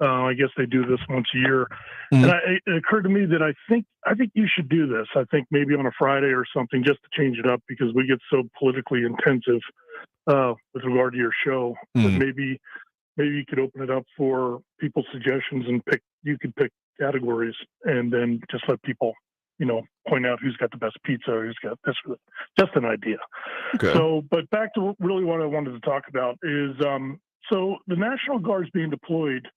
Speaker 22: I guess they do this once a year. And it occurred to me that I think you should do this. I think maybe on a Friday or something, just to change it up, because we get so politically intensive with regard to your show. But maybe you could open it up for people's suggestions and you could pick categories and then just let people, point out who's got the best pizza, or who's got this. Just an idea.
Speaker 8: Okay.
Speaker 22: So, but back to really what I wanted to talk about is, so the National Guard's being deployed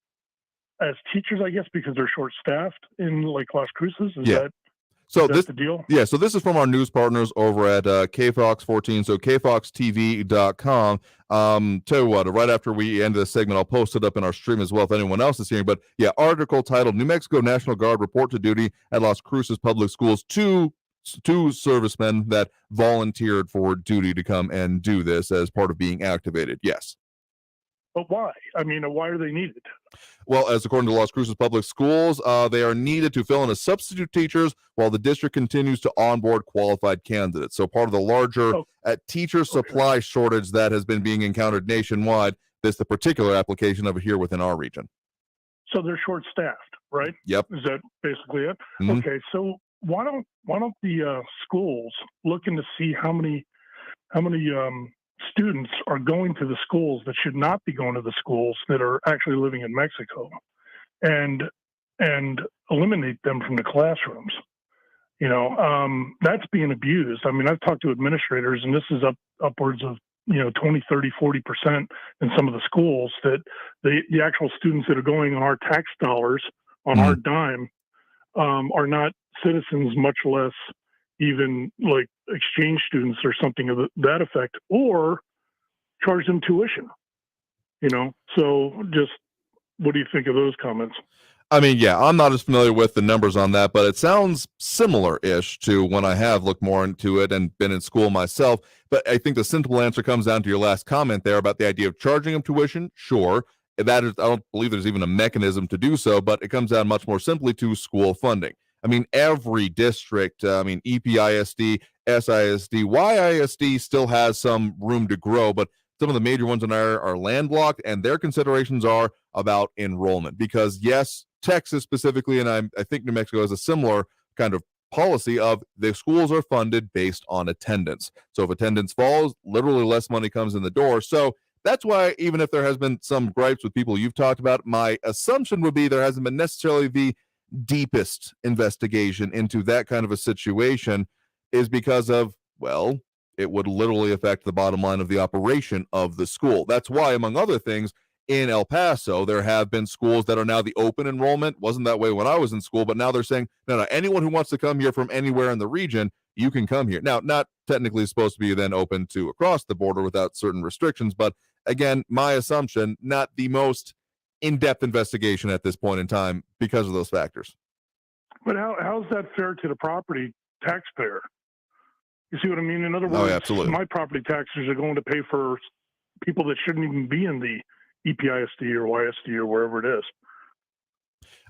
Speaker 22: as teachers, I guess, because they're short-staffed in like Las Cruces. Is that the deal?
Speaker 8: Yeah, so this is from our news partners over at KFOX14, so kfoxtv.com. Tell you what, right after we end this segment, I'll post it up in our stream as well if anyone else is hearing. But yeah, article titled New Mexico National Guard report to duty at Las Cruces Public Schools. Two servicemen that volunteered for duty to come and do this as part of being activated. Yes.
Speaker 22: But why? I mean, why are they needed?
Speaker 8: Well, as according to Las Cruces Public Schools, they are needed to fill in as substitute teachers while the district continues to onboard qualified candidates. So part of the larger teacher supply shortage that has been being encountered nationwide, this the particular application of it here within our region.
Speaker 22: So they're short-staffed, right?
Speaker 8: Yep.
Speaker 22: Is that basically it? Okay, so why don't the schools look into see how many students are going to the schools that should not be going to the schools that are actually living in Mexico, and eliminate them from the classrooms. That's being abused. I mean, I've talked to administrators, and this is upwards of 20, 30, 40% in some of the schools, that the actual students that are going on our tax dollars, on our dime, are not citizens, much less even like exchange students or something of that effect, or charge them tuition. So just what do you think of those comments?
Speaker 8: I mean, yeah, I'm not as familiar with the numbers on that, but it sounds similar-ish to when I have looked more into it and been in school myself. But I think the simple answer comes down to your last comment there about the idea of charging them tuition. Sure, that is, I don't believe there's even a mechanism to do so, but it comes down much more simply to school funding. I mean, every district, EPISD, SISD, YISD still has some room to grow, but some of the major ones in there are landlocked, and their considerations are about enrollment. Because, yes, Texas specifically, and I think New Mexico has a similar kind of policy of the schools are funded based on attendance. So if attendance falls, literally less money comes in the door. So that's why, even if there has been some gripes with people you've talked about, my assumption would be there hasn't been necessarily the deepest investigation into that kind of a situation, is because of, well, it would literally affect the bottom line of the operation of the school. That's why, among other things, in El Paso, there have been schools that are now the open enrollment. Wasn't that way when I was in school, but now they're saying, no, anyone who wants to come here from anywhere in the region, you can come here. Now, not technically supposed to be then open to across the border without certain restrictions, but again, my assumption, not the most in-depth investigation at this point in time because of those factors.
Speaker 22: But how's that fair to the property taxpayer? You see what I mean? In other words,
Speaker 8: absolutely.
Speaker 22: My property taxes are going to pay for people that shouldn't even be in the EPISD or YSD or wherever it is.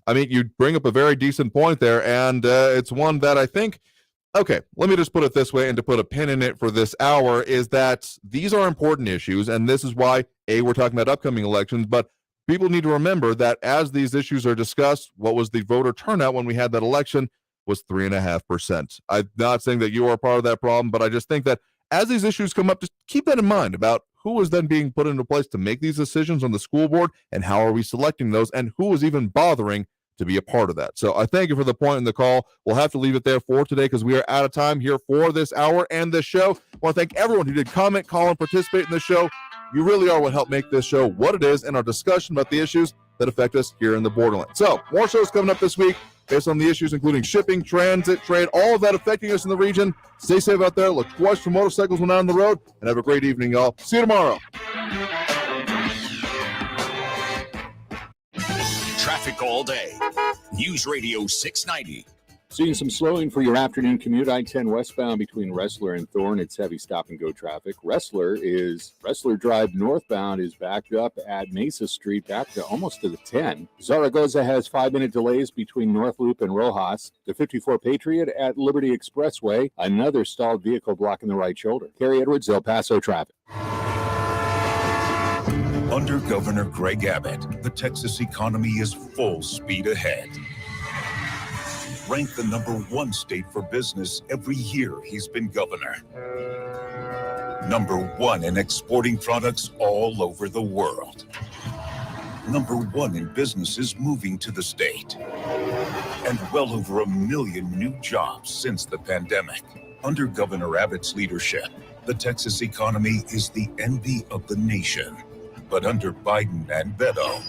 Speaker 8: I mean, you bring up a very decent point there, and it's one that I think, okay, let me just put it this way, and to put a pin in it for this hour, is that these are important issues, and this is why, we're talking about upcoming elections, but people need to remember that as these issues are discussed, what was the voter turnout when we had that election was 3.5%. I'm not saying that you are part of that problem, but I just think that as these issues come up, just keep that in mind about who is then being put into place to make these decisions on the school board, and how are we selecting those, and who is even bothering to be a part of that. So I thank you for the point in the call. We'll have to leave it there for today because we are out of time here for this hour and this show. I want to thank everyone who did comment, call, and participate in the show. You really are what helped make this show what it is, and our discussion about the issues that affect us here in the Borderland. So more shows coming up this week based on the issues including shipping, transit, trade, all of that affecting us in the region. Stay safe out there. Look twice for motorcycles when out on the road, and have a great evening, y'all. See you tomorrow.
Speaker 3: Traffic all day. News Radio 690.
Speaker 1: Seeing some slowing for your afternoon commute. I-10 westbound between Wrestler and Thorne. It's heavy stop-and-go traffic. Wrestler Drive northbound is backed up at Mesa Street, back to almost to the 10. Zaragoza has 5-minute delays between North Loop and Rojas. The 54 Patriot at Liberty Expressway, another stalled vehicle blocking the right shoulder. Kerry Edwards, El Paso traffic.
Speaker 5: Under Governor Greg Abbott, the Texas economy is full speed ahead. Ranked the #1 state for business every year he's been governor. #1 in exporting products all over the world. #1 in businesses moving to the state. And well over 1 million new jobs since the pandemic. Under Governor Abbott's leadership, the Texas economy is the envy of the nation. But under Biden and Beto,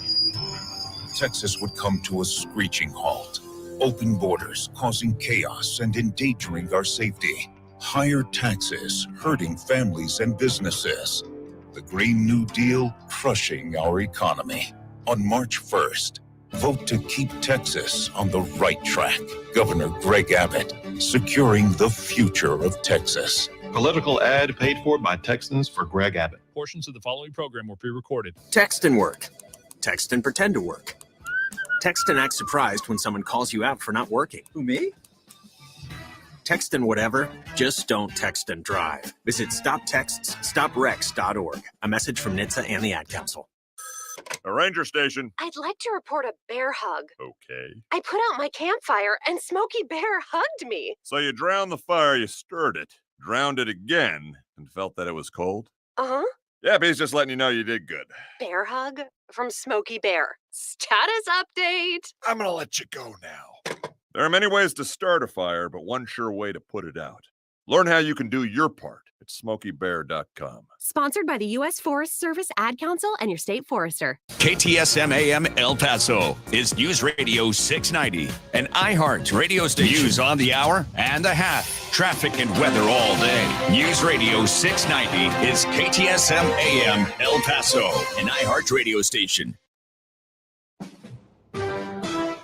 Speaker 5: Texas would come to a screeching halt. Open borders causing chaos and endangering our safety. Higher taxes hurting families and businesses. The Green New Deal crushing our economy. On March 1st, vote to keep Texas on the right track. Governor Greg Abbott, securing the future of Texas.
Speaker 6: Political ad paid for by Texans for Greg Abbott.
Speaker 7: Portions of the following program were pre-recorded.
Speaker 23: Text and work. Text and pretend to work. Text and act surprised when someone calls you out for not working. Who, me? Text and whatever, just don't text and drive. Visit StopTextsStopWrecks.org. A message from NHTSA and the Ad Council.
Speaker 24: A ranger station.
Speaker 25: I'd like to report a bear hug.
Speaker 24: Okay.
Speaker 25: I put out my campfire and Smokey Bear hugged me.
Speaker 24: So you drowned the fire, you stirred it, drowned it again, and felt that it was cold?
Speaker 25: Uh-huh.
Speaker 24: Yep, he's just letting you know you did good.
Speaker 25: Bear hug from Smokey Bear. Status update.
Speaker 24: I'm gonna let you go now. There are many ways to start a fire, but one sure way to put it out. Learn how you can do your part at SmokeyBear.com.
Speaker 25: Sponsored by the U.S. Forest Service, Ad Council, and your state forester.
Speaker 3: KTSM AM El Paso is News Radio 690, an iHeart radio station. News on the hour and a half. Traffic and weather all day. News Radio 690 is KTSM AM El Paso, an iHeart radio station.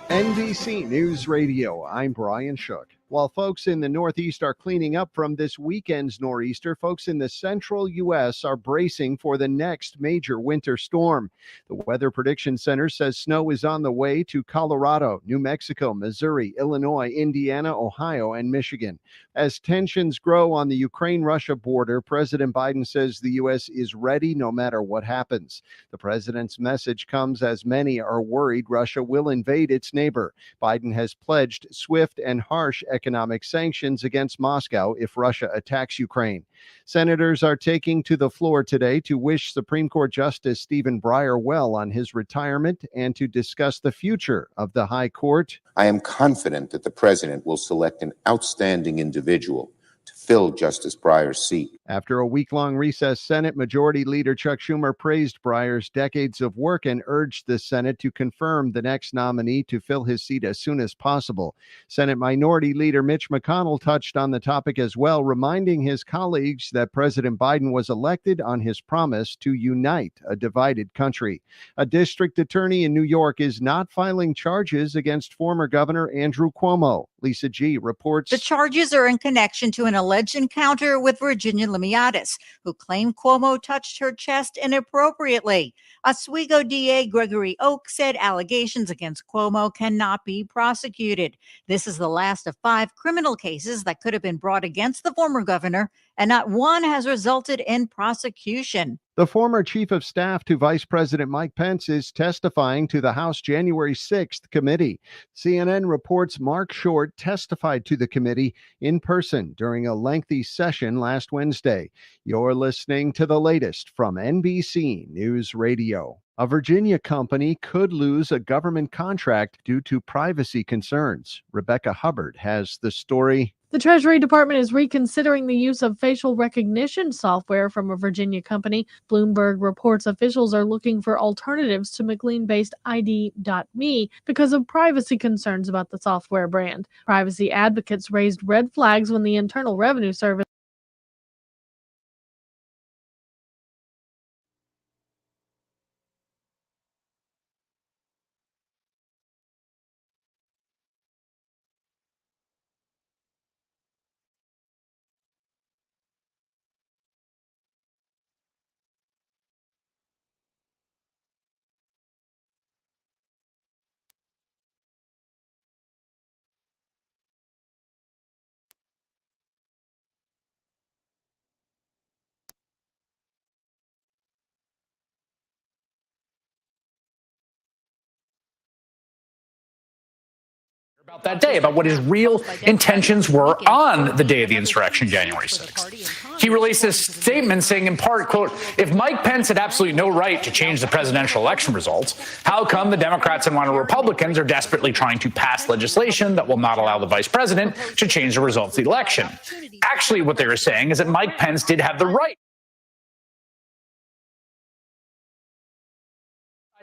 Speaker 26: NBC News Radio, I'm Brian Shook. While folks in the Northeast are cleaning up from this weekend's nor'easter, folks in the central U.S. are bracing for the next major winter storm. The Weather Prediction Center says snow is on the way to Colorado, New Mexico, Missouri, Illinois, Indiana, Ohio, and Michigan. As tensions grow on the Ukraine-Russia border, President Biden says the U.S. is ready no matter what happens. The president's message comes as many are worried Russia will invade its neighbor. Biden has pledged swift and harsh economic sanctions against Moscow if Russia attacks Ukraine. Senators are taking to the floor today to wish Supreme Court Justice Stephen Breyer well on his retirement and to discuss the future of the High Court.
Speaker 27: I am confident that the president will select an outstanding individual to fill Justice Breyer's seat.
Speaker 26: After a week-long recess, Senate Majority Leader Chuck Schumer praised Breyer's decades of work and urged the Senate to confirm the next nominee to fill his seat as soon as possible. Senate Minority Leader Mitch McConnell touched on the topic as well, reminding his colleagues that President Biden was elected on his promise to unite a divided country. A district attorney in New York is not filing charges against former Governor Andrew Cuomo. Lisa G. reports.
Speaker 28: The charges are in connection to an alleged encounter with Virginia Limiatis, who claimed Cuomo touched her chest inappropriately. Oswego DA Gregory Oak said allegations against Cuomo cannot be prosecuted. This is the last of 5 criminal cases that could have been brought against the former governor, and not one has resulted in prosecution.
Speaker 26: The former chief of staff to Vice President Mike Pence is testifying to the House January 6th committee. CNN reports Mark Short testified to the committee in person during a lengthy session last Wednesday. You're listening to the latest from NBC News Radio. A Virginia company could lose a government contract due to privacy concerns. Rebecca Hubbard has the story.
Speaker 29: The Treasury Department is reconsidering the use of facial recognition software from a Virginia company. Bloomberg reports officials are looking for alternatives to McLean-based ID.me because of privacy concerns about the software brand. Privacy advocates raised red flags when the Internal Revenue Service
Speaker 4: about that day, about what his real intentions were on the day of the insurrection, January 6th. He released this statement saying, in part, quote, if Mike Pence had absolutely no right to change the presidential election results, how come the Democrats and one of the Republicans are desperately trying to pass legislation that will not allow the vice president to change the results of the election? Actually, what they were saying is that Mike Pence did have the right.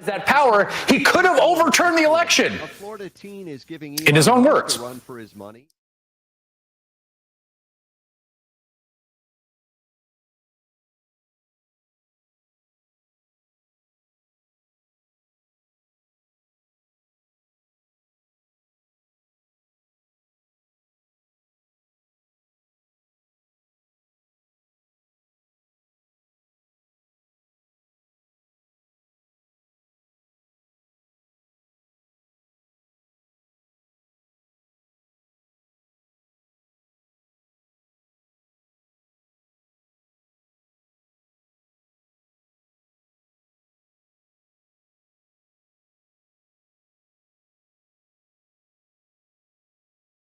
Speaker 4: That power, he could have overturned the election.
Speaker 26: A Florida teen is giving
Speaker 4: in his own words.
Speaker 26: Run for his money.